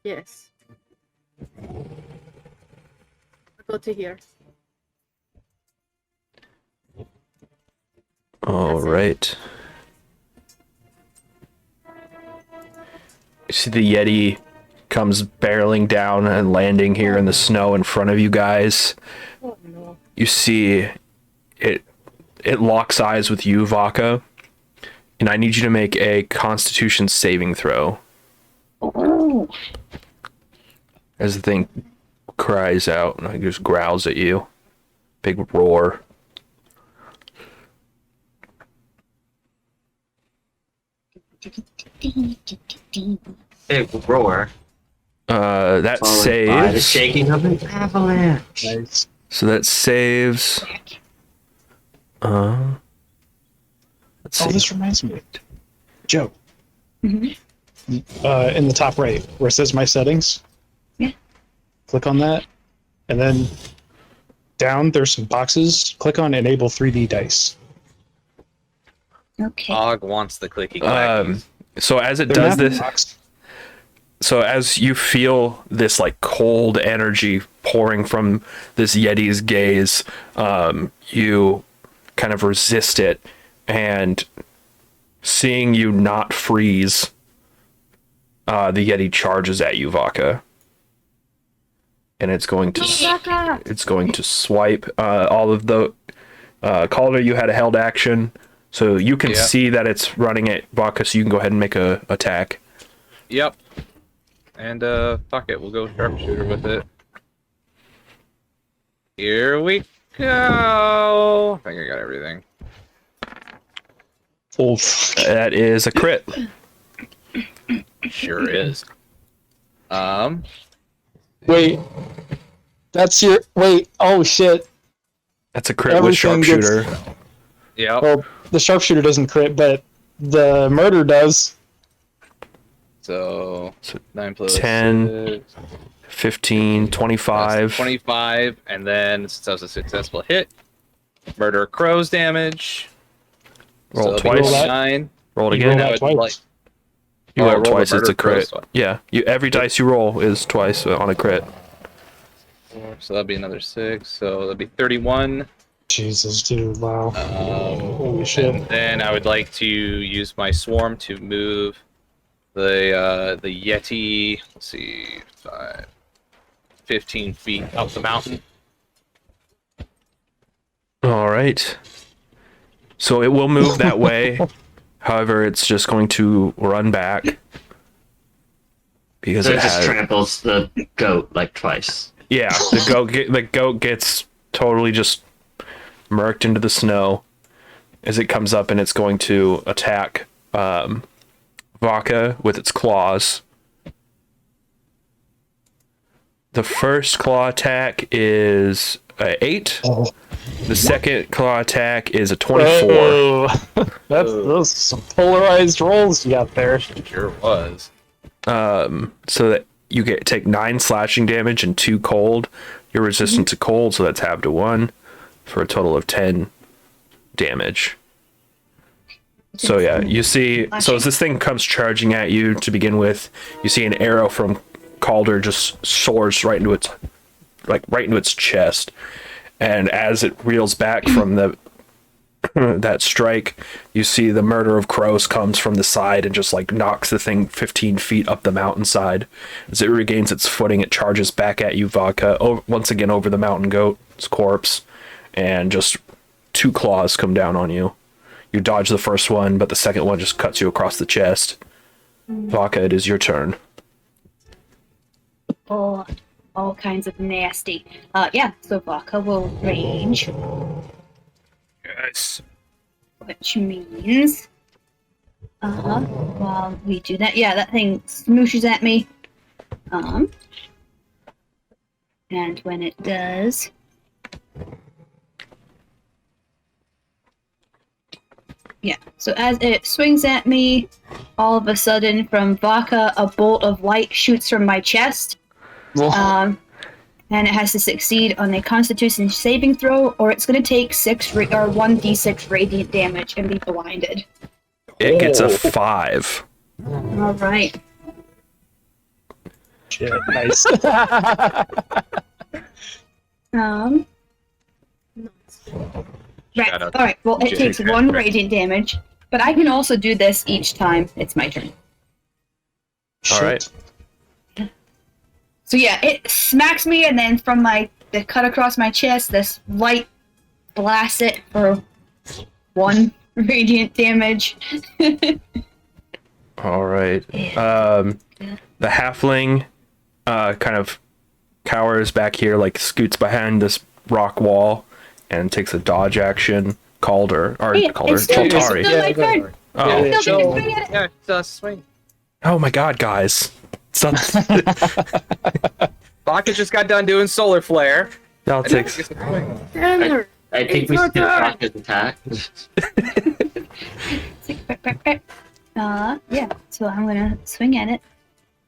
Speaker 2: Yes. I'll go to here.
Speaker 1: All right. You see the Yeti comes barreling down and landing here in the snow in front of you guys.
Speaker 2: Oh no.
Speaker 1: You see it locks eyes with you, Vaka. And I need you to make a Constitution saving throw.
Speaker 6: Oh.
Speaker 1: As the thing cries out and just growls at you. Big roar.
Speaker 5: Big roar.
Speaker 1: That
Speaker 5: Followed by the
Speaker 1: saves.
Speaker 5: shaking of an avalanche.
Speaker 3: nice.
Speaker 1: So that saves. Let's
Speaker 3: Oh,
Speaker 1: see.
Speaker 3: this reminds me. Joe.
Speaker 6: Mhm.
Speaker 3: In the top right, where it says my settings.
Speaker 6: Yeah.
Speaker 3: Click on that, and then down there's some boxes. Click on enable 3D dice.
Speaker 6: Okay.
Speaker 4: Og wants the clicky clacky.
Speaker 1: So as it
Speaker 3: They're
Speaker 1: does
Speaker 3: not in
Speaker 1: this,
Speaker 3: box.
Speaker 1: so as you feel this like cold energy pouring from this Yeti's gaze, you kind of resist it, and seeing you not freeze, the Yeti charges at you, Vaka, and it's going to swipe all of the Calder. You had a held action, so you can
Speaker 4: Yeah.
Speaker 1: see that it's running at Vaka, so you can go ahead and make a attack.
Speaker 4: Yep. And fuck it, we'll go sharpshooter with it. Here we go. I think I got everything.
Speaker 3: Oh,
Speaker 1: That is a crit.
Speaker 4: Sure is.
Speaker 3: wait. That's your wait. Oh shit.
Speaker 1: That's a crit with
Speaker 3: Everything gets-
Speaker 1: sharpshooter.
Speaker 4: Yep.
Speaker 3: Well, the sharpshooter doesn't crit, but the murder does.
Speaker 4: So
Speaker 1: So
Speaker 4: 9 plus
Speaker 1: 10,
Speaker 4: 6,
Speaker 1: 15, 25.
Speaker 4: 25, and then since that was a successful hit, murder crows damage.
Speaker 1: Roll
Speaker 4: so
Speaker 1: twice.
Speaker 3: Roll that.
Speaker 4: 9.
Speaker 1: Roll it
Speaker 3: You roll
Speaker 1: again.
Speaker 3: that
Speaker 4: I would
Speaker 3: twice.
Speaker 4: like-
Speaker 1: You
Speaker 4: Oh, I
Speaker 1: roll
Speaker 4: rolled a
Speaker 1: twice, it's
Speaker 4: murder
Speaker 1: a crit.
Speaker 4: twice.
Speaker 1: Yeah, every dice you roll is twice on a crit.
Speaker 4: So that'd be another 6. So that'd be 31.
Speaker 3: Jesus, dude, wow. Holy
Speaker 4: And
Speaker 3: shit.
Speaker 4: then I would like to use my swarm to move the Yeti. Let's see, 15 feet up the mountain.
Speaker 1: All right. So it will move that way. However, it's just going to run back because
Speaker 5: So
Speaker 1: it
Speaker 5: it just
Speaker 1: has.
Speaker 5: tramples the goat like twice.
Speaker 1: Yeah, the goat gets totally just murked into the snow as it comes up, and it's going to attack Vodka with its claws. The first claw attack is a 8.
Speaker 3: Oh.
Speaker 1: The second claw attack is a 24.
Speaker 3: Whoa. Those are some polarized rolls you got there.
Speaker 4: Sure was.
Speaker 1: So that you take 9 slashing damage and 2 cold. You're resistant to cold, so that's halved to 1 for a total of 10 damage. So yeah, you see, so as this thing comes charging at you to begin with, you see an arrow from Calder just soars right into its chest, and as it reels back from that strike, you see the murder of crows comes from the side and just like knocks the thing 15 feet up the mountainside. As it regains its footing, it charges back at you, Vodka, once again over the mountain goat's corpse, and just 2 claws come down on you. You dodge the first one, but the second one just cuts you across the chest. Vodka, it is your turn.
Speaker 6: Oh, all kinds of nasty. Yeah, so Vodka will range,
Speaker 1: Yes.
Speaker 6: which means, while we do that, yeah, that thing smooshes at me. And when it does, yeah, so as it swings at me, all of a sudden from Vodka, a bolt of light shoots from my chest. And it has to succeed on a Constitution saving throw, or it's going to take 1d6 radiant damage and be blinded.
Speaker 1: It gets a 5.
Speaker 6: All right.
Speaker 3: Shit, nice.
Speaker 6: Right.
Speaker 4: Shout out
Speaker 6: All right. Well, it
Speaker 4: to
Speaker 6: takes
Speaker 4: Jason.
Speaker 6: 1 radiant damage, but I can also do this each time it's my turn.
Speaker 1: All right.
Speaker 6: So yeah, it smacks me, and then from the cut across my chest, this light blasts it for 1 radiant damage.
Speaker 1: All right. The halfling kind of cowers back here, like scoots behind this rock wall, and takes a dodge action. Calder,
Speaker 6: Hey, it's still
Speaker 1: Chaltari.
Speaker 6: my turn.
Speaker 1: Oh.
Speaker 6: Still can swing at it.
Speaker 4: Yeah, it does swing.
Speaker 1: Oh my God, guys! It's not.
Speaker 4: Vodka just got done doing solar flare.
Speaker 1: I'll take.
Speaker 2: Tanner,
Speaker 5: I think
Speaker 2: It's
Speaker 5: we
Speaker 2: your
Speaker 5: should
Speaker 2: turn.
Speaker 5: attack his attack.
Speaker 6: Yeah. So I'm gonna swing at it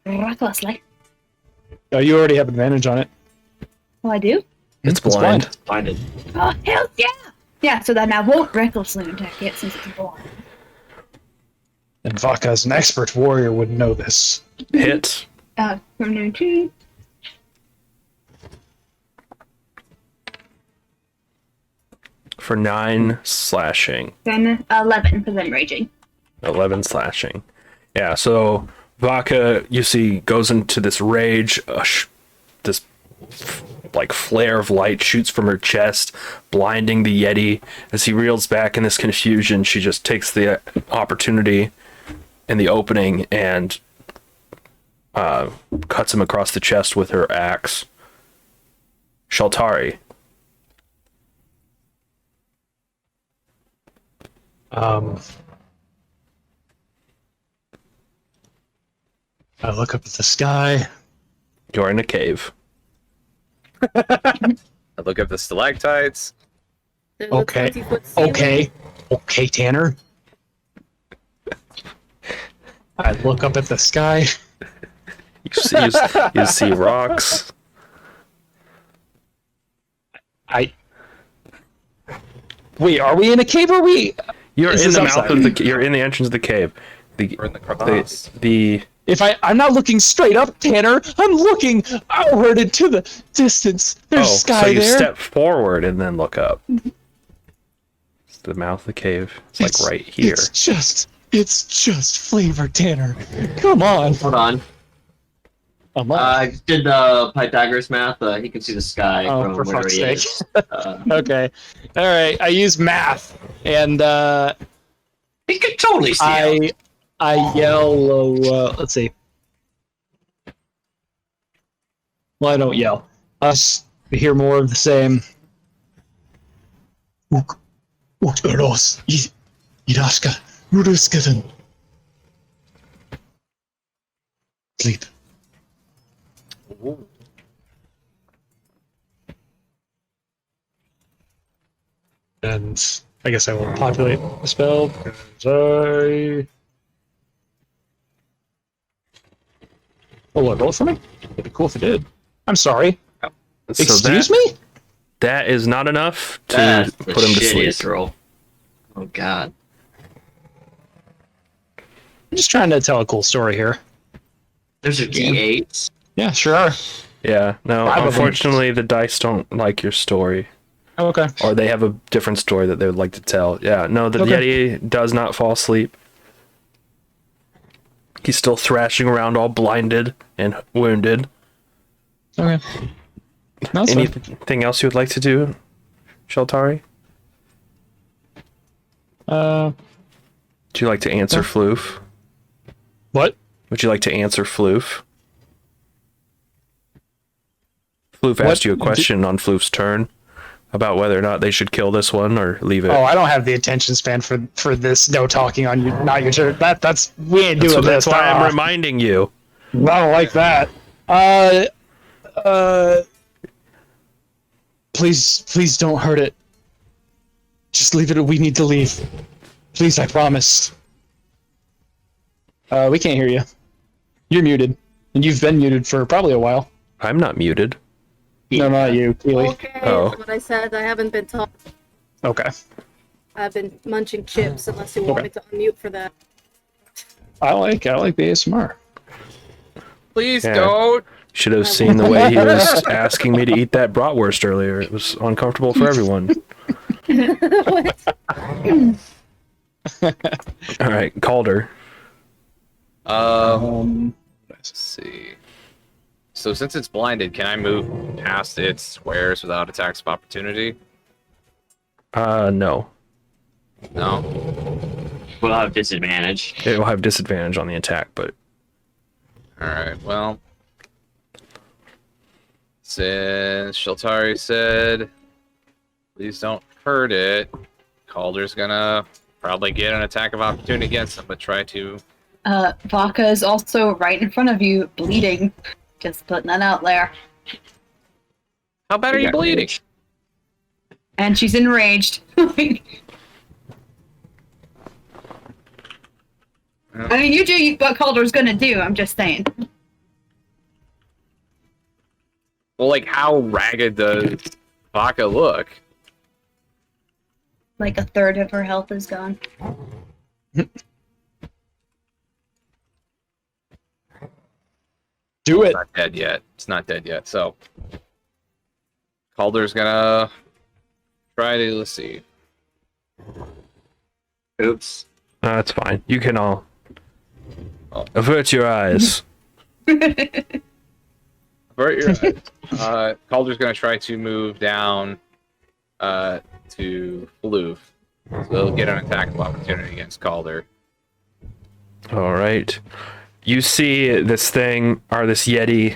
Speaker 6: recklessly.
Speaker 3: Oh, you already have advantage on it.
Speaker 6: Oh, I do.
Speaker 1: It's blind.
Speaker 5: Find it.
Speaker 6: Oh, hell yeah! Yeah. So then I won't recklessly attack it since it's blind.
Speaker 3: And Vodka, as an expert warrior, would know this.
Speaker 1: Hit.
Speaker 6: From 19.
Speaker 1: For 9 slashing.
Speaker 6: Then 11 because I'm raging.
Speaker 1: 11 slashing. Yeah, so Vodka, you see, goes into this rage. This like flare of light shoots from her chest, blinding the Yeti. As he reels back in this confusion, she just takes the opportunity in the opening and cuts him across the chest with her axe. Chaltari.
Speaker 3: I look up at the sky.
Speaker 1: You're in a cave.
Speaker 4: I look at the stalactites.
Speaker 2: there's a
Speaker 3: Okay.
Speaker 2: 20-foot ceiling.
Speaker 3: Okay, Tanner. I look up at the sky.
Speaker 1: You see rocks.
Speaker 3: Wait, are we in a cave? Or are we?
Speaker 1: You're
Speaker 3: Is
Speaker 1: in
Speaker 3: this
Speaker 1: the mouth
Speaker 3: outside?
Speaker 1: of the. You're in the entrance of the cave.
Speaker 4: We're in the crevasse.
Speaker 1: The
Speaker 3: If I'm not looking straight up, Tanner, I'm looking outward into the distance. There's sky
Speaker 1: so you
Speaker 3: there.
Speaker 1: step forward and then look up. It's the mouth of the cave. It's like right here.
Speaker 3: It's just flavor, Tanner. Come on.
Speaker 5: Hold on.
Speaker 3: I'm on.
Speaker 5: I did the Pythagoras math. He can see the sky
Speaker 3: Oh,
Speaker 5: from
Speaker 3: for
Speaker 5: where
Speaker 3: fuck's
Speaker 5: he
Speaker 3: sake.
Speaker 5: is.
Speaker 3: Okay. All right. I use math, and
Speaker 5: He could totally see it.
Speaker 3: I yell. Let's see. Well, I don't yell. Us hear more of the same. Uros, Iraska, Ruruskaden. Sleep. And I guess I will populate the spell because I. Oh, what, roll it for me? It'd be cool if it did. I'm sorry.
Speaker 1: So
Speaker 3: Excuse me?
Speaker 1: That is not enough to
Speaker 5: That's the
Speaker 1: put him to sleep.
Speaker 5: shittiest roll. Oh god.
Speaker 3: I'm just trying to tell a cool story here.
Speaker 5: There's a D8.
Speaker 3: Yeah, sure are.
Speaker 1: Yeah, no,
Speaker 3: Five of them.
Speaker 1: unfortunately the dice don't like your story.
Speaker 3: Okay.
Speaker 1: Or they have a different story that they would like to tell. Yeah, no, the
Speaker 3: Okay.
Speaker 1: Yeti does not fall asleep. He's still thrashing around all blinded and wounded.
Speaker 3: Okay. No, that's fine.
Speaker 1: Anything else you would like to do, Sheltari?
Speaker 3: Uh,
Speaker 1: Would you like to answer
Speaker 3: No.
Speaker 1: Floof?
Speaker 3: what?
Speaker 1: Would you like to answer Floof? Floof
Speaker 3: What
Speaker 1: asked you a
Speaker 3: did-
Speaker 1: question on Floof's turn about whether or not they should kill this one or leave it.
Speaker 3: Oh, I don't have the attention span for this. No talking on you. Not your turn. That's we ain't doing
Speaker 1: That's
Speaker 3: this.
Speaker 1: why I'm
Speaker 3: Ah,
Speaker 1: reminding you.
Speaker 3: I don't like that. Please don't hurt it. Just leave it. We need to leave. Please, I promise. We can't hear you. You're muted, and you've been muted for probably a while.
Speaker 1: I'm not muted.
Speaker 3: No, not you, Keely.
Speaker 2: Okay,
Speaker 1: Oh.
Speaker 2: that's what I said. I haven't been talking.
Speaker 3: Okay.
Speaker 2: I've been munching chips unless you want
Speaker 3: Okay.
Speaker 2: me to unmute for that.
Speaker 3: I like the ASMR.
Speaker 4: Please
Speaker 1: Yeah.
Speaker 4: don't.
Speaker 1: Should have seen the way he was asking me to eat that bratwurst earlier. It was uncomfortable for everyone.
Speaker 2: What?
Speaker 1: All right, Calder.
Speaker 4: Let's see. So since it's blinded, can I move past its squares without attacks of opportunity?
Speaker 1: No.
Speaker 4: No.
Speaker 5: We'll have disadvantage.
Speaker 1: It will have disadvantage on the attack, but
Speaker 4: All right. Well, since Sheltari said, "Please don't hurt it," Calder's gonna probably get an attack of opportunity against him, but try to.
Speaker 6: Vaca is also right in front of you, bleeding. Just putting that out there.
Speaker 4: How bad are you bleeding?
Speaker 6: And she's enraged. I mean, you do what Calder's gonna do, I'm just saying.
Speaker 4: Well, like, how ragged does Vaca look?
Speaker 6: Like a third of her health is gone.
Speaker 3: Do it.
Speaker 4: It's not dead yet. It's not dead yet. So Calder's gonna try to, let's see.
Speaker 5: Oops.
Speaker 1: that's fine. You can all
Speaker 4: Oh.
Speaker 1: avert your eyes.
Speaker 4: Avert your eyes. Calder's gonna try to move down to Floof. So he'll get an attack of opportunity against Calder.
Speaker 1: All right. You see this thing, or this Yeti,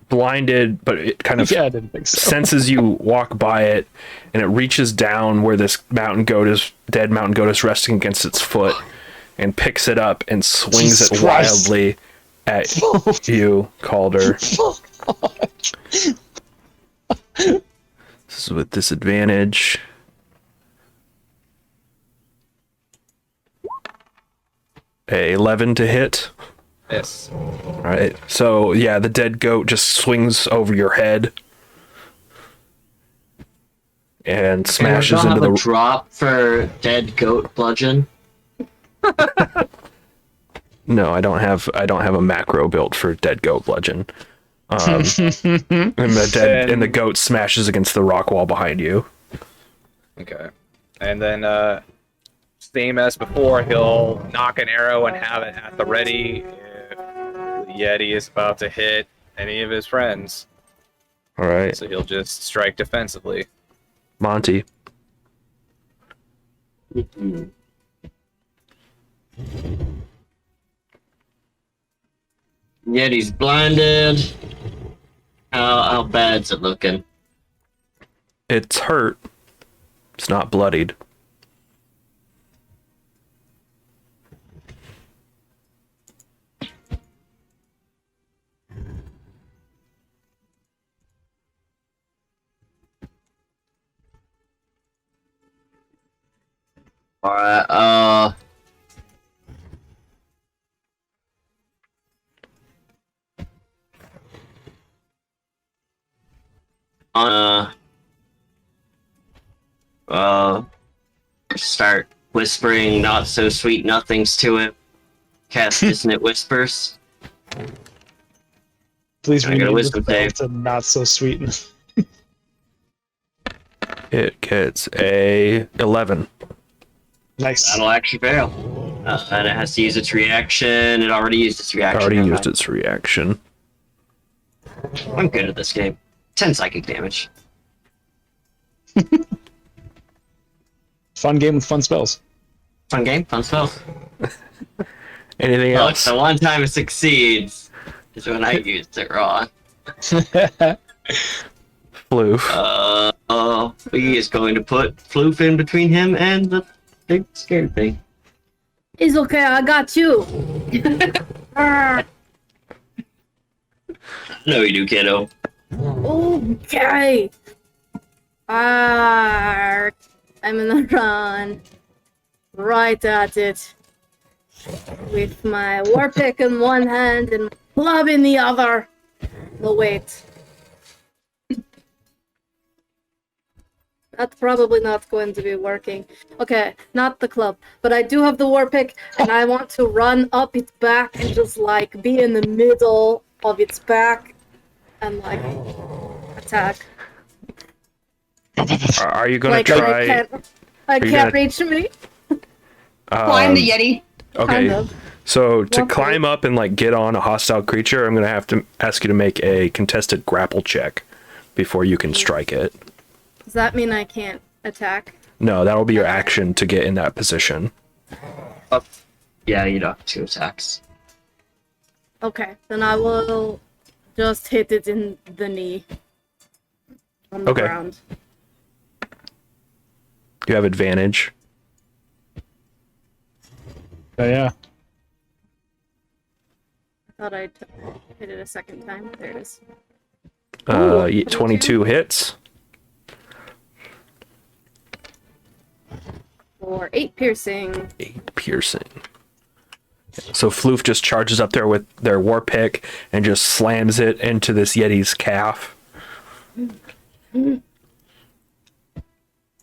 Speaker 1: blinded, but it kind of
Speaker 3: Yeah, I didn't think so.
Speaker 1: senses you walk by it, and it reaches down where this dead mountain goat is resting against its foot, and picks it up and swings
Speaker 3: Jesus
Speaker 1: it
Speaker 3: Christ.
Speaker 1: wildly at you, Calder. This is with disadvantage. A 11 to hit.
Speaker 4: Yes.
Speaker 1: All right. So yeah, the dead goat just swings over your head and
Speaker 5: I
Speaker 1: smashes
Speaker 5: don't
Speaker 1: into
Speaker 5: have a
Speaker 1: the.
Speaker 5: drop for dead goat bludgeon.
Speaker 1: No, I don't have a macro built for dead goat bludgeon. And the goat smashes against the rock wall behind you.
Speaker 4: Okay. And then, same as before, he'll knock an arrow and have it at the ready if the Yeti is about to hit any of his friends.
Speaker 1: All right,
Speaker 4: So he'll just strike defensively.
Speaker 1: Monty.
Speaker 5: Yeti's blinded. How bad's it looking?
Speaker 1: It's hurt. It's not bloodied.
Speaker 5: Alright, start whispering not so sweet nothings to him. Cast dissonant whispers.
Speaker 3: Please
Speaker 5: I got a
Speaker 3: rename
Speaker 5: wisdom
Speaker 3: the
Speaker 5: save.
Speaker 3: to not so sweet.
Speaker 1: It gets a 11.
Speaker 3: Nice.
Speaker 5: That'll actually fail. And it has to use its reaction. It already used its reaction.
Speaker 1: Already
Speaker 5: never
Speaker 1: used
Speaker 5: mind.
Speaker 1: its reaction.
Speaker 5: I'm good at this game. 10 psychic damage.
Speaker 3: Fun game with fun spells.
Speaker 5: Fun game, fun spells.
Speaker 1: Anything
Speaker 5: Well,
Speaker 1: else?
Speaker 5: the one time it succeeds is when I used it wrong.
Speaker 1: Floof.
Speaker 5: He is going to put Floof in between him and the big scared thing.
Speaker 2: It's okay, I got you.
Speaker 5: No, you do, kiddo.
Speaker 2: Okay. Arrgh. I'm gonna run right at it with my war pick in one hand and my club in the other. No, wait. That's probably not going to be working. Okay, not the club, but I do have the war pick, and I want to run up its back and just like be in the middle of its back and like attack.
Speaker 1: Are you gonna
Speaker 2: Like
Speaker 1: try?
Speaker 2: I
Speaker 1: you
Speaker 2: can't
Speaker 1: gonna-
Speaker 2: reach me.
Speaker 6: Climb the Yeti.
Speaker 1: Okay.
Speaker 2: Kind of.
Speaker 1: So to
Speaker 2: Okay.
Speaker 1: climb up and like get on a hostile creature, I'm gonna have to ask you to make a contested grapple check before you can strike it.
Speaker 2: Does that mean I can't attack?
Speaker 1: No, that'll be your action to get in that position.
Speaker 5: Yeah, you don't have 2 attacks.
Speaker 2: Okay, then I will just hit it in the knee. On the
Speaker 1: Okay.
Speaker 2: ground.
Speaker 1: You have advantage.
Speaker 3: Oh, yeah.
Speaker 2: I thought I'd hit it a second time. There it is.
Speaker 1: 22 hits.
Speaker 2: For 8 piercing.
Speaker 1: 8 piercing. So Floof just charges up there with their war pick and just slams it into this Yeti's calf.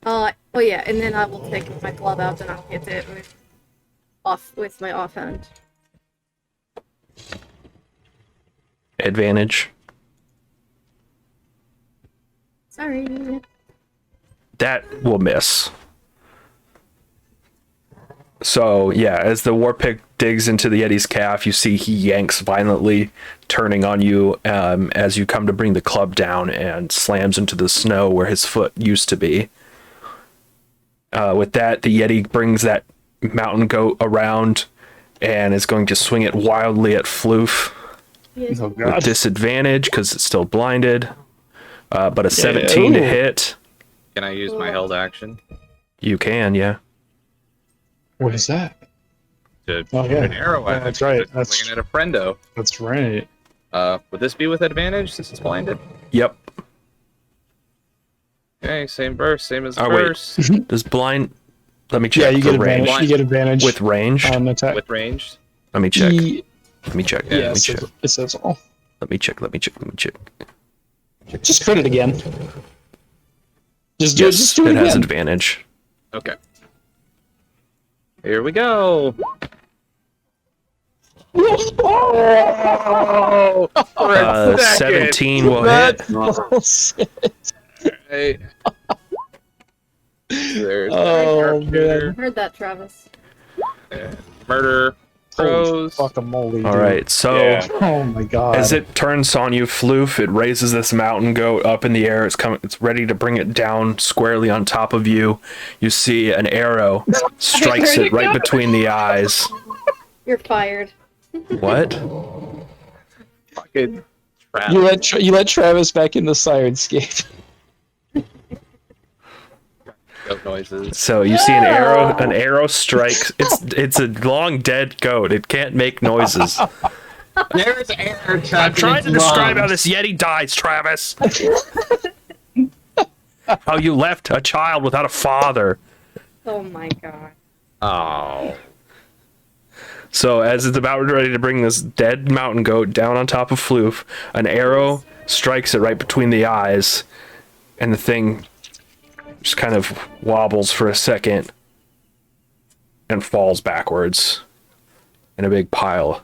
Speaker 2: Oh yeah, and then I will take my glove out and I'll hit it with my offhand.
Speaker 1: Advantage.
Speaker 2: Sorry.
Speaker 1: That will miss. So yeah, as the war pick digs into the Yeti's calf, you see he yanks violently, turning on you as you come to bring the club down and slams into the snow where his foot used to be. With that, the Yeti brings that mountain goat around and is going to swing it wildly at Floof
Speaker 3: Oh,
Speaker 1: with
Speaker 3: God.
Speaker 1: disadvantage because it's still blinded. But a 17 to
Speaker 3: Ooh.
Speaker 1: hit.
Speaker 4: Can I use my held action
Speaker 1: You can, yeah.
Speaker 3: What is that?
Speaker 4: to
Speaker 3: Oh,
Speaker 4: shoot
Speaker 3: yeah.
Speaker 4: an arrow
Speaker 3: Yeah,
Speaker 4: at?
Speaker 3: that's right.
Speaker 4: Just swinging at a friendo.
Speaker 3: That's right.
Speaker 4: Would this be with advantage since it's blinded?
Speaker 1: Yep.
Speaker 4: Okay, same burst, same as the
Speaker 1: Oh, wait.
Speaker 4: burst.
Speaker 1: Does blind... Let me check
Speaker 3: Yeah, you
Speaker 1: for
Speaker 3: get
Speaker 1: range.
Speaker 3: advantage. You get advantage
Speaker 1: With range?
Speaker 3: on attack.
Speaker 4: With range.
Speaker 1: Let me check.
Speaker 3: E-
Speaker 1: Let me check.
Speaker 3: yeah,
Speaker 1: Let me
Speaker 3: it
Speaker 1: check.
Speaker 3: says, it says all.
Speaker 1: Let me check. Let me check. Let me check.
Speaker 3: Just crit it again. Just do it. Just do it
Speaker 1: it has
Speaker 3: again.
Speaker 1: advantage.
Speaker 4: Okay. Here we go. Oh, for a second.
Speaker 1: 17 will hit.
Speaker 4: Hey. There's
Speaker 3: Oh, man.
Speaker 2: Heard that, Travis.
Speaker 4: Murder. Pros.
Speaker 3: Guacamole.
Speaker 1: All right, so
Speaker 4: Yeah.
Speaker 3: Oh my god.
Speaker 1: as it turns on you, Floof, it raises this mountain goat up in the air. It's ready to bring it down squarely on top of you. You see an arrow strikes it right between the eyes.
Speaker 2: You're fired.
Speaker 1: What?
Speaker 4: Fucking trap.
Speaker 3: You let Travis back in the Syrinscape.
Speaker 4: Goat noises.
Speaker 1: So you see an arrow strikes. It's a long dead goat. It can't make noises.
Speaker 5: There's air
Speaker 1: I'm
Speaker 5: trapped in
Speaker 1: trying
Speaker 5: its
Speaker 1: to describe how
Speaker 5: lungs.
Speaker 1: this Yeti dies, Travis. How you left a child without a father.
Speaker 2: Oh my god.
Speaker 4: Oh.
Speaker 1: So as it's about ready to bring this dead mountain goat down on top of Floof, an arrow strikes it right between the eyes, and the thing just kind of wobbles for a second and falls backwards in a big pile,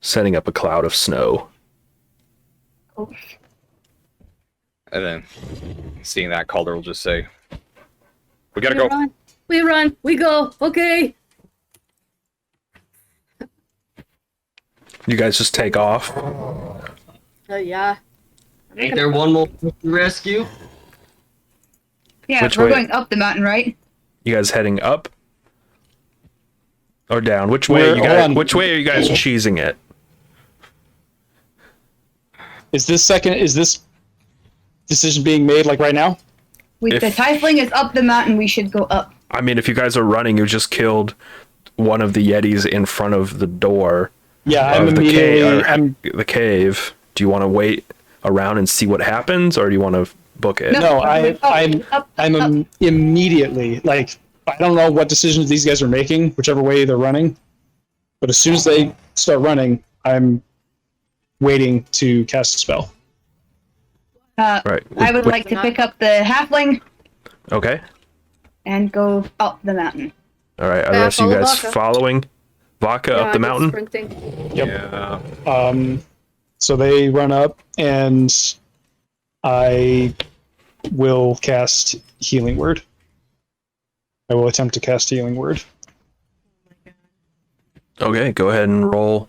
Speaker 1: setting up a cloud of snow.
Speaker 4: And then, seeing that, Calder will just say, "We gotta go."
Speaker 2: Run. We run. We go. Okay.
Speaker 1: You guys just take off.
Speaker 2: Yeah.
Speaker 5: Ain't there one more to rescue?
Speaker 6: Yeah,
Speaker 1: Which
Speaker 6: we're
Speaker 1: way?
Speaker 6: going up the mountain, right?
Speaker 1: You guys heading up or down? Which way?
Speaker 3: Hold on.
Speaker 1: Which way are you guys cheesing it?
Speaker 3: Is this decision being made like right now?
Speaker 6: The tiefling is up the mountain. We should go up.
Speaker 1: I mean, if you guys are running, you just killed one of the Yetis in front of the door
Speaker 3: Yeah, I'm
Speaker 1: of
Speaker 3: immediately.
Speaker 1: the cave. Do you want to wait around and see what happens, or do you want to book it?
Speaker 3: No,
Speaker 6: up, up.
Speaker 3: I'm immediately like, I don't know what decisions these guys are making, whichever way they're running, but as soon as they start running, I'm waiting to cast a spell.
Speaker 1: Right.
Speaker 6: I would like to pick up the halfling
Speaker 1: Okay.
Speaker 6: and go up the mountain.
Speaker 1: All right. Are the
Speaker 2: Yeah,
Speaker 1: rest of you
Speaker 2: follow
Speaker 1: guys
Speaker 2: Vaca.
Speaker 1: following Vaca
Speaker 2: Yeah,
Speaker 1: up the
Speaker 2: I'm
Speaker 1: mountain?
Speaker 2: Sprinting.
Speaker 3: Yep.
Speaker 4: Yeah.
Speaker 3: So they run up, and I will cast Healing Word. I will attempt to cast Healing Word.
Speaker 1: Okay. Go ahead and roll.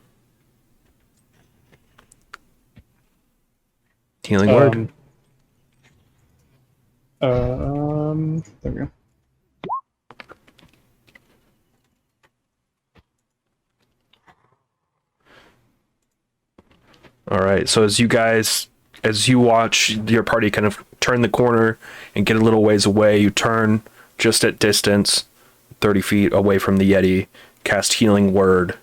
Speaker 1: Healing word.
Speaker 3: There we go.
Speaker 1: All right. So as you watch your party kind of turn the corner and get a little ways away, you turn just at distance, 30 feet away from the Yeti, cast Healing Word,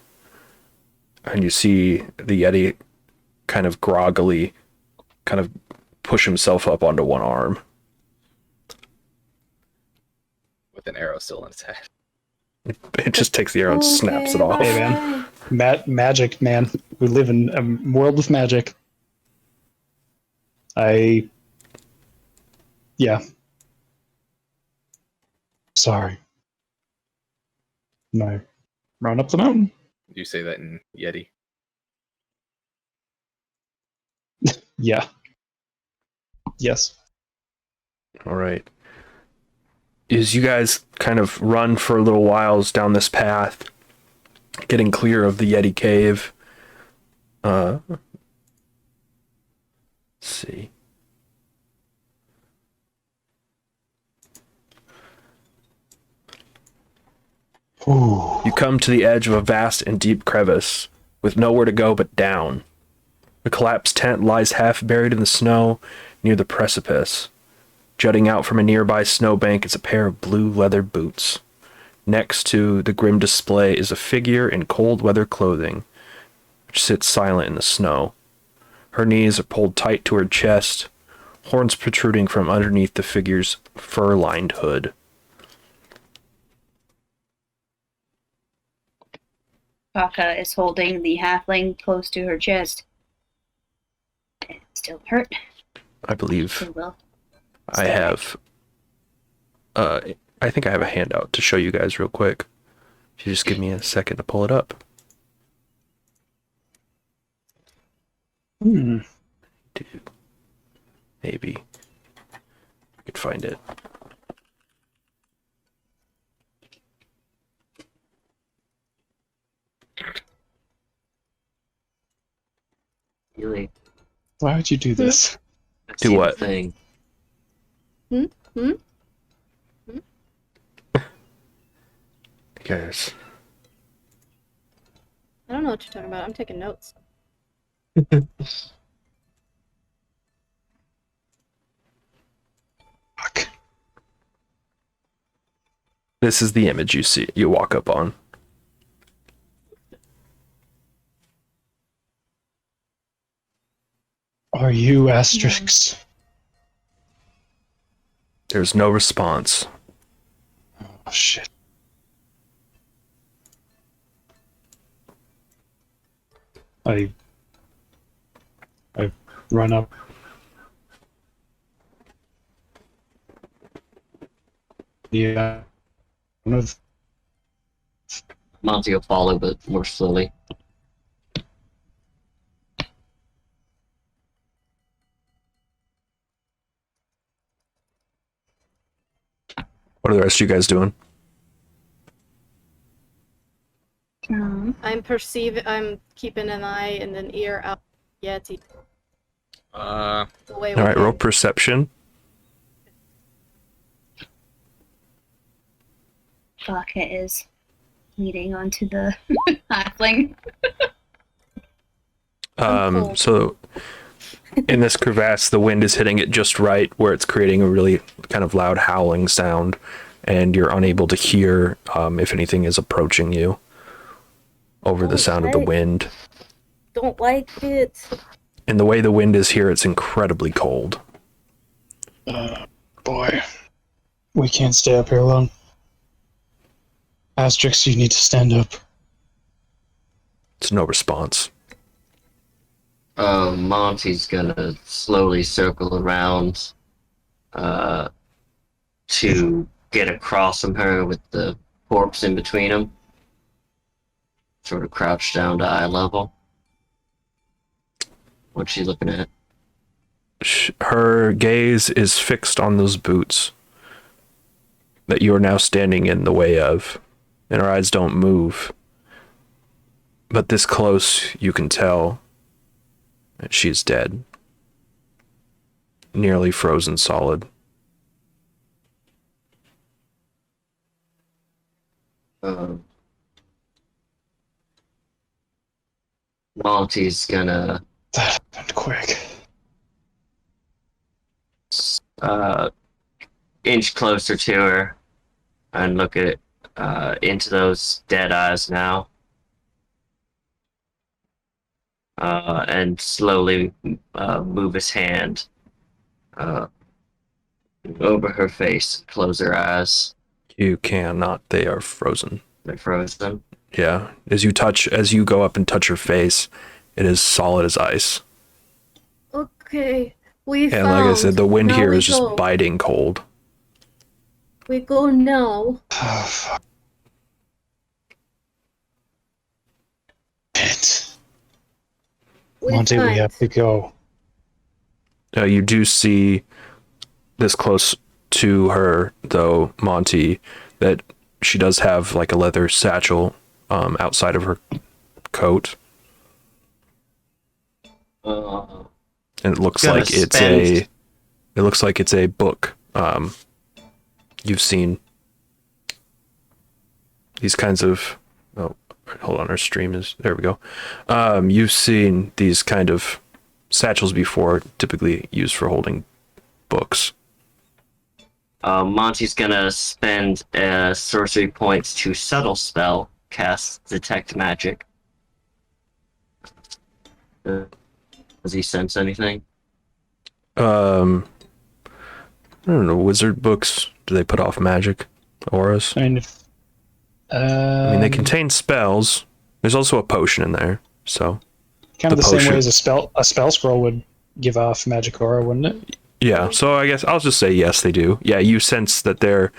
Speaker 1: and you see the Yeti kind of groggily kind of push himself up onto one arm.
Speaker 4: With an arrow still in its head.
Speaker 1: It just takes the arrow and snaps it off.
Speaker 3: Hey, man. Magic, man. We live in a world with magic. Yeah. Sorry. No. Run up the mountain.
Speaker 4: You say that in Yeti.
Speaker 3: Yeah. Yes.
Speaker 1: All right. As you guys kind of run for a little whiles down this path, getting clear of the Yeti cave. Let's see.
Speaker 3: Ooh.
Speaker 1: You come to the edge of a vast and deep crevice, with nowhere to go but down. The collapsed tent lies half buried in the snow near the precipice. Jutting out from a nearby snowbank is a pair of blue leather boots. Next to the grim display is a figure in cold weather clothing, which sits silent in the snow. Her knees are pulled tight to her chest, horns protruding from underneath the figure's fur-lined hood.
Speaker 6: Vaca is holding the halfling close to her chest. It still hurt.
Speaker 1: I believe
Speaker 6: Still will.
Speaker 1: I have I think I have a handout to show you guys real quick. If you just give me a second to pull it up.
Speaker 3: Hmm.
Speaker 1: Maybe I could find it.
Speaker 5: Really?
Speaker 3: Why would you do this?
Speaker 5: That's
Speaker 1: Do
Speaker 5: the
Speaker 1: what?
Speaker 5: Thing.
Speaker 1: Guys,
Speaker 2: I don't know what you're talking about. I'm taking notes.
Speaker 3: Fuck.
Speaker 1: this is the image you walk up on.
Speaker 3: Are you asterisks?
Speaker 1: There's no response.
Speaker 3: Oh shit. I run up. Yeah. One of
Speaker 5: Monty will follow, but more slowly.
Speaker 1: What are the rest of you guys doing?
Speaker 2: I'm keeping an eye and an ear out for Yeti. The way
Speaker 1: All right,
Speaker 2: we
Speaker 1: roll
Speaker 2: can.
Speaker 1: perception.
Speaker 6: Vodka is leading onto the halfling.
Speaker 2: cold.
Speaker 1: So in this crevasse, the wind is hitting it just right where it's creating a really kind of loud howling sound, and you're unable to hear if anything is approaching you over the sound of the
Speaker 2: Okay.
Speaker 1: wind.
Speaker 2: Don't like it.
Speaker 1: And the way the wind is here, it's incredibly cold.
Speaker 3: boy. We can't stay up here alone. Asterix, you need to stand up.
Speaker 1: It's no response.
Speaker 5: Monty's gonna slowly circle around to get across from her with the corpse in between them. Sort of crouched down to eye level. What's she looking at?
Speaker 1: Her gaze is fixed on those boots that you are now standing in the way of, and her eyes don't move. But this close, you can tell that she's dead. Nearly frozen solid.
Speaker 5: Monty's gonna
Speaker 3: That happened quick.
Speaker 5: inch closer to her and look at into those dead eyes now. And slowly move his hand over her face, close her eyes.
Speaker 1: You cannot, they are frozen.
Speaker 5: They're frozen.
Speaker 1: Yeah, as you go up and touch her face, it is solid as ice.
Speaker 2: Okay, we
Speaker 1: And
Speaker 2: found.
Speaker 1: like I said, the wind
Speaker 2: Now
Speaker 1: here
Speaker 2: we
Speaker 1: is just
Speaker 2: go.
Speaker 1: biting cold.
Speaker 2: We go now.
Speaker 3: Oh, fuck. Shit. Monty, we
Speaker 2: find-
Speaker 3: have to go.
Speaker 1: You do see this close to her, though, Monty, that she does have like a leather satchel outside of her coat, and it looks
Speaker 5: Gonna
Speaker 1: like it's
Speaker 5: spend-
Speaker 1: it looks like it's a book. You've seen these kinds of hold on, our stream is there we go. You've seen these kind of satchels before, typically used for holding books.
Speaker 5: Monty's gonna spend sorcery points to subtle spell, cast detect magic. Does he sense anything?
Speaker 1: I don't know, wizard books, do they put off magic auras?
Speaker 3: Kind of.
Speaker 1: I mean, they contain spells. There's also a potion in there, so
Speaker 3: kind of
Speaker 1: the
Speaker 3: the same
Speaker 1: potion.
Speaker 3: way as a spell scroll would give off magic aura, wouldn't it?
Speaker 1: Yeah, so I guess I'll just say yes, they do. Yeah, you sense that there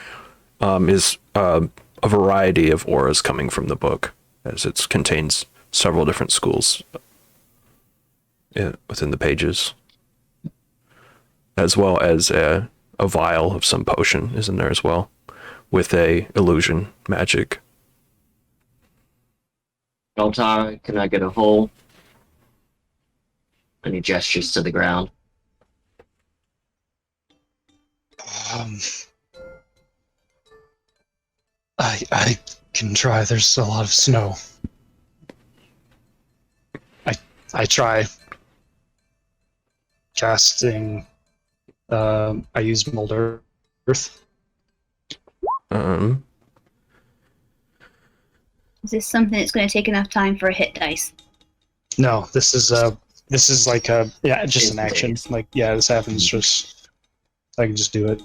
Speaker 1: is a variety of auras coming from the book, as it contains several different schools within the pages, as well as a vial of some potion is in there as well, with a illusion magic.
Speaker 5: Altar, can I get a hole? And he gestures to the ground.
Speaker 3: I can try. There's a lot of snow. I try casting. I use mold earth.
Speaker 6: Is this something that's going to take enough time for a hit dice?
Speaker 3: No, this is like just an action. Like this happens just. I can just do it.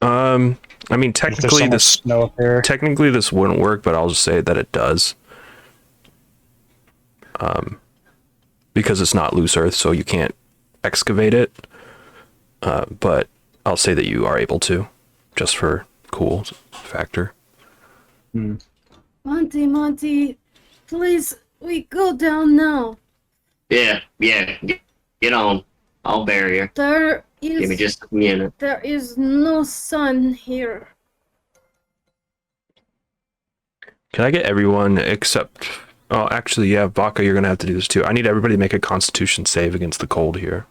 Speaker 1: I mean,
Speaker 3: If there's so
Speaker 1: technically
Speaker 3: much snow up there.
Speaker 1: technically this wouldn't work, but I'll just say that it does. Because it's not loose earth, so you can't excavate it. But I'll say that you are able to, just for cool factor.
Speaker 2: Monty, please, we go down now.
Speaker 5: Yeah, get on. I'll bury her. Give me just a minute.
Speaker 2: There is no sun here.
Speaker 1: Can I get everyone except... Oh, actually, yeah, Vaca, you're going to have to do this too. I need everybody to make a constitution save against the cold here.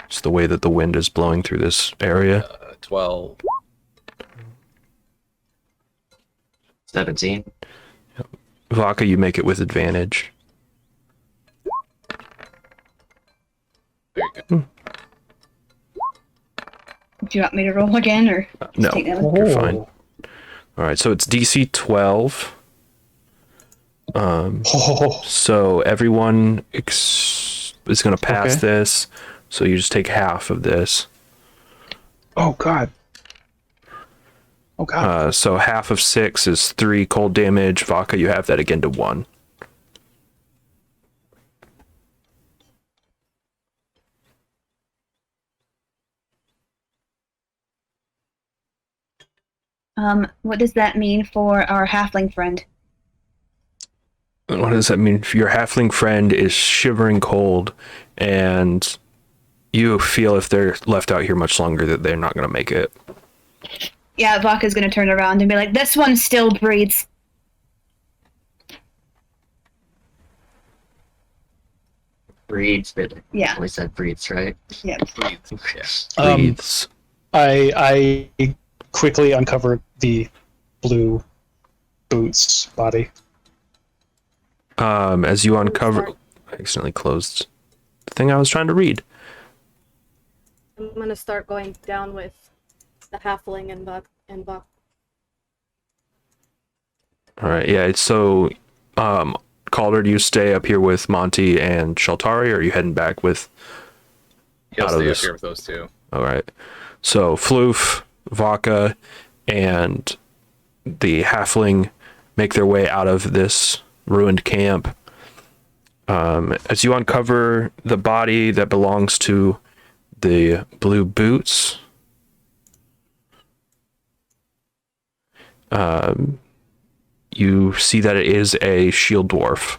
Speaker 1: It's the way that the wind is blowing through this area.
Speaker 4: 12.
Speaker 5: 17.
Speaker 1: Vaca, you make it with advantage.
Speaker 4: Very good.
Speaker 6: Do you want me to roll again, or
Speaker 1: No,
Speaker 6: take that one?
Speaker 1: you're fine. All right, so it's DC 12. So everyone is going to pass this. So you just take half of this.
Speaker 3: Oh God.
Speaker 1: So half of 6 is 3 cold damage. Vaca, you have that again to 1.
Speaker 6: What does that mean for our halfling friend?
Speaker 1: What does that mean? If your halfling friend is shivering cold and you feel if they're left out here much longer that they're not going to make it.
Speaker 6: Yeah, Vaca's gonna turn around and be like, "This one still breathes."
Speaker 5: Breeds, but
Speaker 6: Yeah.
Speaker 5: only said breeds, right?
Speaker 6: Yeah.
Speaker 1: Breathes.
Speaker 3: I quickly uncover the blue boots body.
Speaker 1: As you uncover... I accidentally closed the thing I was trying to read.
Speaker 2: I'm gonna start going down with the halfling and Buck.
Speaker 1: All right, yeah, so... Calder, do you stay up here with Monty and Shaltari, or are you heading back with...
Speaker 4: He'll
Speaker 1: out of
Speaker 4: stay up
Speaker 1: this?
Speaker 4: here with those two.
Speaker 1: All right. So Floof, Vaca, and the halfling make their way out of this ruined camp. As you uncover the body that belongs to the blue boots, you see that it is a shield dwarf.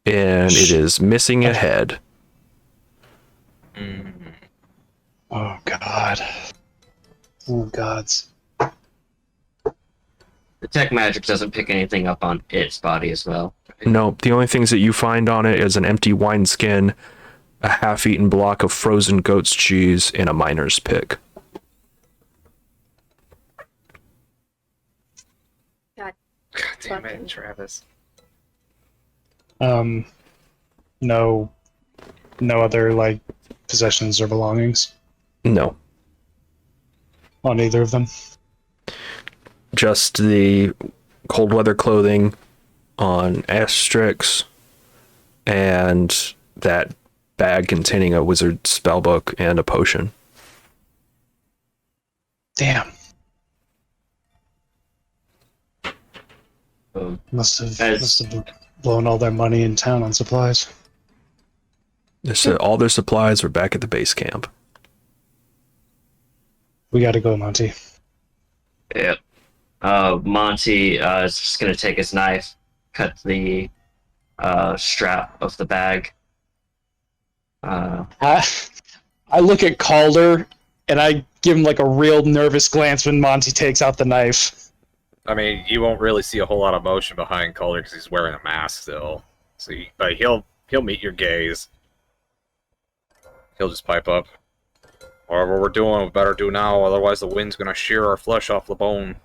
Speaker 1: And it is missing a head.
Speaker 3: Oh God. Oh gods.
Speaker 5: The tech magic doesn't pick anything up on its body as well.
Speaker 1: No, the only things that you find on it is an empty wineskin, a half-eaten block of frozen goat's cheese, and a miner's pick.
Speaker 2: God
Speaker 4: Damn
Speaker 2: Fucking-
Speaker 4: it, Travis.
Speaker 3: No other like possessions or belongings
Speaker 1: No,
Speaker 3: on either of them.
Speaker 1: just the cold weather clothing on Asterix and that bag containing a wizard spellbook and a potion.
Speaker 3: Damn.
Speaker 5: Um,
Speaker 3: Must have.
Speaker 5: As-
Speaker 3: blowing all their money in town on supplies.
Speaker 1: They said all their supplies are back at the base camp.
Speaker 3: We gotta go, Monty.
Speaker 5: Yep. Monty is just gonna take his knife, cut the strap of the bag.
Speaker 3: I look at Calder, and I give him like a real nervous glance when Monty takes out the knife.
Speaker 4: I mean, you won't really see a whole lot of motion behind Calder because he's wearing a mask still. So, but he'll meet your gaze. He'll just pipe up. Whatever we're doing, we better do now, otherwise the wind's gonna shear our flesh off the bone.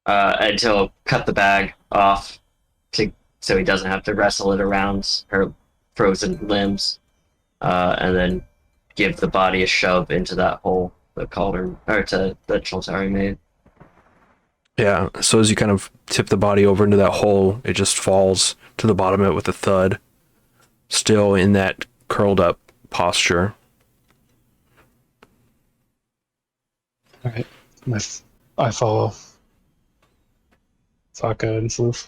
Speaker 5: And he'll cut the bag off so he doesn't have to wrestle it around her frozen limbs, and then give the body a shove into that hole that Calder or that Choltari made.
Speaker 1: Yeah, so as you kind of tip the body over into that hole, it just falls to the bottom of it with a thud. Still in that curled up posture.
Speaker 3: Alright. I follow Faka and Floof.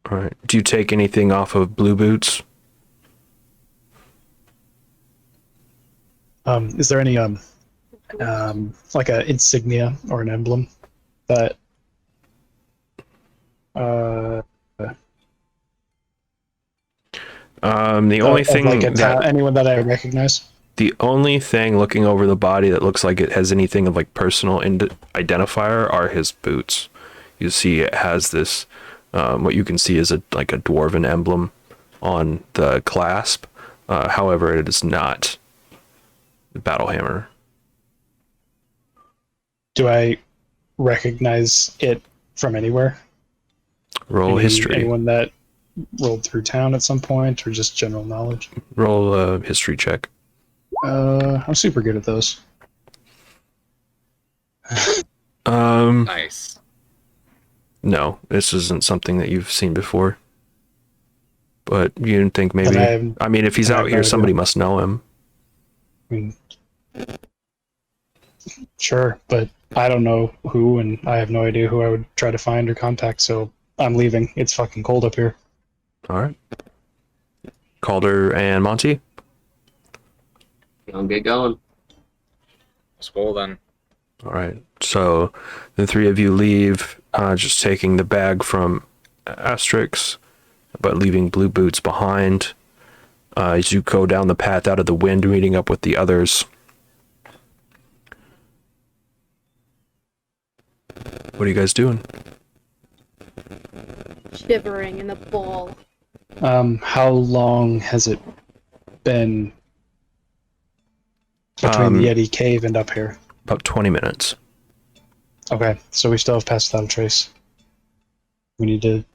Speaker 1: Alright. Do you take anything off of Blue Boots?
Speaker 3: Is there any like a insignia or an emblem that
Speaker 1: the only
Speaker 3: of
Speaker 1: thing
Speaker 3: like
Speaker 1: that
Speaker 3: anyone that I recognize?
Speaker 1: the only thing looking over the body that looks like it has anything of like personal identifier are his boots. You see it has this what you can see is like a dwarven emblem on the clasp. However, it is not the battle hammer.
Speaker 3: Do I recognize it from anywhere?
Speaker 1: Roll history.
Speaker 3: Anyone that rolled through town at some point, or just general knowledge?
Speaker 1: Roll a history check.
Speaker 3: I'm super good at those.
Speaker 4: Nice.
Speaker 1: No, this isn't something that you've seen before. But you didn't think maybe... I mean, if he's out here, somebody must know him.
Speaker 3: I mean, sure, but I don't know who, and I have no idea who I would try to find or contact, so I'm leaving. It's fucking cold up here.
Speaker 1: All right. Calder and Monty?
Speaker 5: I'll get going.
Speaker 4: Let's go then.
Speaker 1: All right. So the three of you leave, just taking the bag from Asterix, but leaving Blue Boots behind. As you go down the path out of the wind, meeting up with the others. What are you guys doing?
Speaker 2: Shivering in a ball.
Speaker 3: How long has it been between the Yeti cave and up here?
Speaker 1: About 20 minutes.
Speaker 3: Okay, so we still have passed without a trace. We need to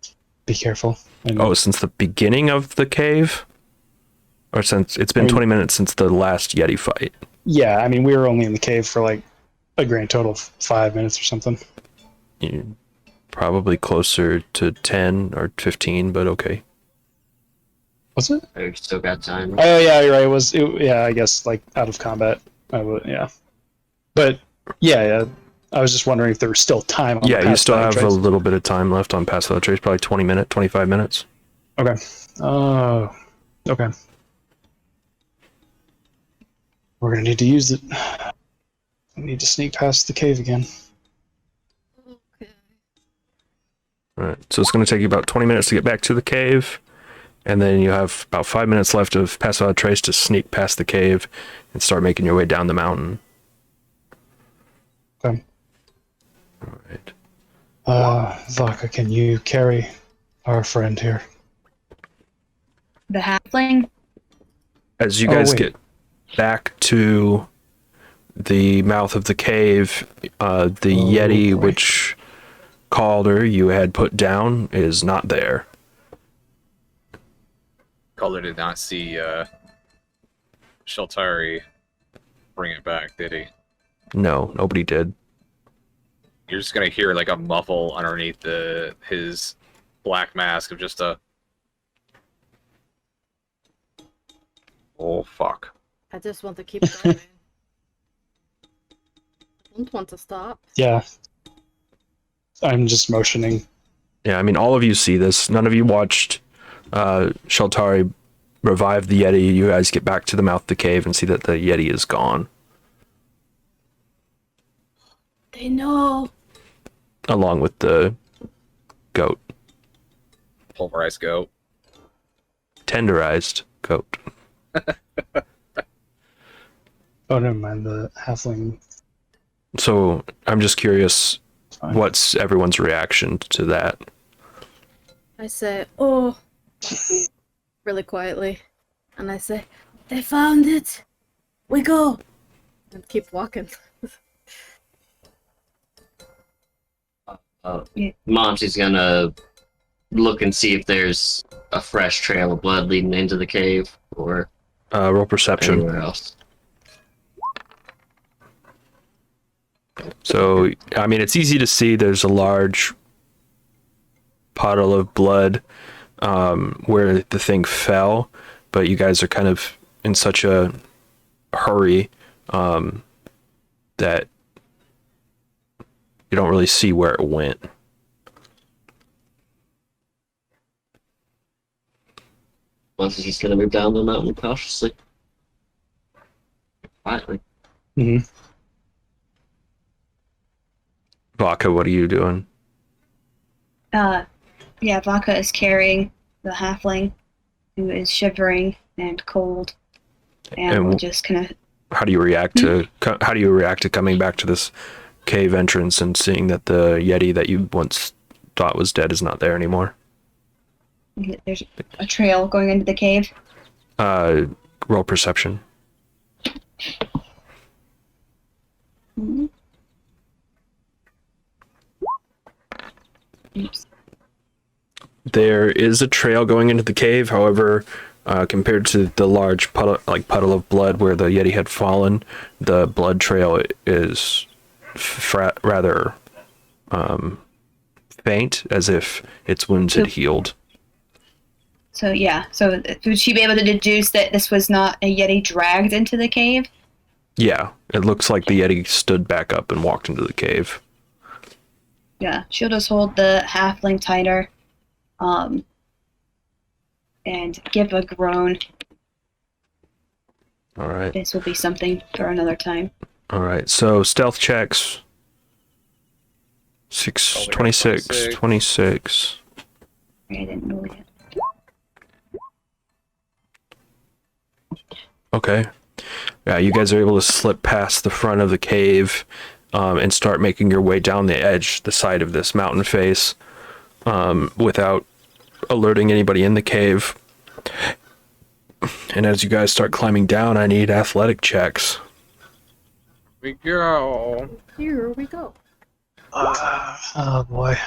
Speaker 3: be careful.
Speaker 1: Oh, since the beginning of the cave? Or since it's been 20 minutes since the last Yeti fight?
Speaker 3: Yeah, I mean, we were only in the cave for like a grand total of 5 minutes or something.
Speaker 1: You're probably closer to 10 or 15, but okay.
Speaker 3: Was it?
Speaker 5: We still got time.
Speaker 3: Oh yeah, you're right. Yeah, I guess like out of combat. Yeah, but yeah. I was just wondering if there was still time. On
Speaker 1: Yeah, you still have a little bit of time left on Pass Without Trace, probably 25 minutes.
Speaker 3: Okay. Okay. We're gonna need to use it. We need to sneak past the cave again.
Speaker 2: Okay.
Speaker 1: All right, so it's going to take you about 20 minutes to get back to the cave, and then you have about 5 minutes left of Pass Without Trace to sneak past the cave and start making your way down the mountain.
Speaker 3: Okay.
Speaker 1: All right.
Speaker 3: Vaka, can you carry our friend here?
Speaker 6: The halfling?
Speaker 1: As you guys
Speaker 3: wait.
Speaker 1: get back to the mouth of the cave, the Yeti,
Speaker 3: boy.
Speaker 1: which Calder you had put down, is not there.
Speaker 4: Calder did not see Sheltari bring it back, did he?
Speaker 1: No, nobody did.
Speaker 4: You're just gonna hear like a muffle underneath his black mask of just a... Oh, fuck.
Speaker 2: I just want to keep going. I don't want to stop.
Speaker 3: Yeah. I'm just motioning
Speaker 1: Yeah, I mean, all of you see this. None of you watched Sheltari revive the Yeti. You guys get back to the mouth of the cave and see that the Yeti is gone,
Speaker 2: They know.
Speaker 1: along with the goat.
Speaker 4: Pulverized goat.
Speaker 1: Tenderized goat.
Speaker 3: Oh, never mind. The halfling.
Speaker 1: So I'm just curious,
Speaker 3: Fine.
Speaker 1: what's everyone's reaction to that?
Speaker 2: I say, oh, really quietly. And I say, they found it. We go. And keep walking.
Speaker 5: Monty's gonna look and see if there's a fresh trail of blood leading into the cave or
Speaker 1: Roll perception.
Speaker 5: anywhere else.
Speaker 1: So, I mean, it's easy to see there's a large puddle of blood where the thing fell, but you guys are kind of in such a hurry that you don't really see where it went.
Speaker 5: Monty's gonna move down the mountain cautiously. Quietly.
Speaker 3: Mm-hmm.
Speaker 1: Vodka, what are you doing?
Speaker 6: Yeah, Vaka is carrying the halfling, who is shivering and cold, and we'll just kind of.
Speaker 1: How do you react to coming back to this cave entrance and seeing that the Yeti that you once thought was dead is not there anymore?
Speaker 6: There's a trail going into the cave.
Speaker 1: Roll perception.
Speaker 6: Mhm. Oops.
Speaker 1: There is a trail going into the cave. However, compared to the large puddle of blood where the Yeti had fallen, the blood trail is rather faint, as if its wounds had healed.
Speaker 6: So yeah, so would she be able to deduce that this was not a Yeti dragged into the cave?
Speaker 1: Yeah, it looks like the Yeti stood back up and walked into the cave.
Speaker 6: Yeah, she'll just hold the halfling tighter, and give a groan.
Speaker 1: All right.
Speaker 6: This will be something for another time.
Speaker 1: All right. So stealth checks. 26, 26.
Speaker 6: I didn't roll yet.
Speaker 1: Okay. Yeah, you guys are able to slip past the front of the cave and start making your way down the edge, the side of this mountain face, without alerting anybody in the cave. And as you guys start climbing down, I need athletic checks.
Speaker 4: We go.
Speaker 2: Here we go.
Speaker 3: Oh boy.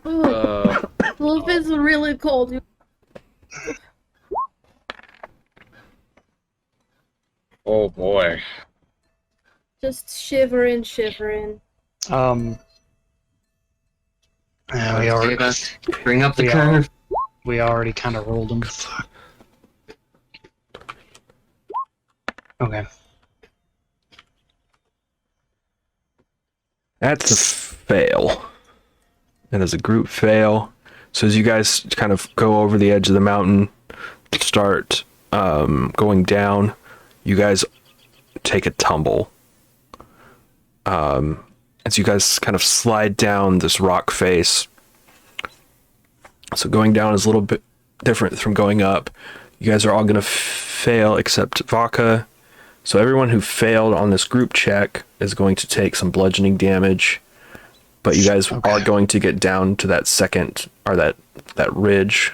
Speaker 2: Oh, Wolf is really cold.
Speaker 4: Oh boy.
Speaker 2: Just shivering.
Speaker 3: Yeah, we already
Speaker 5: Bring up the
Speaker 3: We
Speaker 5: curve.
Speaker 3: we already kind of rolled them. Okay.
Speaker 1: That's a fail. And as a group fail. So as you guys kind of go over the edge of the mountain, start going down, you guys take a tumble. As you guys kind of slide down this rock face. So going down is a little bit different from going up. You guys are all going to fail except Vodka. So everyone who failed on this group check is going to take some bludgeoning damage. But you guys are going to get down to that second, or that ridge.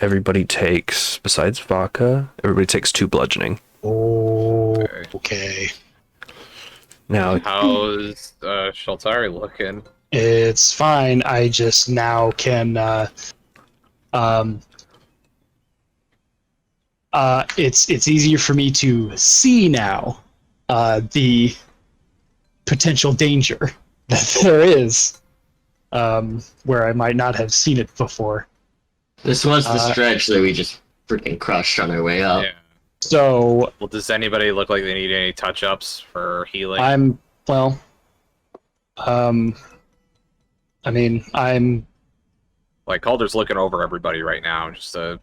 Speaker 1: Everybody takes, besides Vodka, everybody takes 2 bludgeoning.
Speaker 3: Oh, okay.
Speaker 1: Now,
Speaker 4: How's Sheltari looking?
Speaker 3: It's fine. I just now can. It's easier for me to see now the potential danger that there is, where I might not have seen it before.
Speaker 5: This was the stretch that we just freaking crushed on our way up.
Speaker 4: Yeah.
Speaker 3: So
Speaker 4: Well, does anybody look like they need any touch-ups for healing?
Speaker 3: I'm well. I mean,
Speaker 4: Like Calder's looking over everybody right now, just
Speaker 3: I'm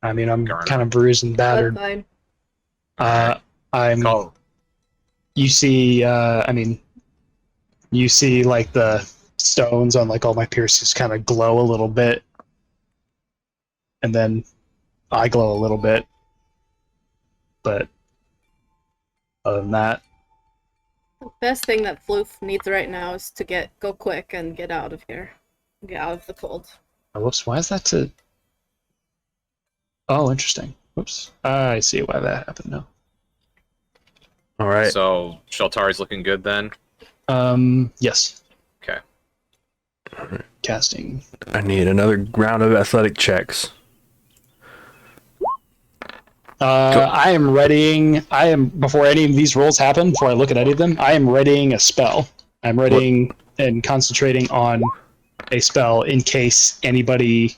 Speaker 4: Garner.
Speaker 3: kind of bruised and
Speaker 2: That's
Speaker 3: battered.
Speaker 2: fine.
Speaker 4: Call.
Speaker 3: You see, you see like the stones on like all my piercings kind of glow a little bit, and then I glow a little bit. But other than that,
Speaker 2: The best thing that Floof needs right now is to go quick and get out of here. Get out of the cold.
Speaker 3: oh, whoops, why is that to? Oh, interesting. Whoops, I see why that happened now.
Speaker 1: All right.
Speaker 4: So Sheltari's looking good then.
Speaker 3: Yes.
Speaker 4: Okay.
Speaker 3: Casting.
Speaker 1: I need another round of athletic checks.
Speaker 3: I am readying. Before any of these rolls happen. Before I look at any of them, I am readying a spell. I'm readying and concentrating on a spell in case anybody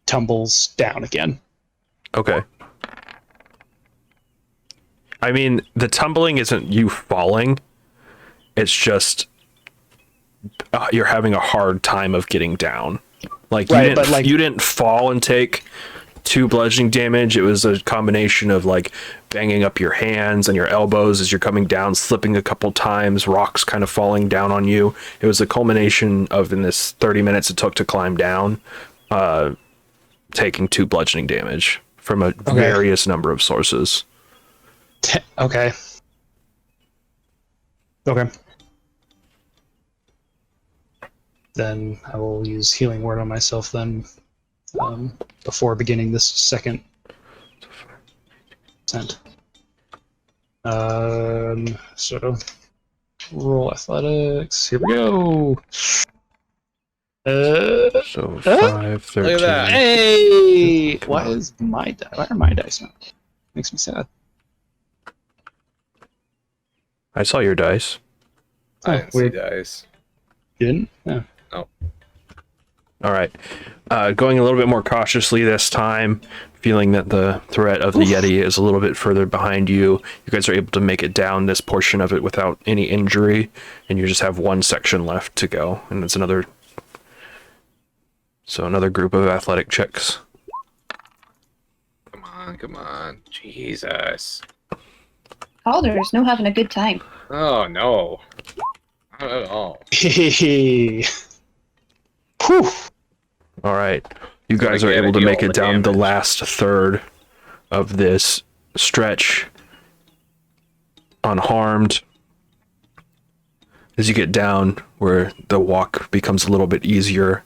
Speaker 3: tumbles down again.
Speaker 1: Okay. I mean, the tumbling isn't you falling. It's just you're having a hard time of getting down. Like you
Speaker 3: Right,
Speaker 1: didn't,
Speaker 3: but, like-
Speaker 1: you didn't fall and take 2 bludgeoning damage. It was a combination of like banging up your hands and your elbows as you're coming down, slipping a couple times, rocks kind of falling down on you. It was a culmination of, in this 30 minutes it took to climb down, taking 2 bludgeoning damage from a various number of sources.
Speaker 3: Okay. Okay. Then I will use Healing Word on myself then, before beginning this second ascent. So, roll athletics. Here we go.
Speaker 1: So 5, 13.
Speaker 4: Look at that.
Speaker 3: Hey!
Speaker 1: Come
Speaker 3: Why
Speaker 1: on.
Speaker 3: are my dice not? Makes me sad.
Speaker 1: I saw your dice.
Speaker 4: I didn't see
Speaker 3: weird.
Speaker 4: dice.
Speaker 3: You didn't? Yeah.
Speaker 1: All right. Going a little bit more cautiously this time, feeling that the threat of the Yeti is a little bit further behind you. You guys are able to make it down this portion of it without any injury, and you just have one section left to go, and it's another group of athletic checks.
Speaker 4: Come on. Jesus.
Speaker 6: Calder's no having a good time.
Speaker 4: Oh, no. Not at all.
Speaker 3: Whew.
Speaker 1: All right. You guys
Speaker 4: gonna
Speaker 1: are
Speaker 4: get
Speaker 1: able to
Speaker 4: deal
Speaker 1: make
Speaker 4: all
Speaker 1: it
Speaker 4: the
Speaker 1: down the
Speaker 4: damage.
Speaker 1: last third of this stretch unharmed. As you get down where the walk becomes a little bit easier,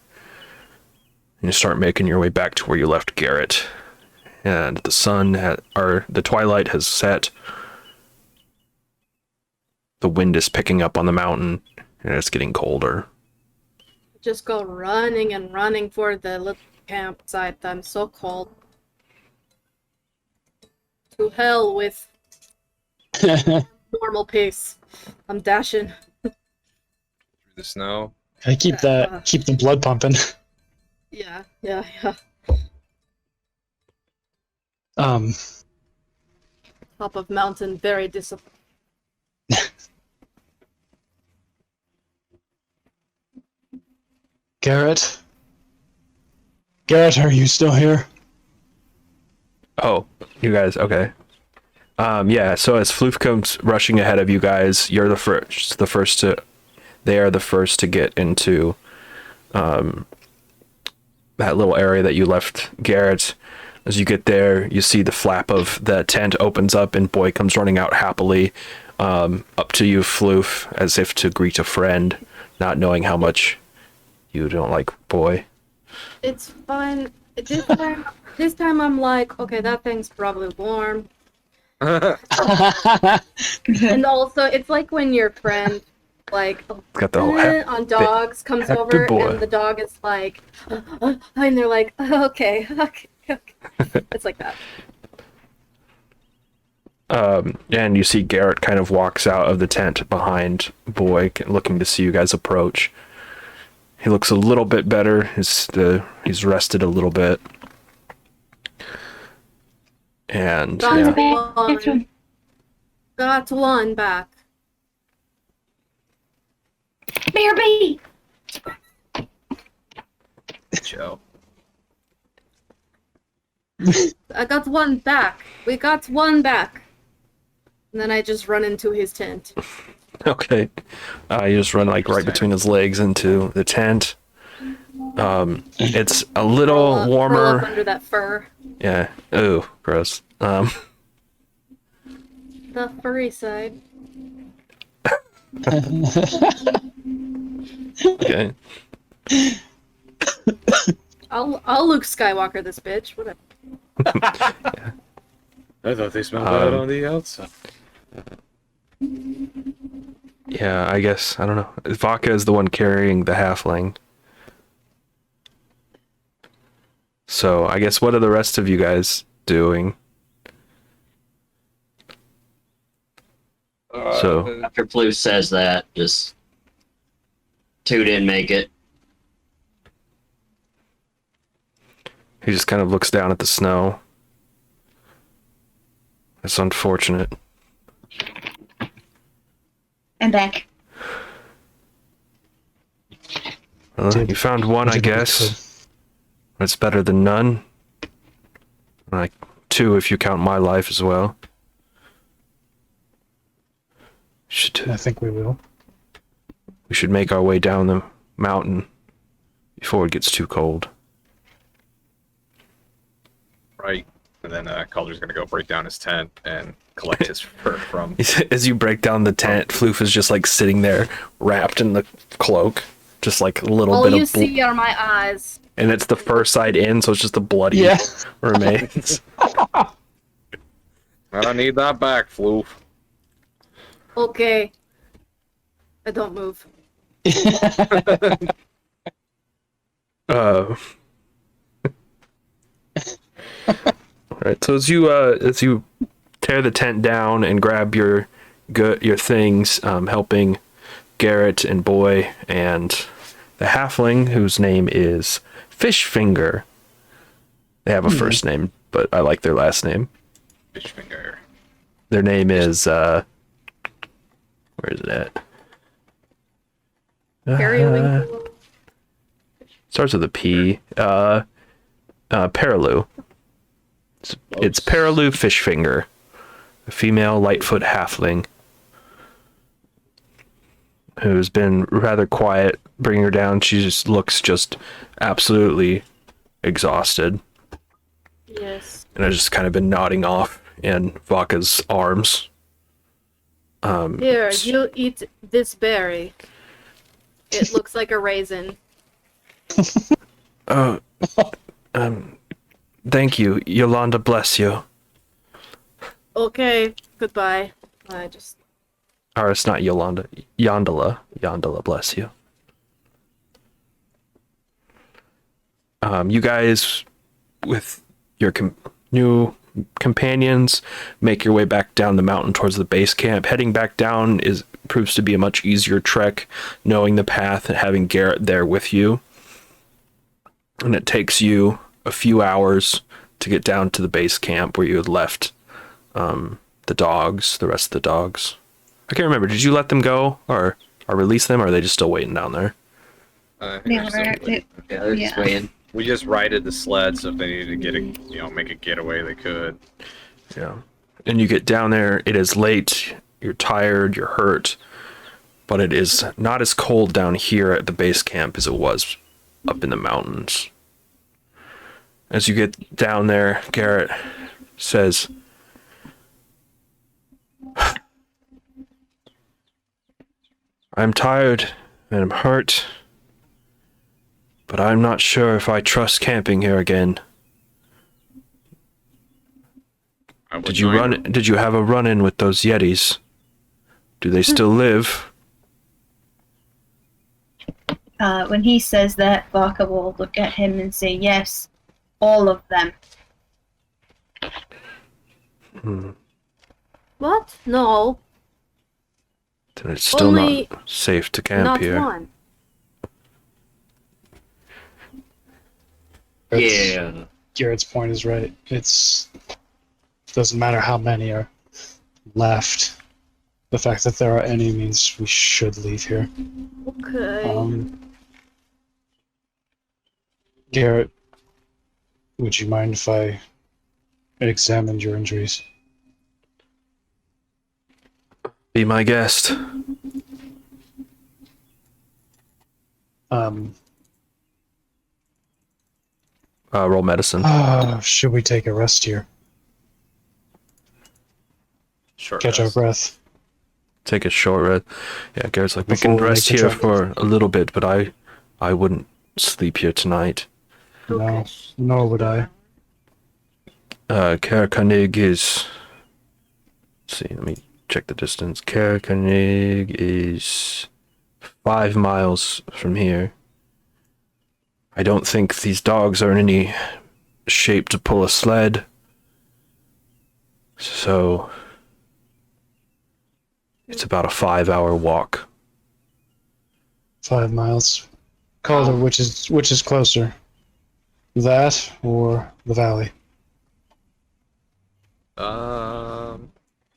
Speaker 1: and you start making your way back to where you left Garrett. And the twilight has set. The wind is picking up on the mountain, and it's getting colder.
Speaker 2: Just go running and running for the little campsite. I'm so cold. To hell with normal pace. I'm dashing.
Speaker 4: Through the snow.
Speaker 3: I keep the blood pumping.
Speaker 2: Yeah. Top of mountain, very disappointed.
Speaker 3: Garrett, are you still here?
Speaker 1: Oh, you guys, okay. Yeah, so as Floof comes rushing ahead of you guys, you're they are the first to get into that little area that you left Garrett. As you get there, you see the flap of the tent opens up and Boy comes running out happily up to you, Floof, as if to greet a friend, not knowing how much you don't like Boy.
Speaker 2: It's fine. This time I'm like, okay, that thing's probably warm. And also, it's like when your friend, like,
Speaker 1: Got the whole
Speaker 2: on dogs comes
Speaker 1: happy
Speaker 2: over,
Speaker 1: boy.
Speaker 2: and the dog is like, and they're like, okay. It's like that.
Speaker 1: And you see Garrett kind of walks out of the tent behind Boy, looking to see you guys approach. He looks a little bit better. He's rested a little bit. And
Speaker 2: Got
Speaker 1: yeah.
Speaker 2: Got one back.
Speaker 6: BRB!
Speaker 4: Joe.
Speaker 2: I got one back. We got one back. And then I just run into his tent.
Speaker 1: Okay. You just run like right between his legs into the tent. It's a little
Speaker 2: Curl
Speaker 1: warmer.
Speaker 2: up under that fur.
Speaker 1: Yeah. Ooh, gross.
Speaker 2: The furry side.
Speaker 1: Okay.
Speaker 2: I'll Luke Skywalker this bitch. Whatever.
Speaker 4: I thought they smelled bad on the outside.
Speaker 1: Yeah, I guess, I don't know. Vodka is the one carrying the halfling. So, I guess, what are the rest of you guys doing? So,
Speaker 5: After Blue says that, just two didn't make it.
Speaker 1: he just kind of looks down at the snow. It's unfortunate.
Speaker 6: I'm back.
Speaker 1: You found one, I guess. It's better than none. Like, two if you count my life as well.
Speaker 3: I think we will.
Speaker 1: We should make our way down the mountain before it gets too cold.
Speaker 4: Right. And then Calder's gonna go break down his tent and collect his fur from.
Speaker 1: As you break down the tent, Floof is just like sitting there, wrapped in the cloak, just like a little
Speaker 2: All
Speaker 1: bit
Speaker 2: you
Speaker 1: of
Speaker 2: see are my eyes.
Speaker 1: and it's the fur side in, so it's just the bloody remains.
Speaker 4: I don't need that back, Floof.
Speaker 2: Okay. I don't move.
Speaker 1: Right. So as you tear the tent down and grab your things, helping Garrett and Boy and the halfling, whose name is Fishfinger. They have a first name, but I like their last name.
Speaker 4: Fishfinger.
Speaker 1: Their name is where is it at?
Speaker 2: Periwinkle.
Speaker 1: Starts with a P. Perilou. It's Perilou Fishfinger, a female Lightfoot halfling who's been rather quiet. Bringing her down, she just looks absolutely exhausted,
Speaker 2: Yes.
Speaker 1: and has just kind of been nodding off in Vaka's arms.
Speaker 2: Here, you eat this berry. It looks like a raisin.
Speaker 1: Thank you, Yolanda. Bless you.
Speaker 2: Okay, goodbye.
Speaker 1: Or it's not Yolanda. Yondala. Yondala, bless you. You guys, with your new companions, make your way back down the mountain towards the base camp. Heading back down proves to be a much easier trek, knowing the path and having Garrett there with you. And it takes you a few hours to get down to the base camp where you had left the rest of the dogs. I can't remember. Did you let them go or release them, or are they just still waiting down there?
Speaker 5: They're just waiting.
Speaker 4: We just righted the sled, so if they needed to make a getaway, they could.
Speaker 1: Yeah. And you get down there, it is late, you're tired, you're hurt, but it is not as cold down here at the base camp as it was up in the mountains. As you get down there, Garrett says, I'm tired and I'm hurt, but I'm not sure if I trust camping here again. Did you have a run-in with those Yetis? Do they still live?
Speaker 6: When he says that, Barker will look at him and say, yes, all of them.
Speaker 2: What? No,
Speaker 1: Then it's still
Speaker 2: Only
Speaker 1: not safe to camp
Speaker 2: not
Speaker 1: here.
Speaker 2: one.
Speaker 5: Yeah.
Speaker 3: Garrett's point is right. It doesn't matter how many are left. The fact that there are any means we should leave here.
Speaker 2: Okay.
Speaker 3: Garrett, would you mind if I examined your injuries?
Speaker 1: Be my guest. Roll medicine.
Speaker 3: Should we take a rest here?
Speaker 4: Sure.
Speaker 3: Catch our breath.
Speaker 1: Take a short rest. Yeah, Garrett's like, we
Speaker 3: Before
Speaker 1: can
Speaker 3: we
Speaker 1: rest
Speaker 3: make the
Speaker 1: here
Speaker 3: trek.
Speaker 1: for a little bit, but I wouldn't sleep here tonight.
Speaker 3: No,
Speaker 2: Okay.
Speaker 3: nor would I.
Speaker 1: Kaerkanig is... Let's see, let me check the distance. Kaerkanig is 5 miles from here. I don't think these dogs are in any shape to pull a sled. So... It's about a 5-hour walk.
Speaker 3: 5 miles. Calder, which is closer? That or the valley?
Speaker 1: The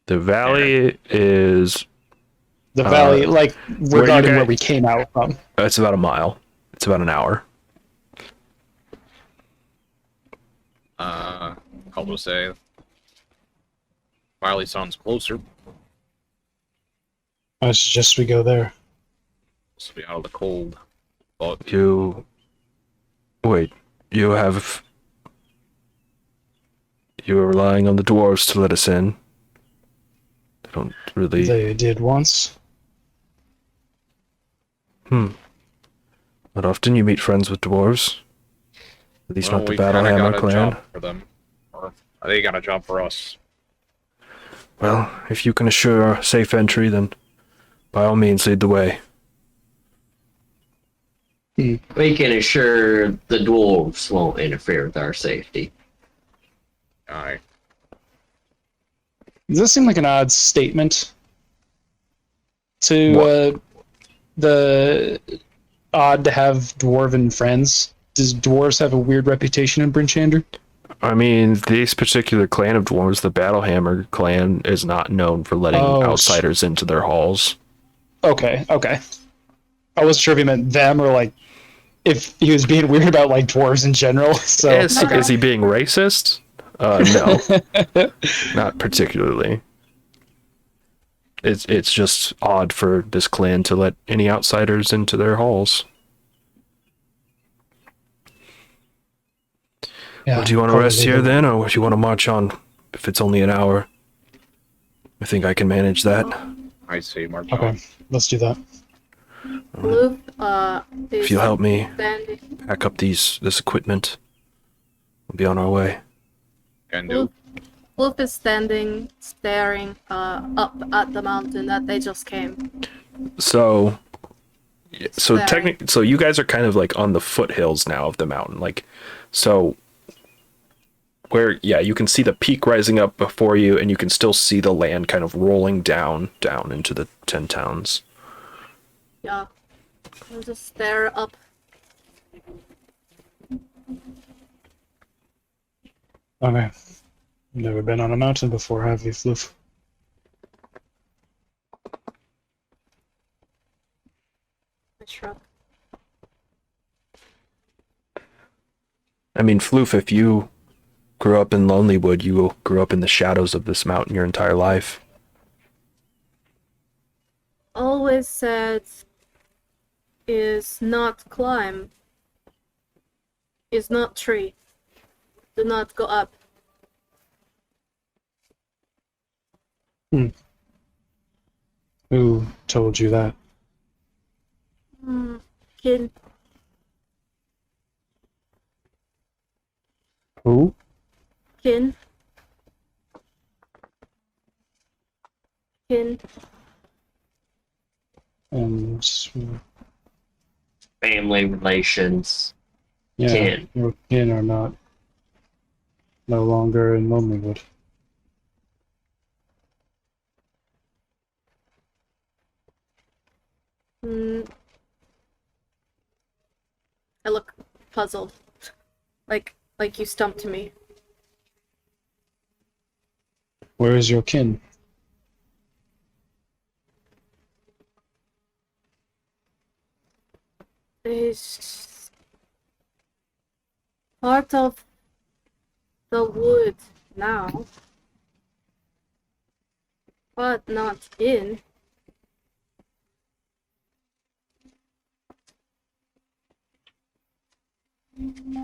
Speaker 1: valley is...
Speaker 3: The valley, like, regarding
Speaker 1: guys-
Speaker 3: where we came out from.
Speaker 1: It's about a mile. It's about an hour.
Speaker 4: I'll just say Miley sounds closer.
Speaker 3: I suggest we go there.
Speaker 4: This will be out of the cold. But
Speaker 1: You... Wait, you have... You're relying on the dwarves to let us in. They don't really...
Speaker 3: They did once.
Speaker 1: Not often you meet friends with dwarves. At least not the
Speaker 4: we kinda
Speaker 1: Battlehammer
Speaker 4: got a
Speaker 1: clan.
Speaker 4: job for them, or they got a job for us.
Speaker 1: Well, if you can assure a safe entry, then by all means lead the way.
Speaker 5: We can assure the dwarves won't interfere with our safety.
Speaker 4: Aye.
Speaker 3: Does this seem like an odd statement? To, the odd to have dwarven friends? Does dwarves have a weird reputation in Brinchander?
Speaker 1: I mean, this particular clan of dwarves, the Battlehammer clan, is not known for letting outsiders into their halls.
Speaker 3: Okay. I wasn't sure if he meant them or, like, if he was being weird about, like, dwarves in general. So
Speaker 1: Is he being racist? No. Not particularly. It's just odd for this clan to let any outsiders into their halls.
Speaker 3: Yeah,
Speaker 1: Well, do you want to
Speaker 3: probably
Speaker 1: rest here
Speaker 3: leave it.
Speaker 1: then, or do you want to march on if it's only an hour? I think I can manage that.
Speaker 4: I say march
Speaker 3: Okay,
Speaker 4: on.
Speaker 3: let's do that.
Speaker 2: Floof is
Speaker 1: If you'll help me
Speaker 2: standing.
Speaker 1: pack up this equipment, we'll be on our way.
Speaker 4: Can do.
Speaker 2: Floof is standing, staring up at the mountain that they just came.
Speaker 1: So
Speaker 2: Staring.
Speaker 1: technically, so you guys are kind of like on the foothills now of the mountain, like, so where, yeah, you can see the peak rising up before you, and you can still see the land kind of rolling down into the 10 towns.
Speaker 2: Yeah. I'll just stare up.
Speaker 3: Okay. Never been on a mountain before, have you, Floof?
Speaker 2: I shrug.
Speaker 1: I mean, Floof, if you grew up in Lonelywood, you grew up in the shadows of this mountain your entire life.
Speaker 2: Always said is not climb. Is not tree. Do not go up.
Speaker 3: Who told you that?
Speaker 2: Kin.
Speaker 3: Who?
Speaker 2: Kin. Kin.
Speaker 3: And
Speaker 5: Family relations.
Speaker 3: yeah,
Speaker 5: Kin.
Speaker 3: your kin are not no longer in Lonelywood.
Speaker 2: I look puzzled. Like you stumped me.
Speaker 3: Where is your kin?
Speaker 2: He's part of the wood now, but not in.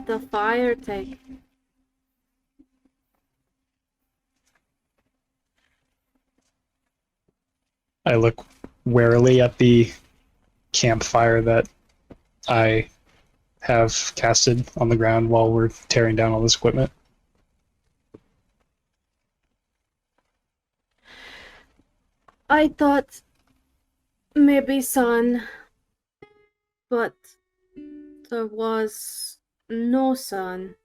Speaker 2: The fire take.
Speaker 3: I look warily at the campfire that I have casted on the ground while we're tearing down all this equipment.
Speaker 2: I thought maybe sun, but there was no sun.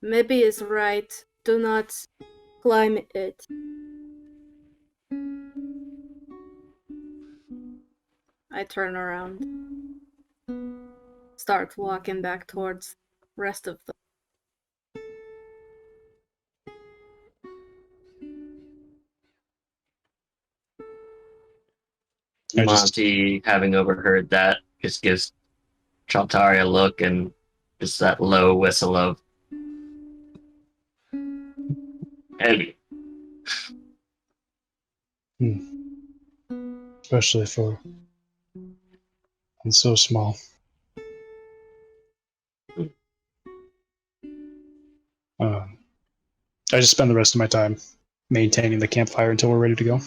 Speaker 2: Maybe is right. Do not climb it. I turn around. Start walking back towards rest of the
Speaker 3: I just-
Speaker 5: Monty, having overheard that, just gives Chaltari a look and just that low whistle of heavy.
Speaker 3: Especially for and so small. I just spend the rest of my time maintaining the campfire until we're ready to go.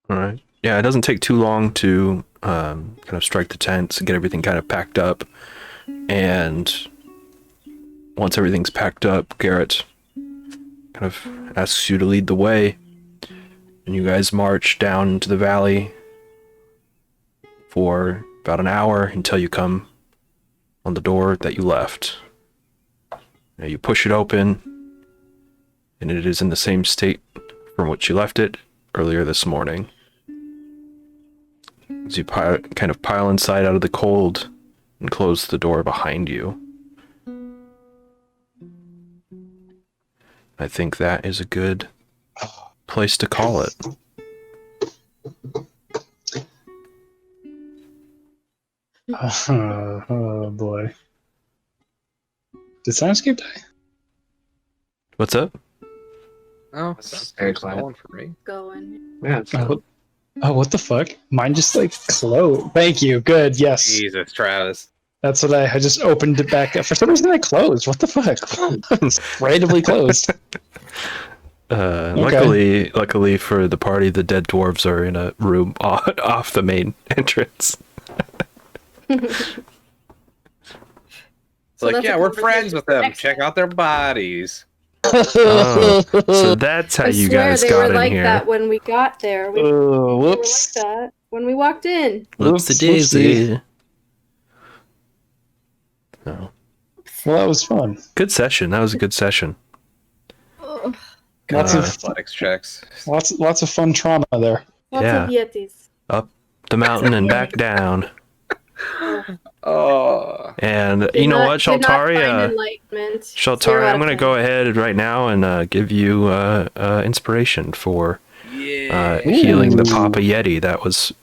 Speaker 1: All right. Yeah, it doesn't take too long to kind of strike the tents, get everything kind of packed up, and once everything's packed up, Garrett kind of asks you to lead the way, and you guys march down into the valley for about an hour until you come on the door that you left. Now you push it open, and it is in the same state from which you left it earlier this morning. As you kind of pile inside out of the cold and close the door behind you. I think that is a good place to call it.
Speaker 3: Oh boy. Did Syrinscape die?
Speaker 1: What's up?
Speaker 4: Oh,
Speaker 5: That's very
Speaker 4: it's
Speaker 5: quiet.
Speaker 4: going for me.
Speaker 2: going.
Speaker 5: Yeah,
Speaker 3: Oh, what the fuck? Mine just like closed. Thank you. Good. Yes.
Speaker 4: Jesus, Travis.
Speaker 3: That's what I just opened it back up. For some reason, I closed. What the fuck? Randomly closed.
Speaker 1: Luckily for the party, the dead dwarves are in a room off the main entrance.
Speaker 4: It's
Speaker 2: So
Speaker 4: like,
Speaker 2: that's
Speaker 4: yeah,
Speaker 2: a
Speaker 4: we're friends
Speaker 2: conversation
Speaker 4: with
Speaker 2: for
Speaker 4: them.
Speaker 2: next
Speaker 4: Check
Speaker 2: time.
Speaker 4: out their bodies.
Speaker 1: Oh, so that's how
Speaker 2: I
Speaker 1: you
Speaker 2: swear
Speaker 1: guys
Speaker 2: they
Speaker 1: got
Speaker 2: were
Speaker 1: in
Speaker 2: like
Speaker 1: here.
Speaker 2: that when we got there. They were like
Speaker 3: Whoops.
Speaker 2: that when we walked in.
Speaker 3: Whoopsie daisy.
Speaker 1: No.
Speaker 3: Well, that was fun.
Speaker 1: Good session. That was a good session.
Speaker 2: Ugh.
Speaker 3: Lots of
Speaker 4: Athletics checks.
Speaker 3: lots of fun trauma there.
Speaker 2: Lots of Yetis.
Speaker 1: Up the mountain and back down.
Speaker 4: Oh.
Speaker 1: And
Speaker 2: Did
Speaker 1: you know
Speaker 2: not-
Speaker 1: what,
Speaker 2: did not
Speaker 1: Shaltari?
Speaker 2: find enlightenment.
Speaker 1: Shaltari,
Speaker 2: 0 out
Speaker 1: I'm
Speaker 2: of
Speaker 1: going to
Speaker 2: 10.
Speaker 1: go ahead right now and give you inspiration for
Speaker 4: Yeah.
Speaker 1: healing the
Speaker 3: Ooh.
Speaker 1: Papa Yeti. That was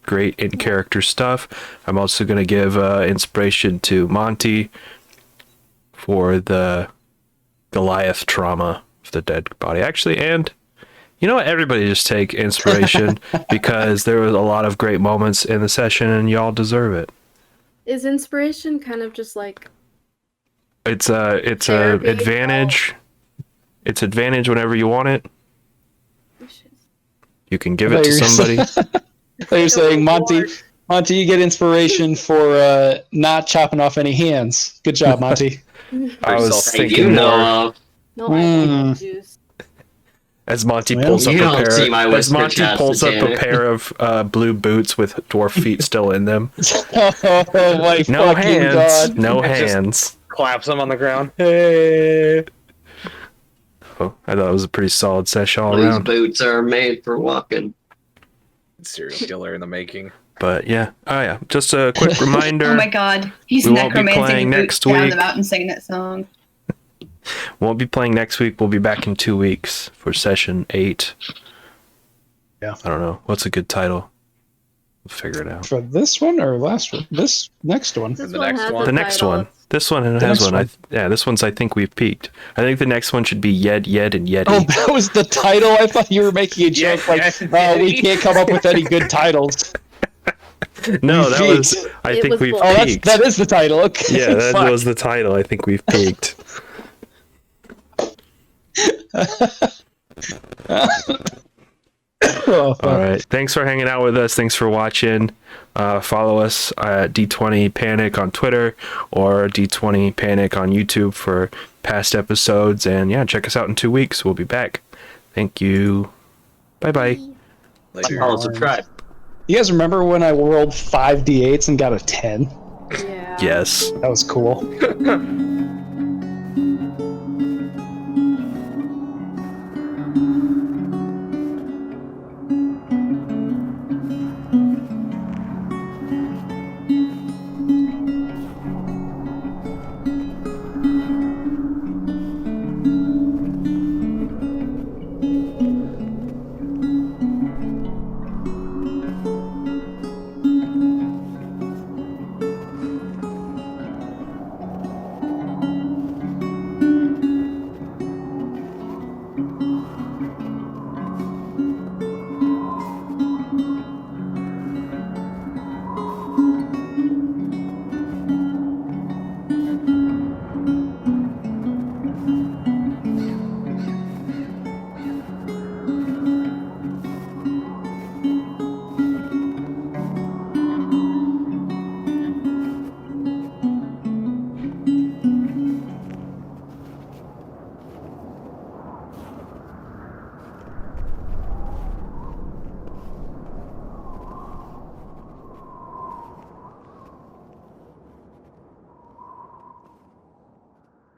Speaker 1: great in character stuff. I'm also going to give inspiration to Monty for the Goliath trauma of the dead body. Actually, and you know what? Everybody just take inspiration because there was a lot of great moments in the session and y'all deserve it.
Speaker 2: Is inspiration kind of just like
Speaker 1: It's a
Speaker 2: Therapy,
Speaker 1: advantage. It's advantage whenever you want it. You can give it to somebody.
Speaker 3: You're saying, Monty,
Speaker 2: reward?
Speaker 3: Monty, you get inspiration for not chopping off any hands. Good job, Monty.
Speaker 1: I was
Speaker 4: yourself.
Speaker 5: Hey,
Speaker 1: thinking
Speaker 5: you know
Speaker 1: more
Speaker 5: of.
Speaker 2: No, I hate juice.
Speaker 1: as Monty
Speaker 3: Well,
Speaker 1: pulls up
Speaker 5: you
Speaker 1: a
Speaker 5: don't see my
Speaker 1: pair. As
Speaker 5: whisper
Speaker 1: Monty
Speaker 5: chats,
Speaker 1: pulls up a
Speaker 5: Tanner.
Speaker 1: pair of blue boots with dwarf feet still in them.
Speaker 3: Oh my
Speaker 1: No
Speaker 3: fucking
Speaker 1: hands.
Speaker 3: god.
Speaker 1: No
Speaker 4: It's just-
Speaker 1: hands.
Speaker 4: Claps them on the ground. Hey.
Speaker 1: Oh, I thought it was a pretty solid session all
Speaker 5: These
Speaker 1: around.
Speaker 5: boots are made for walking.
Speaker 4: Serial killer in the making.
Speaker 1: But yeah, oh yeah, just a quick reminder.
Speaker 6: Oh my god, he's
Speaker 1: We won't be
Speaker 6: necromancing
Speaker 1: playing
Speaker 6: the boots
Speaker 1: next
Speaker 6: down
Speaker 1: week.
Speaker 6: the mountain singing that song.
Speaker 1: Won't be playing next week. We'll be back in 2 weeks for session 8. I don't know. What's a good title? We'll figure it out.
Speaker 3: For this one or last one? This next one.
Speaker 2: This
Speaker 4: the
Speaker 2: one
Speaker 4: next
Speaker 2: has
Speaker 4: one.
Speaker 2: a
Speaker 1: The next
Speaker 2: title.
Speaker 1: one. This one has
Speaker 3: next
Speaker 1: one.
Speaker 3: one.
Speaker 1: Yeah, this one's I think we've peaked. I think the next one should be Yed, and Yeti.
Speaker 3: Oh, that was the title? I thought you were making a joke we can't come up with any good titles.
Speaker 1: No,
Speaker 3: we
Speaker 1: that
Speaker 3: peaked.
Speaker 1: was. I
Speaker 2: It
Speaker 1: think
Speaker 2: was
Speaker 1: we've
Speaker 2: bull.
Speaker 3: Oh,
Speaker 1: peaked.
Speaker 3: that is the title. Okay.
Speaker 1: Yeah, that
Speaker 3: Fuck.
Speaker 1: was the title. I think we've peaked.
Speaker 3: Oh, fuck.
Speaker 1: All right. Thanks for hanging out with us. Thanks for watching. Follow us at D20 Panic on Twitter or D20 Panic on YouTube for past episodes. And yeah, check us out in 2 weeks. We'll be back. Thank you. Bye-bye.
Speaker 5: Follow, subscribe.
Speaker 3: You guys remember when I rolled 5 d8s and got a 10?
Speaker 2: Yeah.
Speaker 1: Yes.
Speaker 3: That was cool.